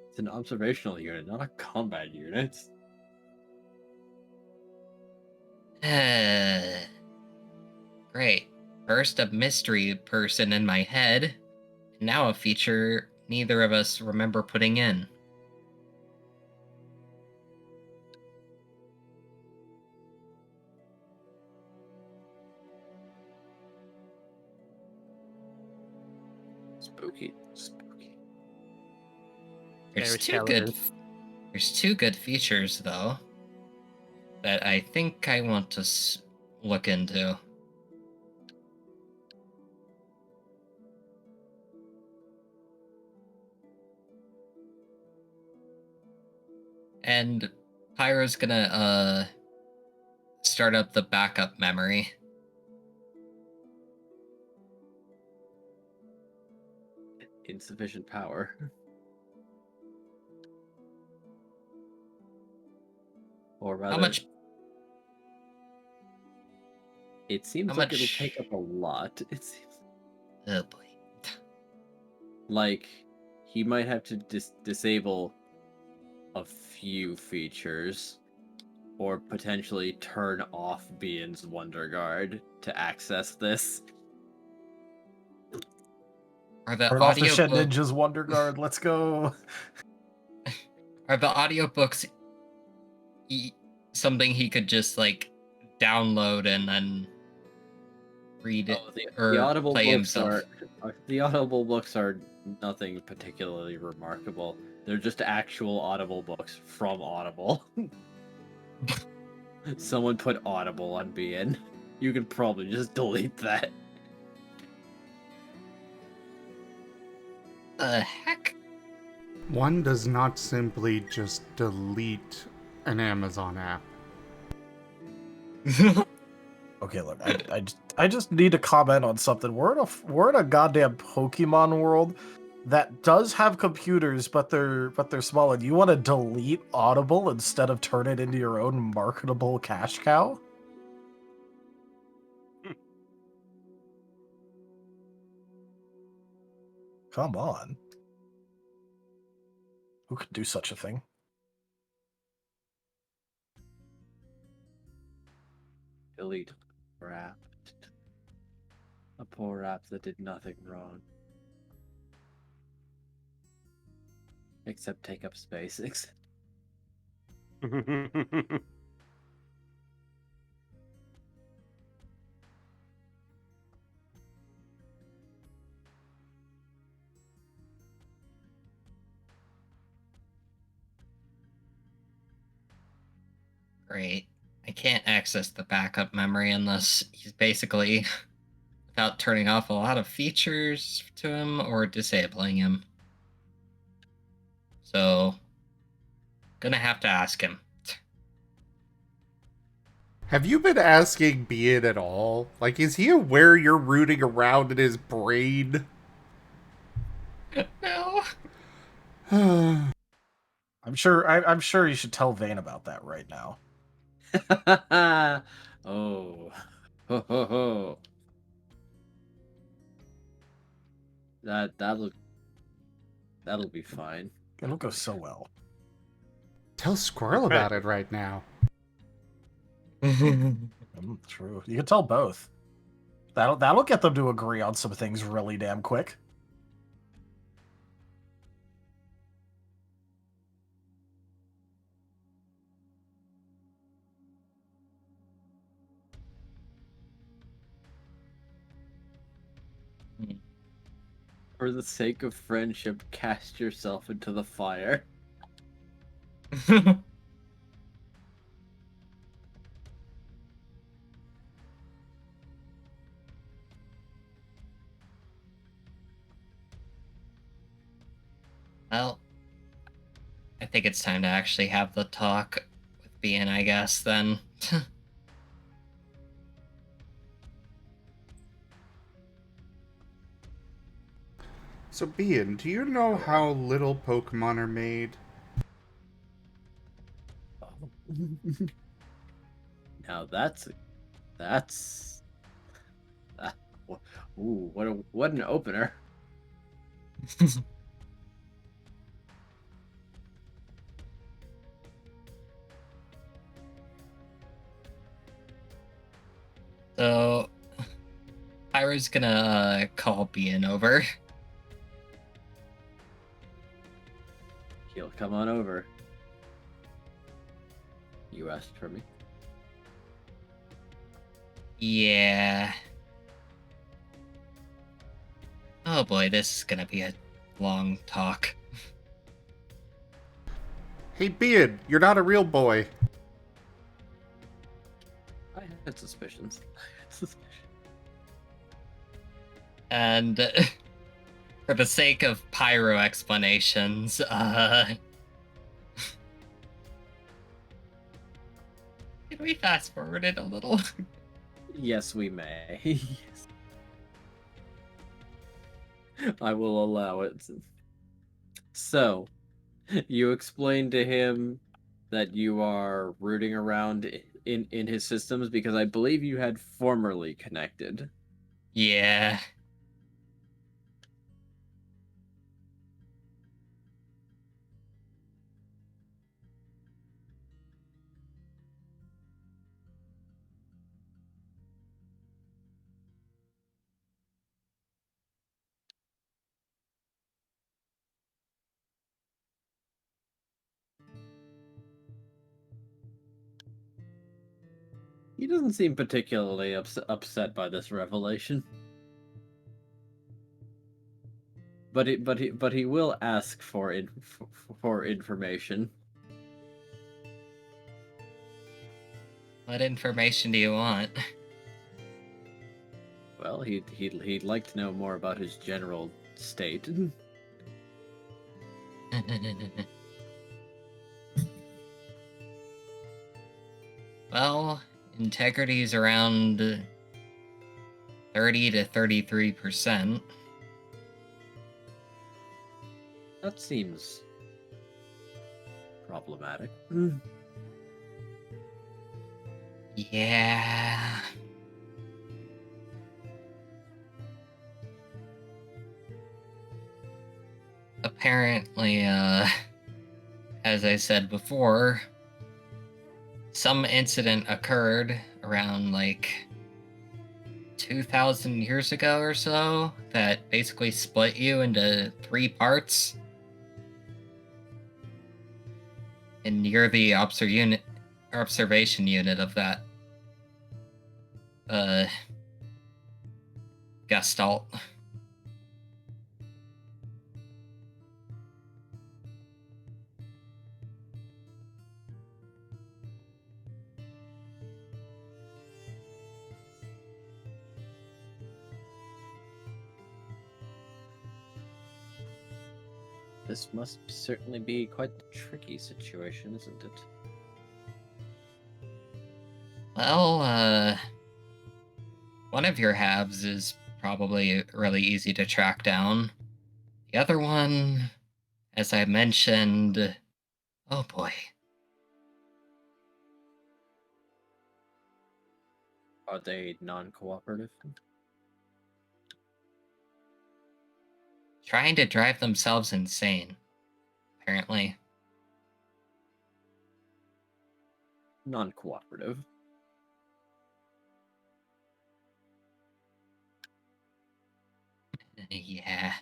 It's an observational unit, not a combat unit. Great. First a mystery person in my head, and now a feature neither of us remember putting in. Spooky. Spooky. There's Scary two good skeletons. there's two good features though that I think I want to look into. And Pyro's gonna start up the backup memory. Insufficient power. Or rather, How much? it seems how like much- it'll take up a lot. It seems Oh boy. like he might have to disable a few features, or potentially turn off Bean's Wonder Guard to access this. Are the Turn off the Shed audiobook? Ninja's Wonder Guard. Let's go. Are the audiobooks something he could just like download and then read it Oh, the or Audible play books himself? the Audible books are nothing particularly remarkable. They're just actual Audible books from Audible. Someone put Audible on Bean. You could probably just delete that. The heck? One does not simply just delete an Amazon app. Okay, look, I just need to comment on something. We're in a goddamn Pokemon world that does have computers, but they're small, and you want to delete Audible instead of turn it into your own marketable cash cow? Come on. Who could do such a thing? Delete crap. A poor app that did nothing wrong. Except take up space. Great. I can't access the backup memory unless he's basically without turning off a lot of features to him or disabling him. So, gonna have to ask him. Have you been asking Bean at all? Like, is he aware you're rooting around in his brain? No. I'm sure you should tell Vane about that right now. Oh. Ho ho ho. That'll be fine. It'll go so well. Tell Squirrel about it right now. True. You can tell both. That'll get them to agree on some things really damn quick. For the sake of friendship, cast yourself into the fire. Well, I think it's time to actually have the talk with Bean, I guess, then. So, Bean, do you know how little Pokemon are made? Now ooh, what an opener. So, Pyro's gonna call Bean over. He'll come on over. You asked for me. Yeah. Oh boy, this is gonna be a long talk. Hey, Bean, you're not a real boy. I had suspicions. And for the sake of Pyro explanations, can we fast forward it a little? Yes, we may. Yes. I will allow it. So, you explained to him that you are rooting around in his systems? Because I believe you had formerly connected. Yeah. He doesn't seem particularly upset by this revelation. But he will ask for information. What information do you want? Well, he'd like to know more about his general state. Well, integrity is around 30 to 33%. That seems problematic. Yeah. Apparently, as I said before, some incident occurred around like 2,000 years ago or so that basically split you into 3 parts. And you're the observation unit of that gestalt. This must certainly be quite a tricky situation, isn't it? Well, one of your halves is probably really easy to track down. The other one, as I mentioned, oh boy. Are they non-cooperative? Trying to drive themselves insane, apparently. Non-cooperative. Yeah.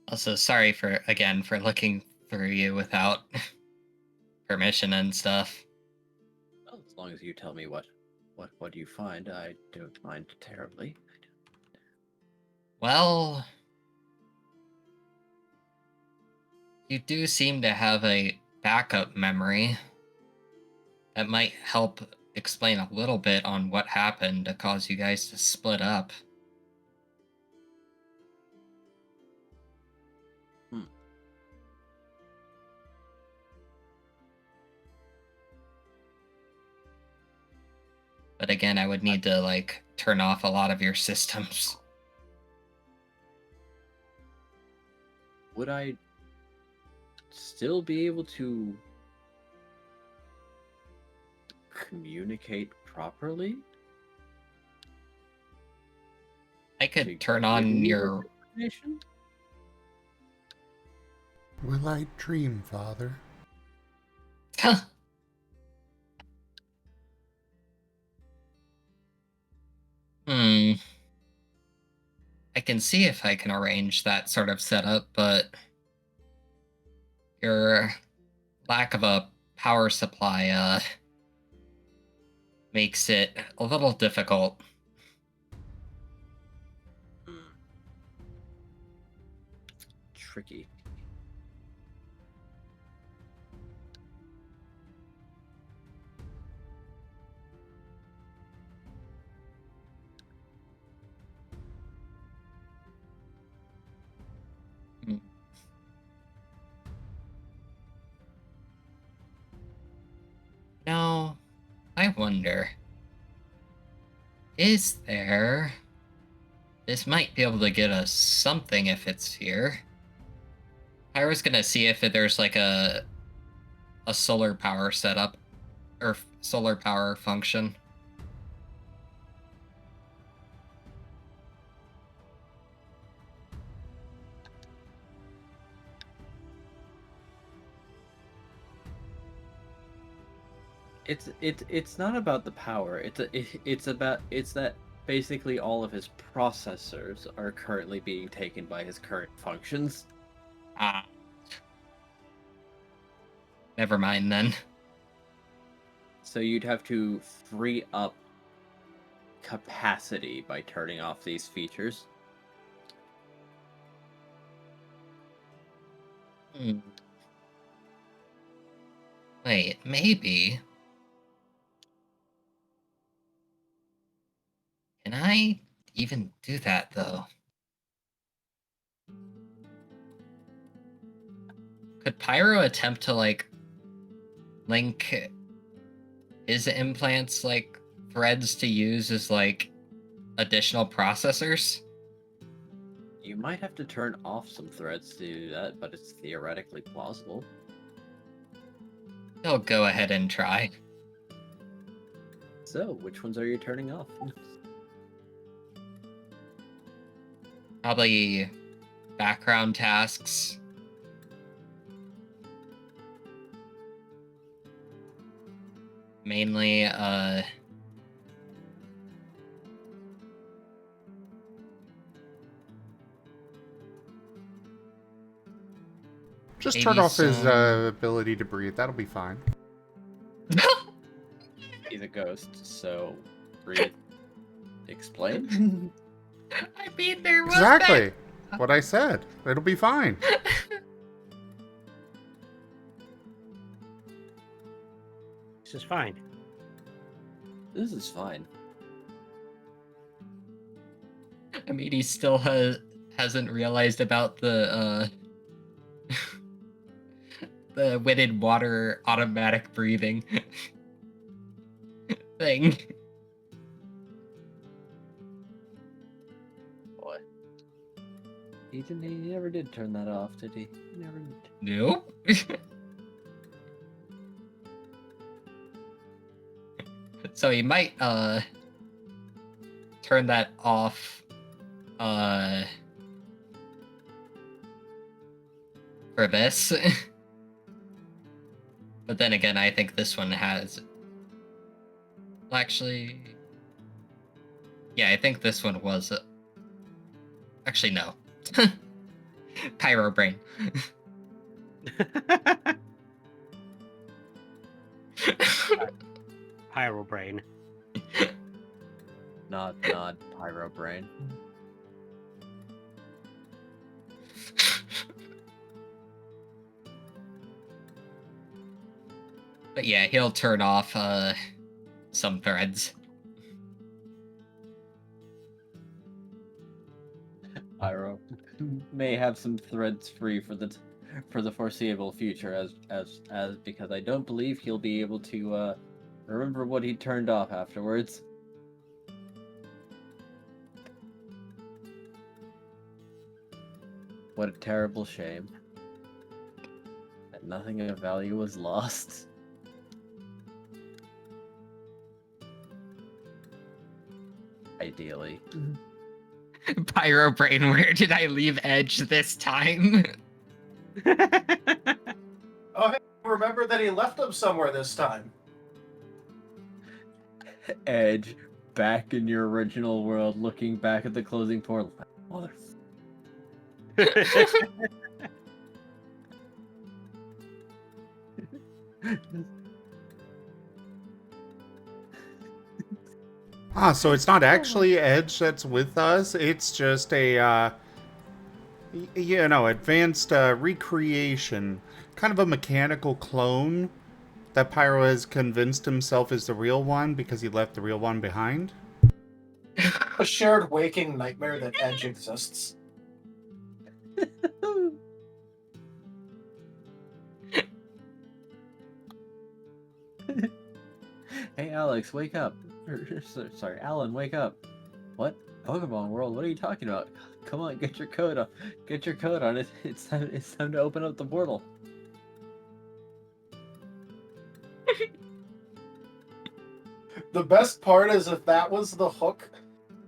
Also, sorry for looking through you without permission and stuff. Well, as long as you tell me what you find, I don't mind terribly. Well, you do seem to have a backup memory that might help explain a little bit on what happened to cause you guys to split up. But again, I would need to, like, turn off a lot of your systems. Would I still be able to communicate properly? I could turn on your... information? Will I dream, Father? I can see if I can arrange that sort of setup, but your lack of a power supply makes it a little difficult. Tricky. I wonder, is there... This might be able to get us something if it's here. I was gonna see if there's like a solar power setup, or solar power function. It's not about the power. It's that basically all of his processors are currently being taken by his current functions. Ah. Never mind then. So you'd have to free up capacity by turning off these features. Wait, maybe. Can I even do that, though? Could Pyro attempt to, like, link his implants, like, threads to use as, like, additional processors? You might have to turn off some threads to do that, but it's theoretically plausible. He'll go ahead and try. So, which ones are you turning off? Probably background tasks. Mainly, Just maybe turn off his some- ability to breathe. That'll be fine. He's a ghost, so breathe. Explain? I mean, there was Exactly what I said. It'll be fine. This is fine. This is fine. I mean, he still hasn't realized about the the wetted water automatic breathing thing. What? He never did turn that off, did he? He never did. Nope. So he might turn that off for this. But then again, I think this one has... Well, actually... Yeah, I think this one was... Actually, no. Pyro brain. Pyro brain. Not Pyro Brain. But yeah, he'll turn off some threads. Pyro may have some threads free for the foreseeable future, as because I don't believe he'll be able to remember what he turned off afterwards. What a terrible shame that nothing of value was lost. Ideally. Pyro brain, where did I leave Edge this time? Oh, hey, remember that he left him somewhere this time. Edge, back in your original world, looking back at the closing portal. Mother. So it's not actually Edge that's with us. It's just a, advanced recreation. Kind of a mechanical clone that Pyro has convinced himself is the real one because he left the real one behind. A shared waking nightmare that Edge exists. Hey, Alex, wake up. Sorry, Alan, wake up. What? Pokemon World? What are you talking about? Come on, get your code on. Get your code on. It's time to open up the portal. The best part is if that was the hook,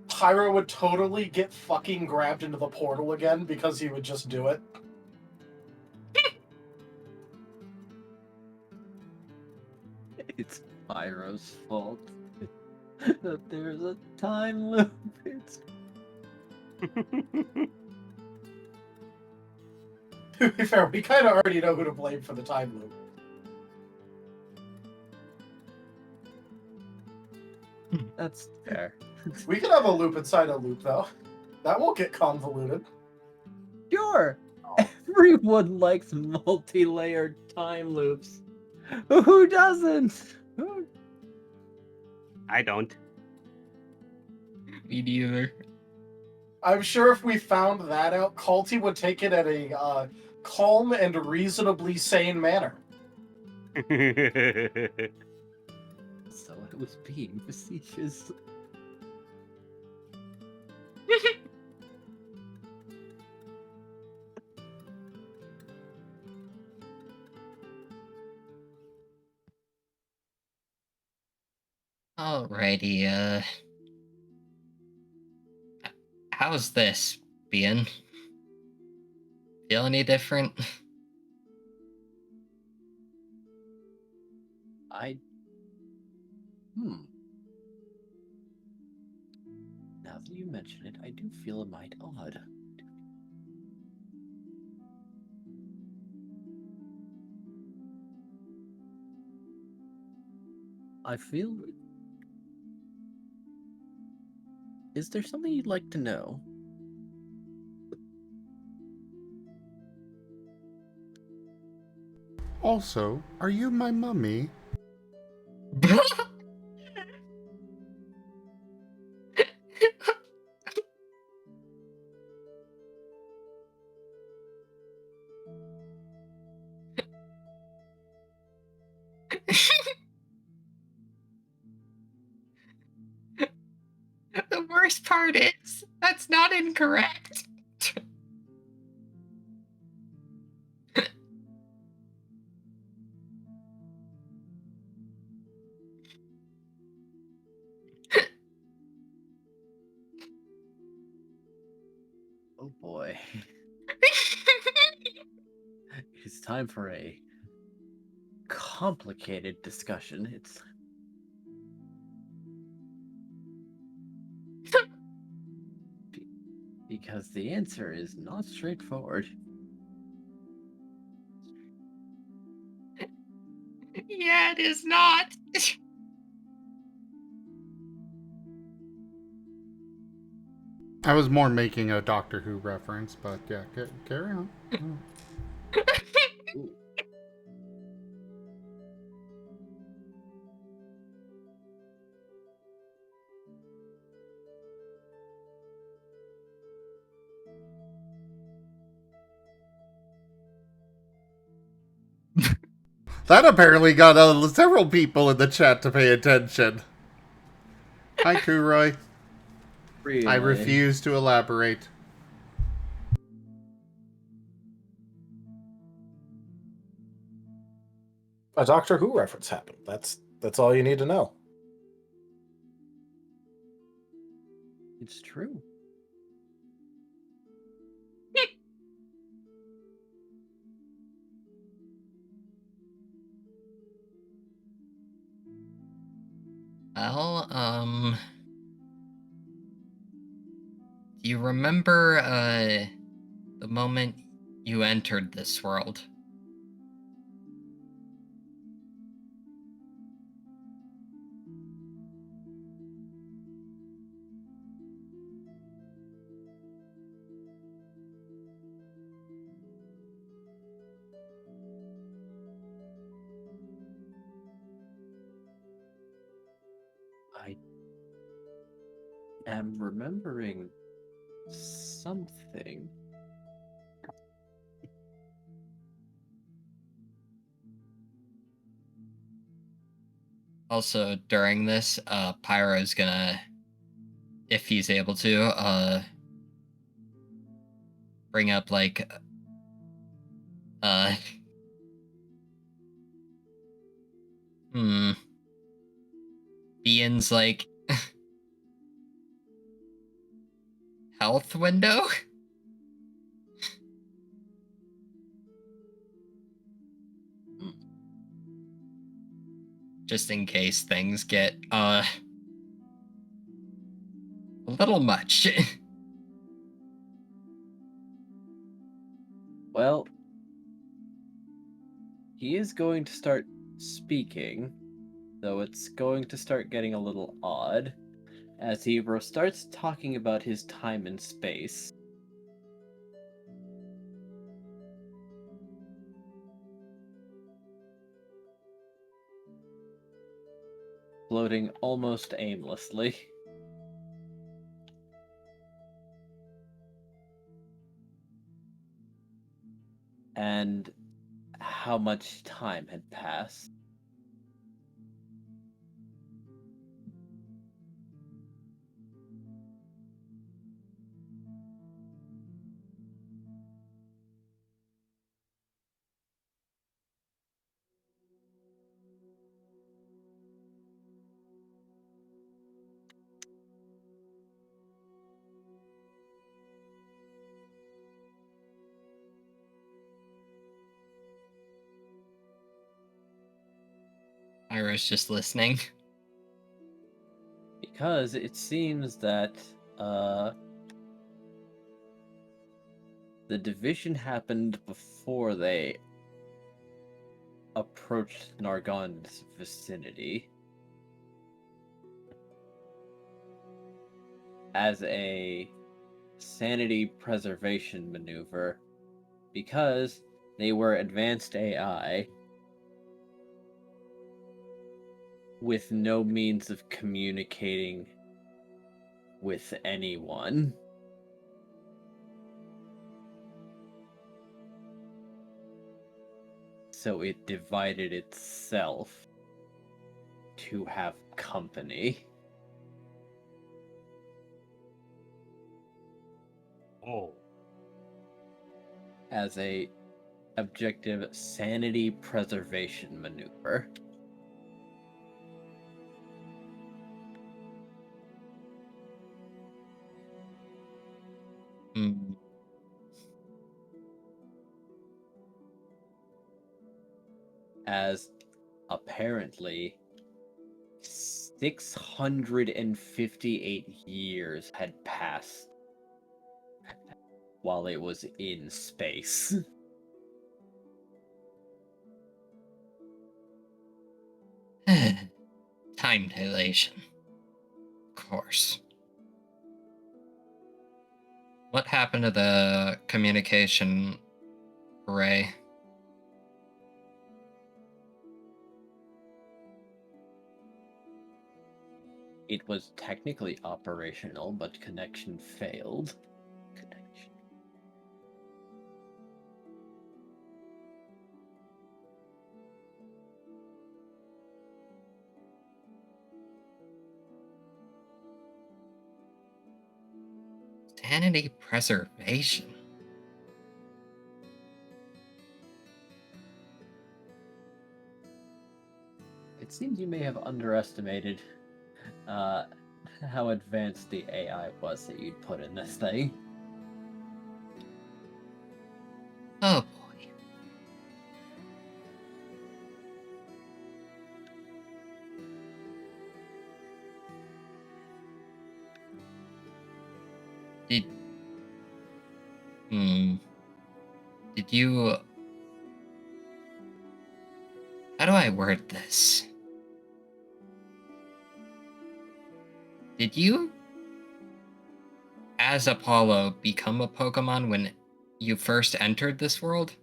Pyro would totally get fucking grabbed into the portal again because he would just do it. It's Pyro's fault that there's a time loop. It's To be fair, we kind of already know who to blame for the time loop. That's fair. We could have a loop inside a loop, though. That won't get convoluted. Sure. Everyone likes multi-layered time loops. Who doesn't? I don't. Me neither. I'm sure if we found that out, Culty would take it at a calm and reasonably sane manner. So I was being facetious. Alrighty, how's this, Bien? Feel any different? Now that you mention it, I do feel a mite odd. I feel... Is there something you'd like to know? Also, are you my mummy? The worst part is, that's not incorrect. Oh boy. It's time for a complicated discussion. It's... Because the answer is not straightforward. Yeah, it is not. I was more making a Doctor Who reference, but yeah, carry on. Ooh. That apparently got several people in the chat to pay attention. Hi, Kuroy. Really? I refuse to elaborate. A Doctor Who reference happened. That's all you need to know. It's true. Well, do you remember, the moment you entered this world? I am remembering something. Also, during this, Pyro's gonna, if he's able to, bring up, like, Ian's, like, health window? Just in case things get, a little much. Well, he is going to start speaking, though it's going to start getting a little odd, as he starts talking about his time and space. Floating almost aimlessly. And how much time had passed. Pyro's just listening. Because it seems that the division happened before they approached Nargon's vicinity. As a sanity preservation maneuver, because they were advanced AI with no means of communicating with anyone. So it divided itself to have company. Oh. As a objective sanity preservation maneuver. As apparently 658 years had passed while it was in space. Time dilation. Of course. What happened to the communication array? It was technically operational, but connection failed. Sanity preservation. It seems you may have underestimated how advanced the AI was that you'd put in this thing. Oh boy. Did you... How do I word this? Did you, as Apollo, become a Pokemon when you first entered this world?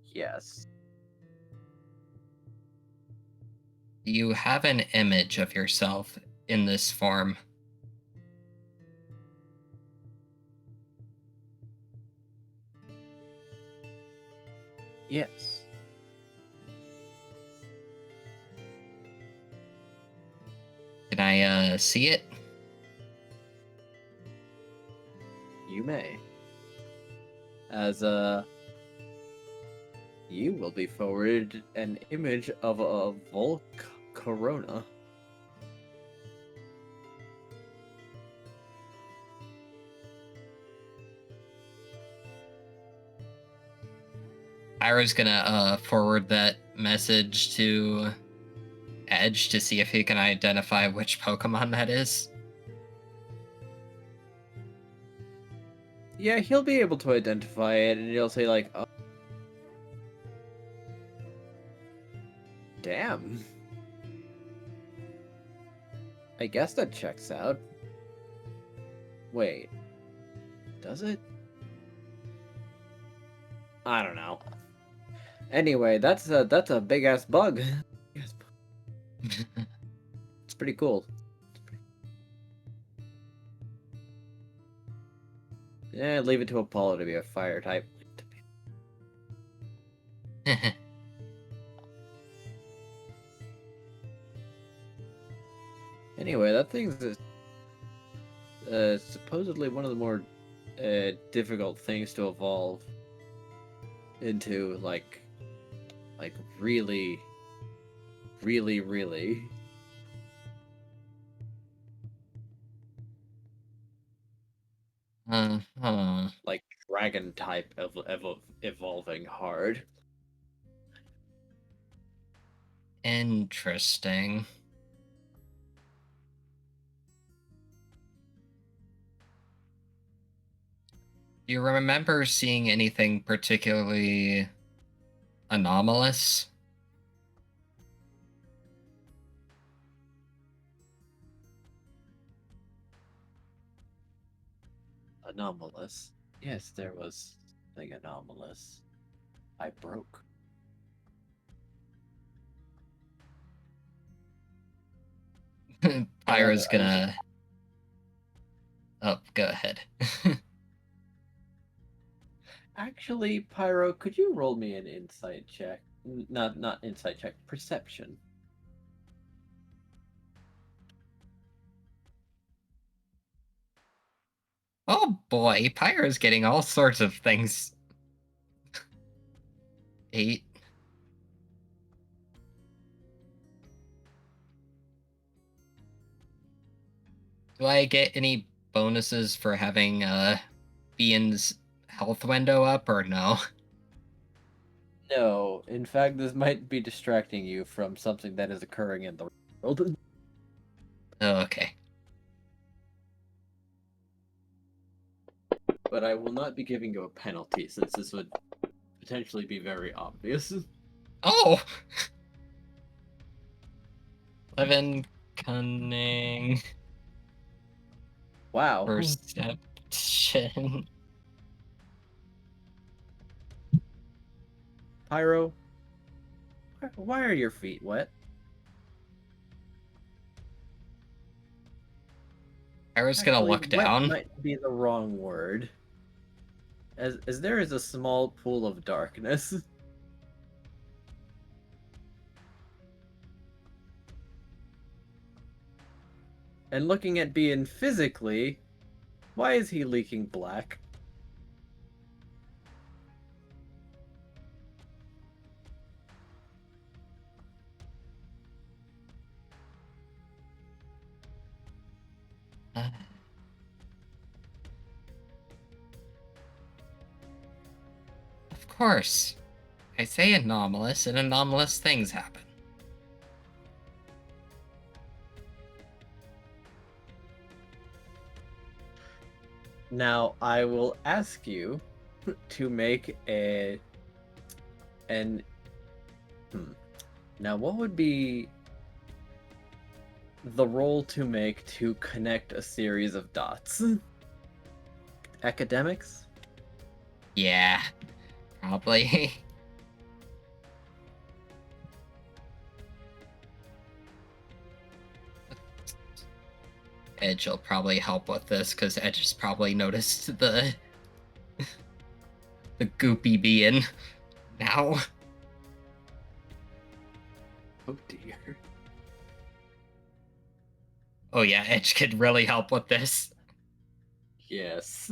Yes. Do you have an image of yourself in this form? Yes. Can I see it? You may. As you will be forwarded an image of a Volk Corona. Ira's gonna forward that message to Edge to see if he can identify which Pokemon that is. Yeah, he'll be able to identify it, and he'll say like, oh, damn. I guess that checks out. Wait. Does it? I don't know. Anyway, that's a big ass bug. It's pretty cool. Yeah, leave it to Apollo to be a fire type. Anyway, that thing's supposedly one of the more difficult things to evolve into, like really, really, really. Like dragon type evolving hard. Interesting. Do you remember seeing anything particularly anomalous? Anomalous. Yes, there was something anomalous. I broke. Pyro's gonna... Oh, go ahead. Actually, Pyro, could you roll me an insight check? Not insight check, perception. Oh boy, Pyro's getting all sorts of things. 8. Do I get any bonuses for having Ian's health window up, or no? No, in fact, this might be distracting you from something that is occurring in the world. Oh, okay. But I will not be giving you a penalty, since this would potentially be very obvious. Oh! 11 cunning. Wow. Perception. Pyro, why are your feet wet? Pyro's gonna Actually, look wet down. might be the wrong word. As there is a small pool of darkness. And looking at Bean physically, why is he leaking black? Of course. I say anomalous, and anomalous things happen. Now, I will ask you to make Now, what would be the roll to make to connect a series of dots? Academics? Yeah, probably. Edge will probably help with this, because Edge has probably noticed the goopy being now. Oh dear. Oh yeah, Edge could really help with this. Yes.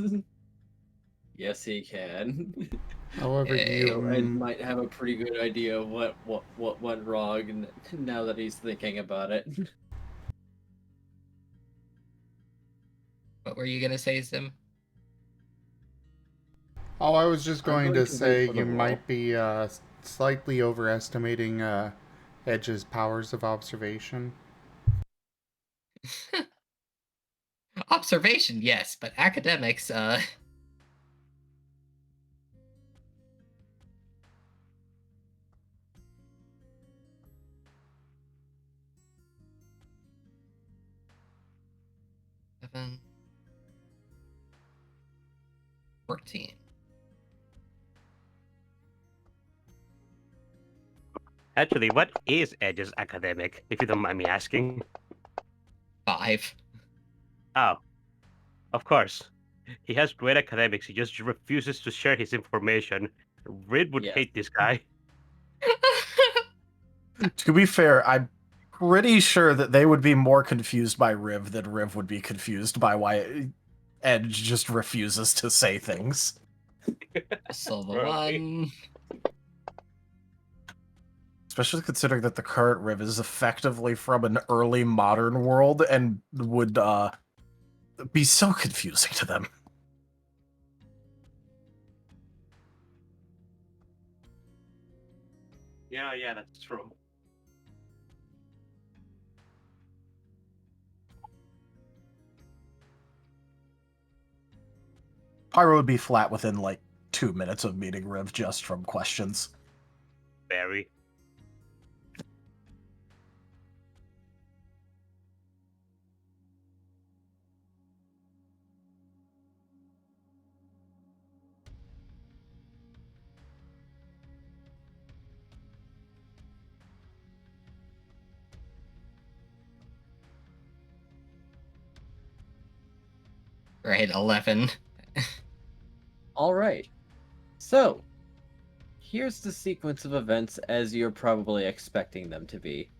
Yes, he can. However, Hey. So Ed might have a pretty good idea of what went wrong now that he's thinking about it. What were you gonna say, Sim? Oh, I was just I'm going going to to say wait for the you roll. might be slightly overestimating Edge's powers of observation. Observation, yes, but academics, 7, 14. Actually, what is Edge's academic, if you don't mind me asking? 5. Oh, of course. He has great academics, he just refuses to share his information. Reed would Yes. hate this guy. To be fair, I'm pretty sure that they would be more confused by Riv than Riv would be confused by why Edge just refuses to say things. Silver Right. 1. Especially considering that the current Riv is effectively from an early modern world and would be so confusing to them. Yeah, that's true. Pyro would be flat within like 2 minutes of meeting Riv just from questions. Very. Right, 11. Alright. So, here's the sequence of events as you're probably expecting them to be.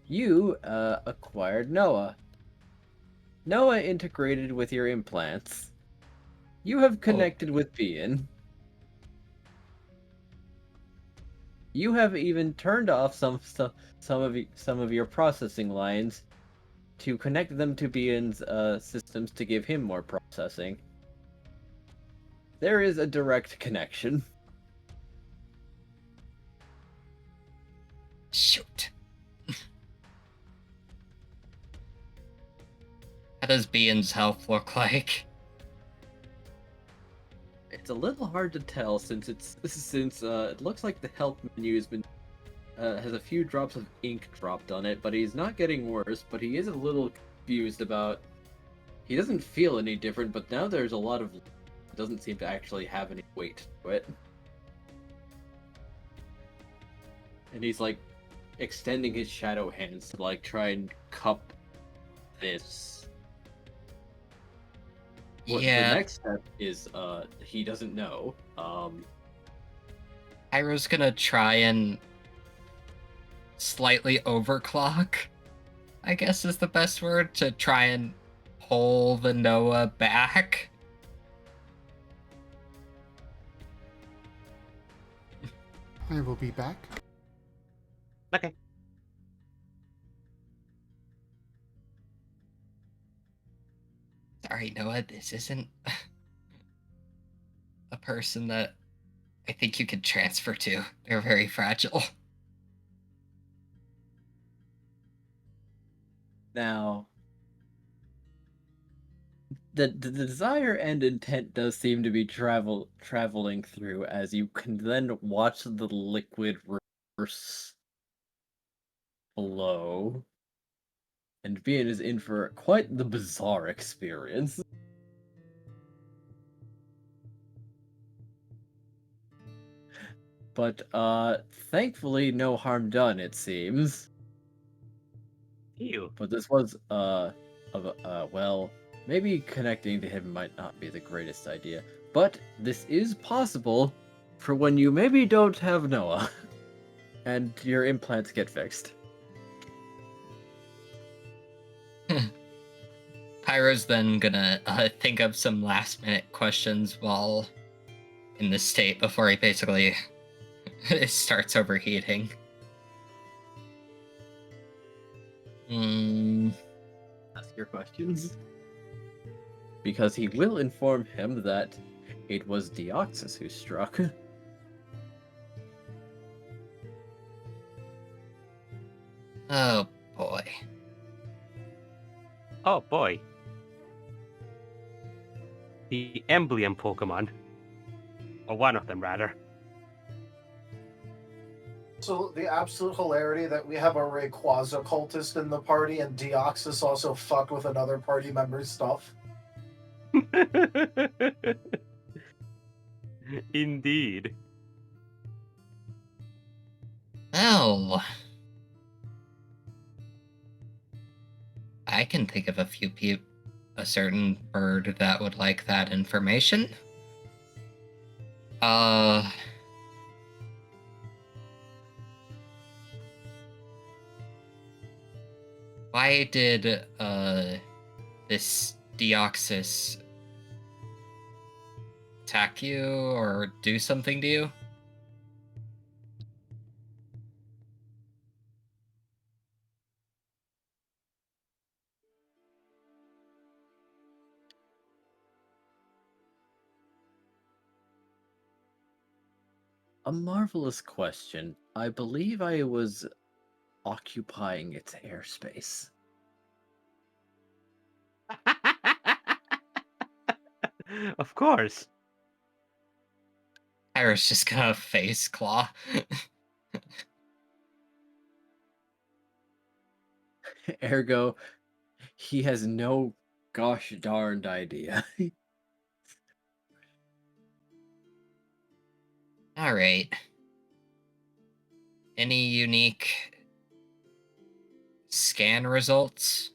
You acquired Noah. Noah integrated with your implants. You have connected with Bean. You have even turned off some of your processing lines to connect them to Bean's systems to give him more processing. There is a direct connection. Shoot. How does Bean's health look like? It's a little hard to tell since it looks like the health menu has a few drops of ink dropped on it, but he's not getting worse. But he is a little confused about. He doesn't feel any different, but now there's a lot of. It doesn't seem to actually have any weight to it, and he's like extending his shadow hands to like try and cup this. What Yeah. the next step is he doesn't know. Pyro's gonna try and slightly overclock, I guess is the best word, to try and pull the Noah back. I will be back. Okay. Sorry, Noah, this isn't a person that I think you could transfer to. They're very fragile. Now, the desire and intent does seem to be traveling through as you can then watch the liquid reverse below. And Bean is in for quite the bizarre experience. But thankfully no harm done, it seems. Ew. But this was well, maybe connecting to him might not be the greatest idea. But this is possible for when you maybe don't have Noah and your implants get fixed. Pyro's then gonna think of some last minute questions while in this state before he basically starts overheating. Ask your questions. Because he will inform him that it was Deoxys who struck. Oh boy. Oh boy. The emblem Pokemon. Or one of them, rather. So the absolute hilarity that we have a Rayquaza cultist in the party, and Deoxys also fucked with another party member's stuff. Indeed. Well, I can think of a certain bird that would like that information. Why did this Deoxys attack you or do something to you? A marvelous question. I believe I was occupying its airspace. Of course. Iris just gonna face claw. Ergo, he has no gosh darned idea. All right. Any unique scan results?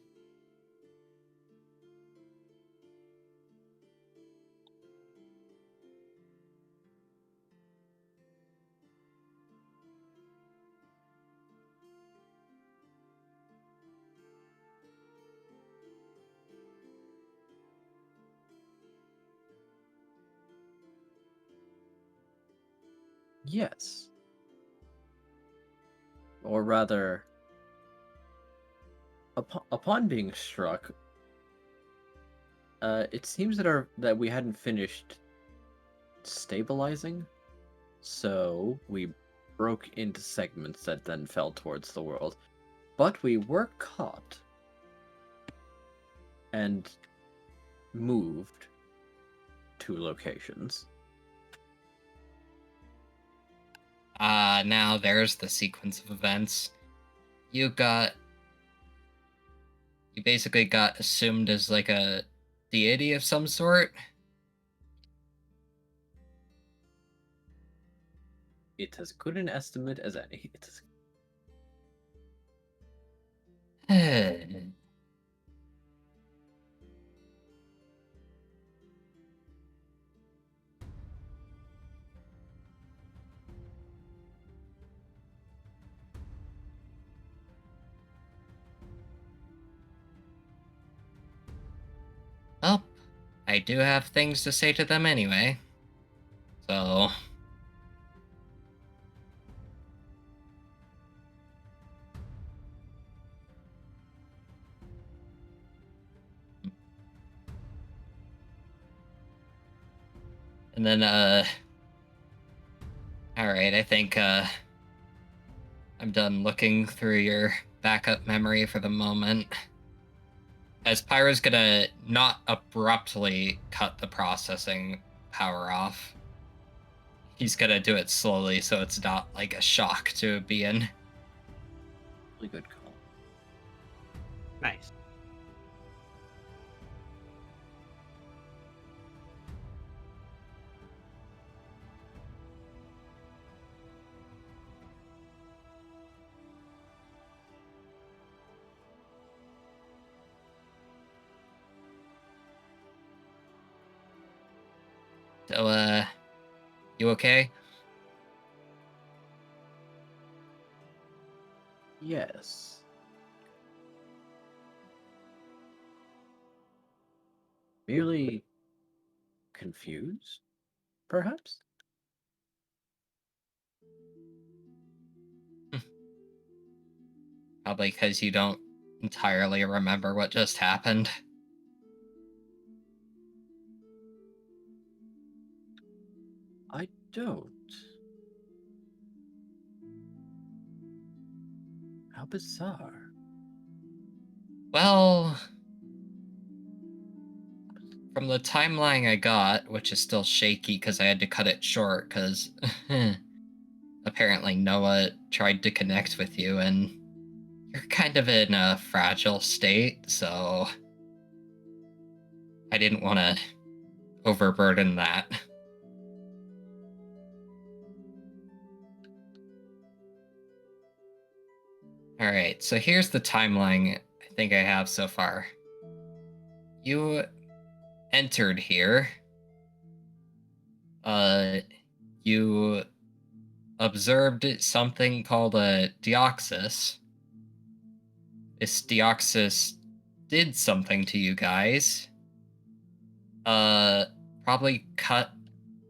Yes. Or rather, upon being struck, it seems that we hadn't finished stabilizing, so we broke into segments that then fell towards the world. But we were caught and moved to locations. Now there's the sequence of events. You basically got assumed as like a deity of some sort. It's as good an estimate as any. Well, I do have things to say to them anyway. So... And then, alright, I think, I'm done looking through your backup memory for the moment. As Pyro's gonna not abruptly cut the processing power off. He's gonna do it slowly so it's not like a shock to be in. Really good call. Nice. So, you okay? Yes. Merely confused, perhaps? Probably because you don't entirely remember what just happened. I don't. How bizarre. Well, from the timeline I got, which is still shaky because I had to cut it short because apparently Noah tried to connect with you and you're kind of in a fragile state, so I didn't want to overburden that. All right, so here's the timeline I think I have so far. You entered here. You observed something called a deoxys. This deoxys did something to you guys. Probably cut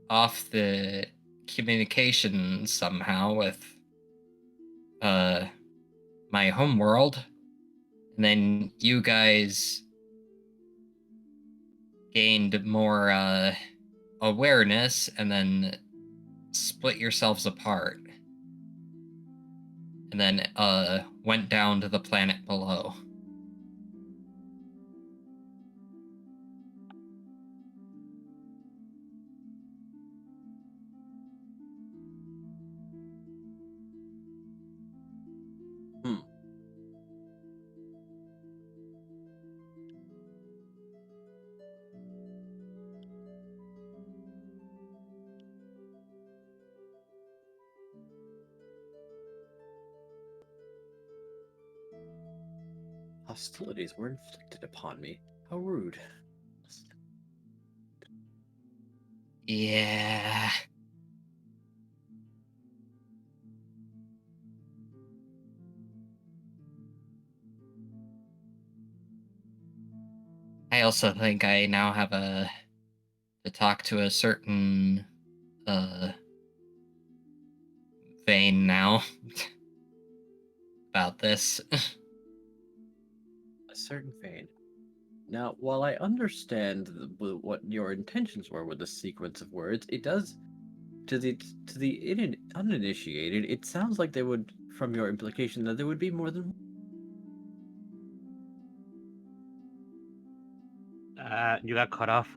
off the communication somehow with my home world. And then you guys gained more awareness and then split yourselves apart. And then went down to the planet below. Hostilities were inflicted upon me. How rude. Yeah. I also think I now have to talk to a certain vein now about this. A certain vein. Now, while I understand what your intentions were with the sequence of words, it does, to the uninitiated, it sounds like they would, from your implication, that there would be more than. You got cut off.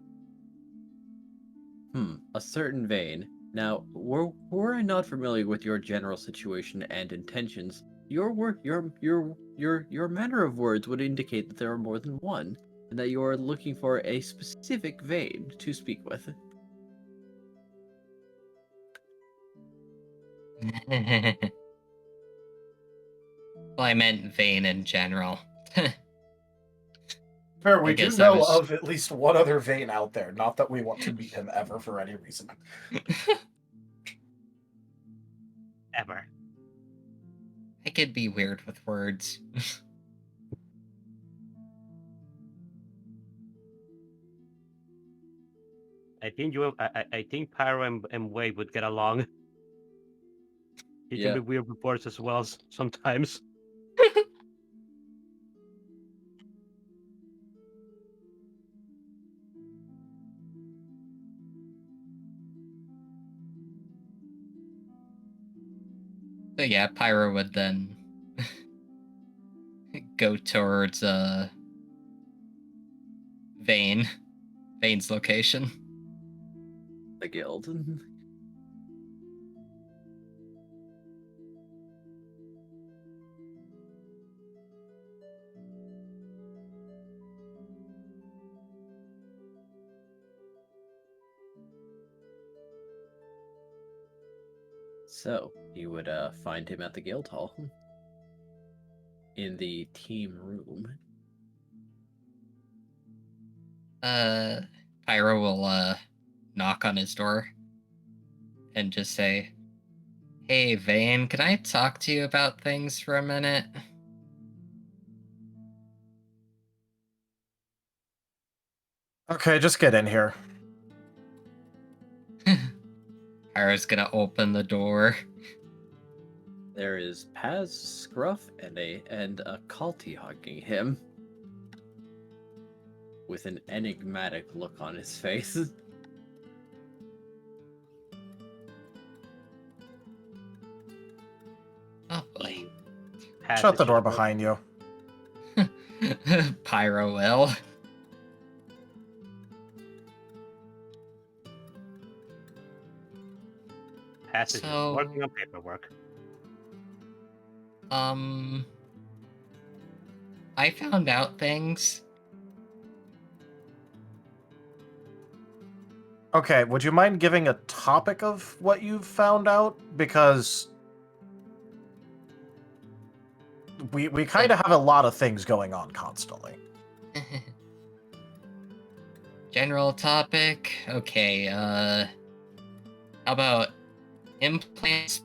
A certain vein. Now, were I not familiar with your general situation and intentions, your work, your manner of words would indicate that there are more than one, and that you are looking for a specific vein to speak with. Well, I meant vein in general. Fair, we I do guess I know was- of at least one other vein out there. Not that we want to meet him ever for any reason. Ever. I could be weird with words. I think Pyro and Wade would get along. He Yeah. can be weird with words as well sometimes. So yeah, Pyro would then go towards Vane's location. The guild. So, you would find him at the guild hall. In the team room. Pyro will knock on his door and just say, Hey, Vane, can I talk to you about things for a minute? Okay, just get in here. Pyro's gonna open the door. There is Paz, Scruff, and a Kalti hugging him, with an enigmatic look on his face. Oh boy. Shut the door behind you. Pyro will. Passage So- working on paperwork. I found out things. Okay, would you mind giving a topic of what you've found out? Because we kind of have a lot of things going on constantly. General topic. Okay, how about implants?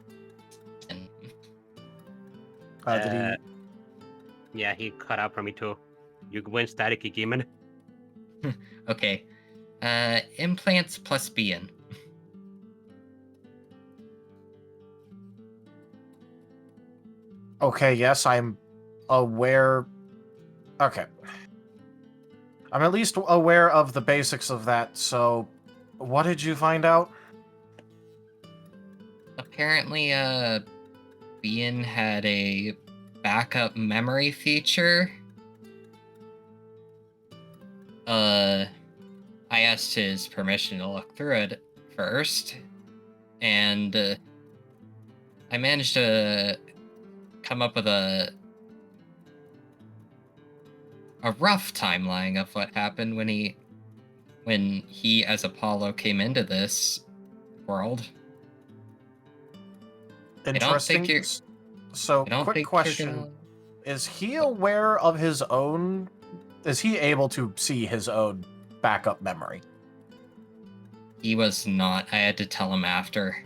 Did he... Yeah, he cut out for me too. You win static Gimund. Okay. Implants plus being. Okay, yes, I'm aware. Okay. I'm at least aware of the basics of that, so what did you find out? Apparently, being had a backup memory feature. I asked his permission to look through it first, and I managed to come up with a rough timeline of what happened when he as Apollo came into this world. Interesting. you're- So, I don't quick think question. you're gonna... Is he aware of his own... Is he able to see his own backup memory? He was not. I had to tell him after.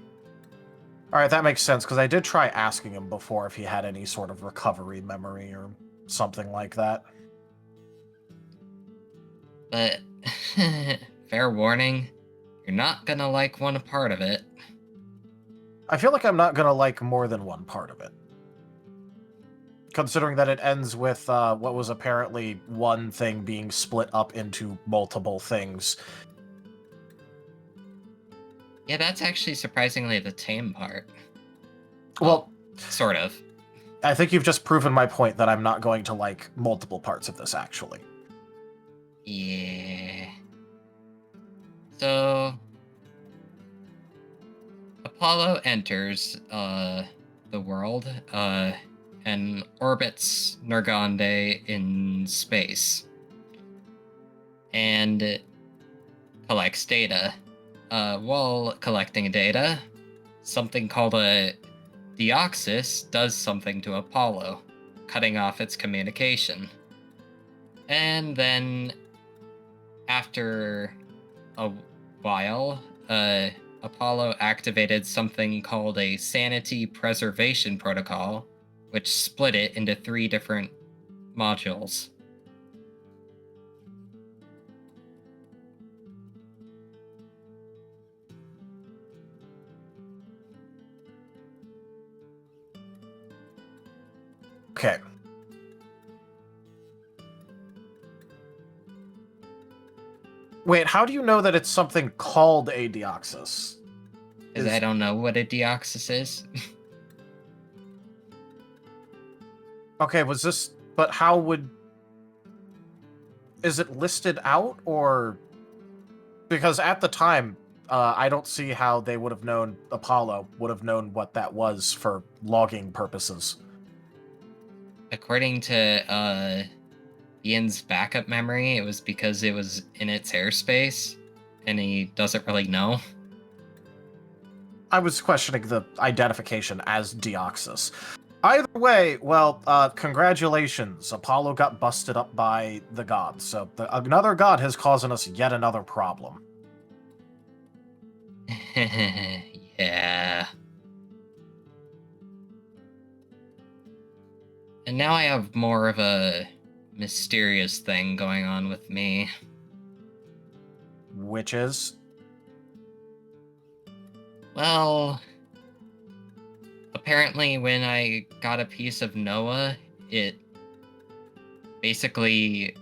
Alright, that makes sense, because I did try asking him before if he had any sort of recovery memory or something like that. But, fair warning, you're not gonna like one part of it. I feel like I'm not gonna like more than one part of it. Considering that it ends with what was apparently one thing being split up into multiple things. Yeah, that's actually surprisingly the tame part. Well, Sort of. I think you've just proven my point that I'm not going to like multiple parts of this, actually. Yeah. So, Apollo enters the world and orbits Nergande in space and collects data. While collecting data, something called a Deoxys does something to Apollo, cutting off its communication. And then, after a while, Apollo activated something called a Sanity Preservation Protocol, which split it into 3 different modules. Okay. Wait, how do you know that it's something called a Deoxys? Because I don't know what a Deoxys is. Okay, was this... But how would... Is it listed out, or... Because at the time, I don't see how they would have known... Apollo would have known what that was for logging purposes. According to Ian's backup memory, it was because it was in its airspace, and he doesn't really know. I was questioning the identification as Deoxys. Either way, well, congratulations. Apollo got busted up by the gods, so another god has caused us yet another problem. Yeah. And now I have more of a mysterious thing going on with me. Which is? Well, apparently when I got a piece of Noah, it basically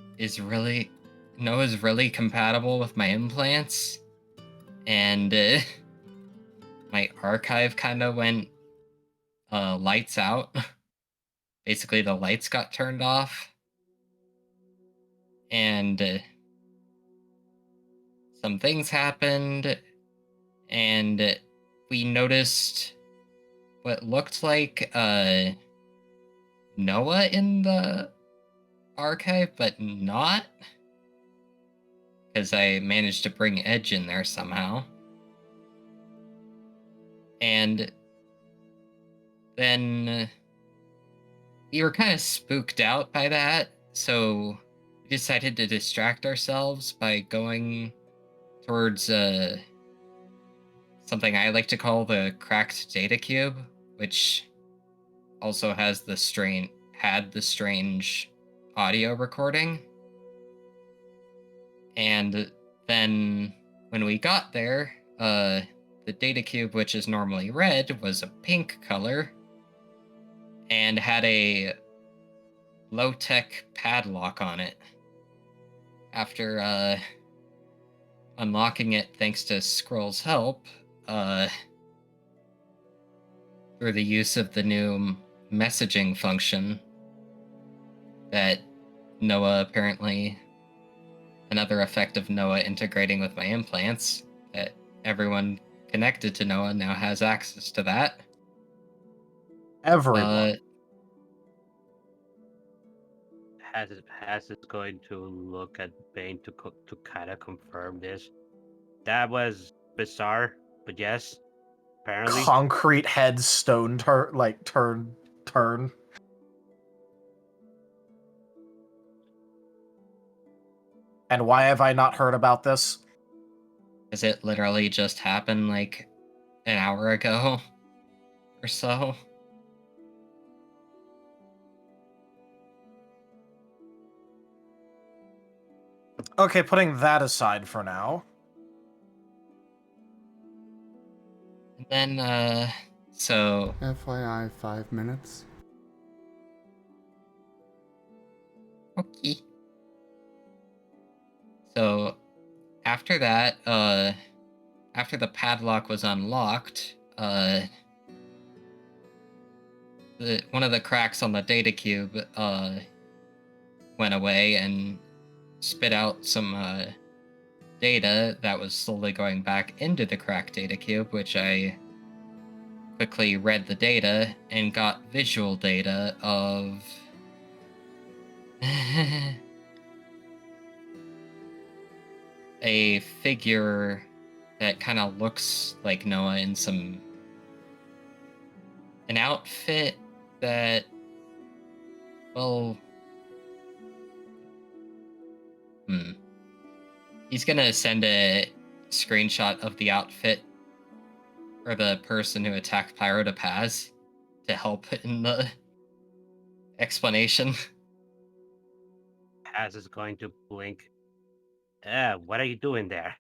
Noah's really compatible with my implants, and my archive kind of went lights out. Basically, the lights got turned off, and some things happened, and we noticed what looked like Noah in the archive, but not, because I managed to bring Edge in there somehow. And then we were kind of spooked out by that, so we decided to distract ourselves by going towards something I like to call the cracked data cube, which also had the strange audio recording. And then when we got there, the data cube, which is normally red, was a pink color and had a low-tech padlock on it. After unlocking it thanks to Scroll's help, through the use of the new messaging function that Noah apparently, another effect of Noah integrating with my implants, that everyone connected to Noah now has access to that. Everyone. Has is going to look at Bane to kind of confirm this. That was bizarre, but yes, apparently. Concrete head stone turn. And why have I not heard about this? Because it literally just happened like an hour ago or so. Okay, putting that aside for now. And then, so... FYI, 5 minutes. Okay. So, after that, after the padlock was unlocked, one of the cracks on the data cube, went away and spit out some, data that was slowly going back into the cracked data cube, which I quickly read the data and got visual data of a figure that kind of looks like Noah in an outfit that, well, he's gonna send a screenshot of the outfit for the person who attacked Pyro to Paz to help in the explanation. Paz is going to blink. What are you doing there?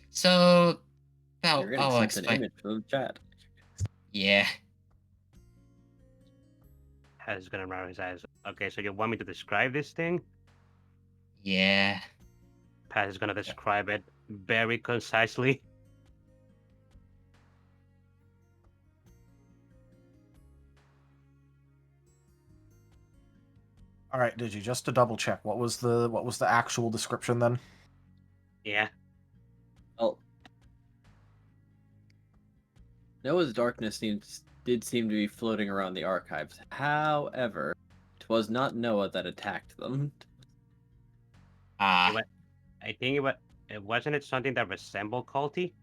So, You're getting I'll sent an explain. image from the chat. Yeah. Paz is gonna roll his eyes. Okay, so you want me to describe this thing? Yeah. Paz is gonna describe it very concisely. All right, did you just to double check? What was the actual description then? Yeah. Well, Noah's darkness did seem to be floating around the archives. However, it was not Noah that attacked them. Ah. I think it wasn't something that resembled Culty?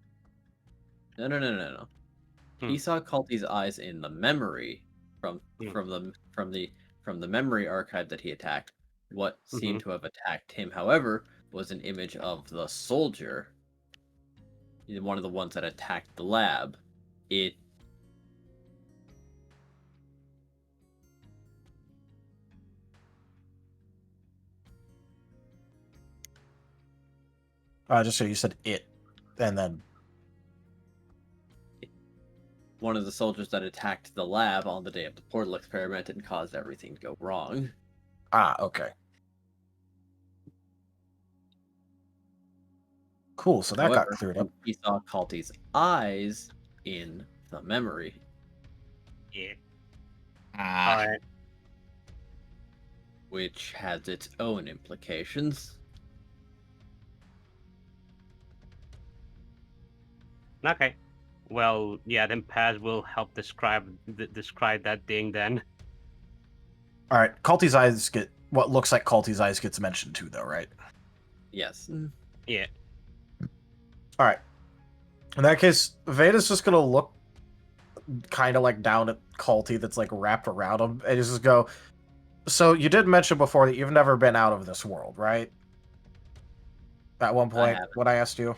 No. He saw Culty's eyes in the memory from the memory archive that he attacked. What seemed to have attacked him, however, was an image of the soldier, one of the ones that attacked the lab. Just so you said it, and then One of the soldiers that attacked the lab on the day of the portal experiment and caused everything to go wrong. okay. Cool. So that got However, cleared up. he saw Kalti's eyes in the memory, Yeah. Ah, Alright. which has its own implications. Okay. Well, yeah, then Paz will help describe that thing then. All right. Culty's eyes get what looks like Culty's eyes gets mentioned too, though, right? Yes. Yeah. All right. In that case, Veda's just gonna look kind of like down at Culty that's like wrapped around him, and just go. So you did mention before that you've never been out of this world, right? At one point, haven't. when I asked you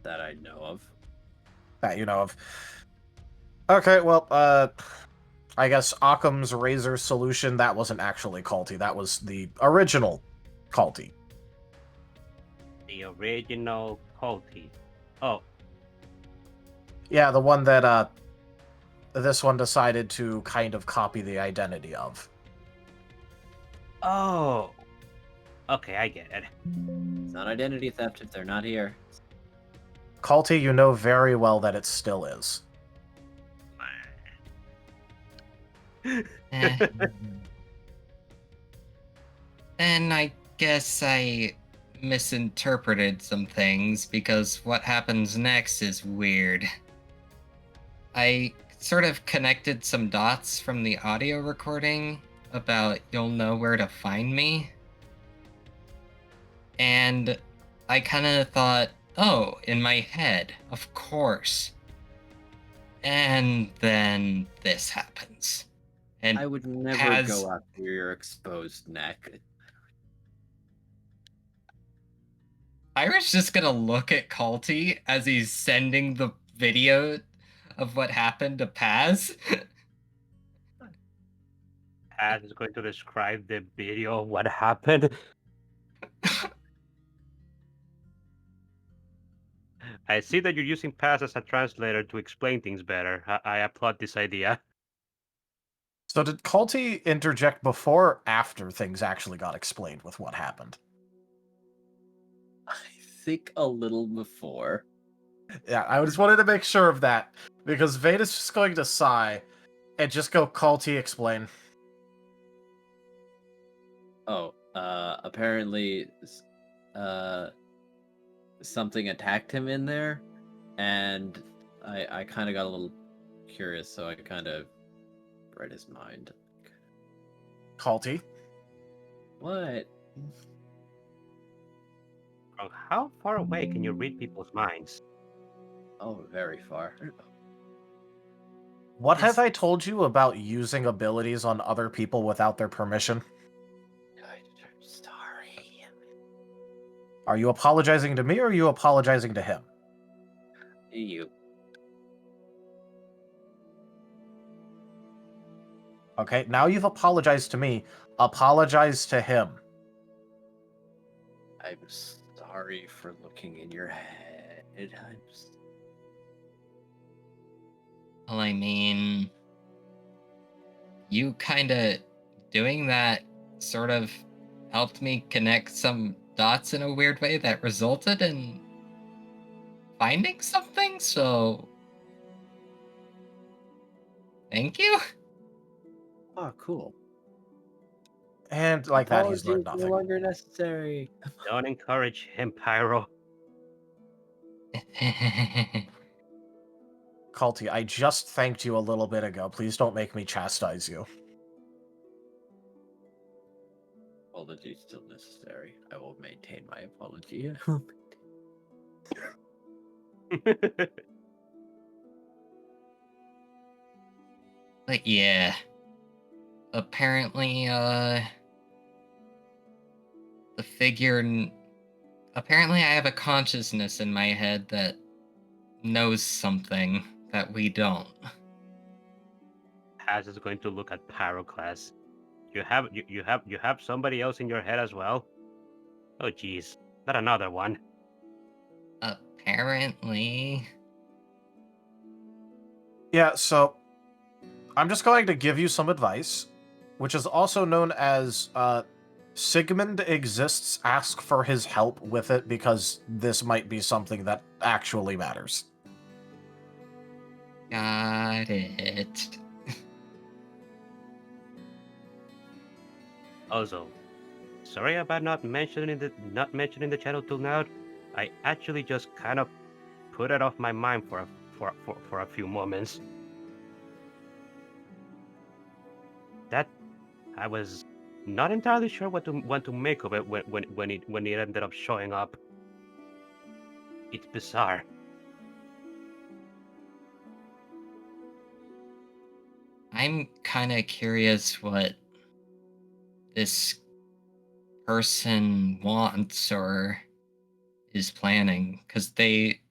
That I know of. that you know of. Okay, well, I guess Occam's razor solution, that wasn't actually Culty. That was the original Culty. The original Culty. Oh, Yeah, the one that this one decided to kind of copy the identity of. oh. Okay, I get it. It's not identity theft if they're not here. Culty, you know very well that it still is. eh. Then I guess I misinterpreted some things because what happens next is weird. I sort of connected some dots from the audio recording about you'll know where to find me. And I kind of thought, oh, in my head, of course. And then this happens. And I would never Paz- go after your exposed neck. Ira's just gonna look at Culty as he's sending the video of what happened to Paz. Paz is going to describe the video of what happened. I see that you're using Paz as a translator to explain things better. I applaud this idea. So did Culty interject before or after things actually got explained with what happened? I think a little before. Yeah, I just wanted to make sure of that, because Veda's just going to sigh and just go, Culty, explain. Oh, apparently, something attacked him in there, and I kind of got a little curious, so I kind of read his mind. Culty? What? From how far away can you read people's minds? Oh, very far. What have Is- I told you about using abilities on other people without their permission? I'm sorry. Are you apologizing to me or are you apologizing to him? You. Okay, now you've apologized to me. Apologize to him. I'm sorry for looking in your head. Well, I mean, you kind of doing that sort of helped me connect some dots in a weird way that resulted in finding something, so thank you. Oh, cool. And like that, he's learned Apologies no nothing. longer necessary. Don't encourage him, Pyro. Culty, I just thanked you a little bit ago. Please don't make me chastise you. Apologies still necessary. I will maintain my apology. But yeah, apparently, the figure. Apparently, I have a consciousness in my head that knows something that we don't. Paz is going to look at Pyroclast. You have somebody else in your head as well? Oh jeez. Not another one. Apparently. Yeah, so I'm just going to give you some advice, which is also known as Sigmund exists, ask for his help with it because this might be something that actually matters. Got it. Also, sorry about not mentioning the channel till now. I actually just kind of put it off my mind for a few moments. That I was not entirely sure what to make of it when it ended up showing up. It's bizarre. I'm kind of curious what this person wants or is planning, because they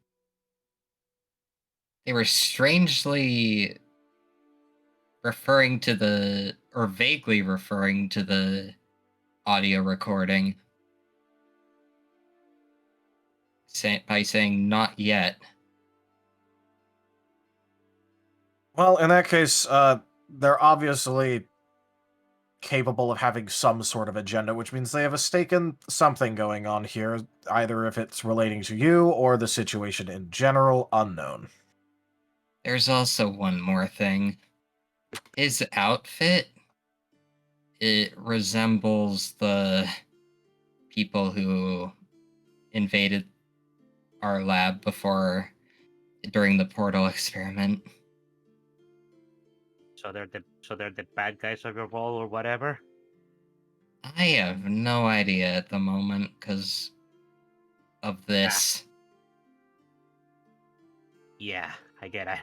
were strangely referring to or vaguely referring to the audio recording by saying not yet. Well, in that case, they're obviously capable of having some sort of agenda, which means they have a stake in something going on here, either if it's relating to you or the situation in general, unknown. There's also one more thing. His outfit, it resembles the people who invaded our lab during the portal experiment. So they're the bad guys of your role or whatever. I have no idea at the moment because of this. Yeah, I get it.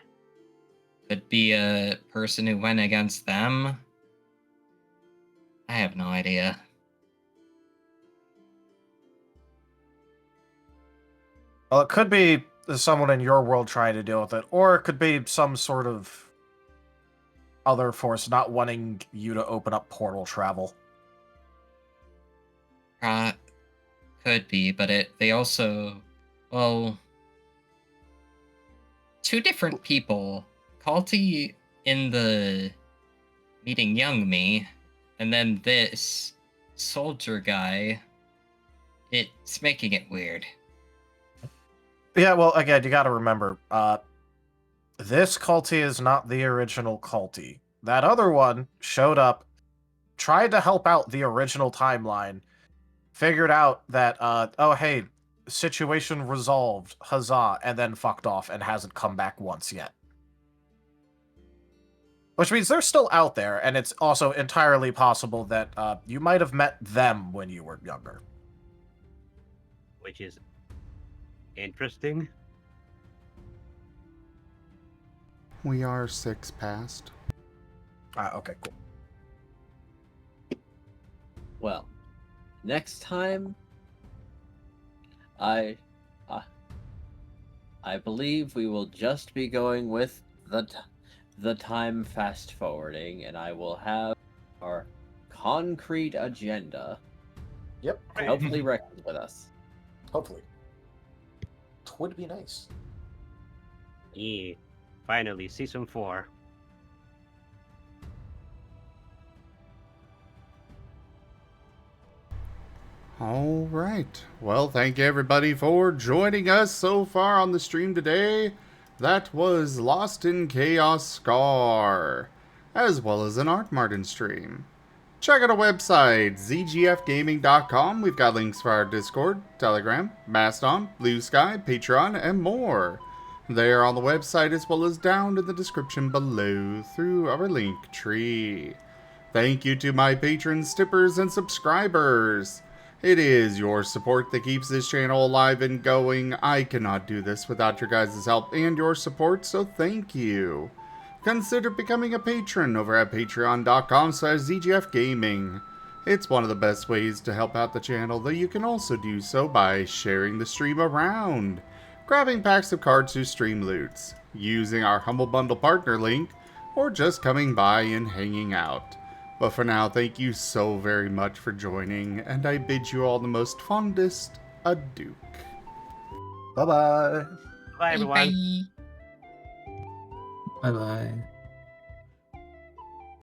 Could be a person who went against them. I have no idea. Well, it could be someone in your world trying to deal with it, or it could be some sort of other force not wanting you to open up portal travel. Could be, but they also, well, two different people. Kalti in the meeting young me, and then this soldier guy. It's making it weird. Yeah, well, again, you gotta remember, this culty is not the original culty. That other one showed up, tried to help out the original timeline, figured out that, oh, hey, situation resolved, huzzah, and then fucked off and hasn't come back once yet. Which means they're still out there, and it's also entirely possible that you might have met them when you were younger. Which is interesting. We are 6 past. Okay, cool. Well, next time, I believe we will just be going with the time fast forwarding, and I will have our concrete agenda. Yep. Hopefully reckons with us. Hopefully. It would be nice. Yeah, finally, season 4. All right. Well, thank you everybody for joining us so far on the stream today. That was Lost in Chaos Scar, as well as an Art Marten stream. Check out our website, zgfgaming.com. We've got links for our Discord, Telegram, Mastodon, Blue Sky, Patreon, and more. They are on the website as well as down in the description below through our link tree. Thank you to my patrons, tippers, and subscribers. It is your support that keeps this channel alive and going. I cannot do this without your guys' help and your support, so thank you. Consider becoming a patron over at patreon.com/zgfgaming. It's one of the best ways to help out the channel, though you can also do so by sharing the stream around, grabbing packs of cards through stream loots, using our Humble Bundle partner link, or just coming by and hanging out. But for now, thank you so very much for joining, and I bid you all the most fondest a Duke. Bye bye. Bye, everyone. Bye. Bye bye.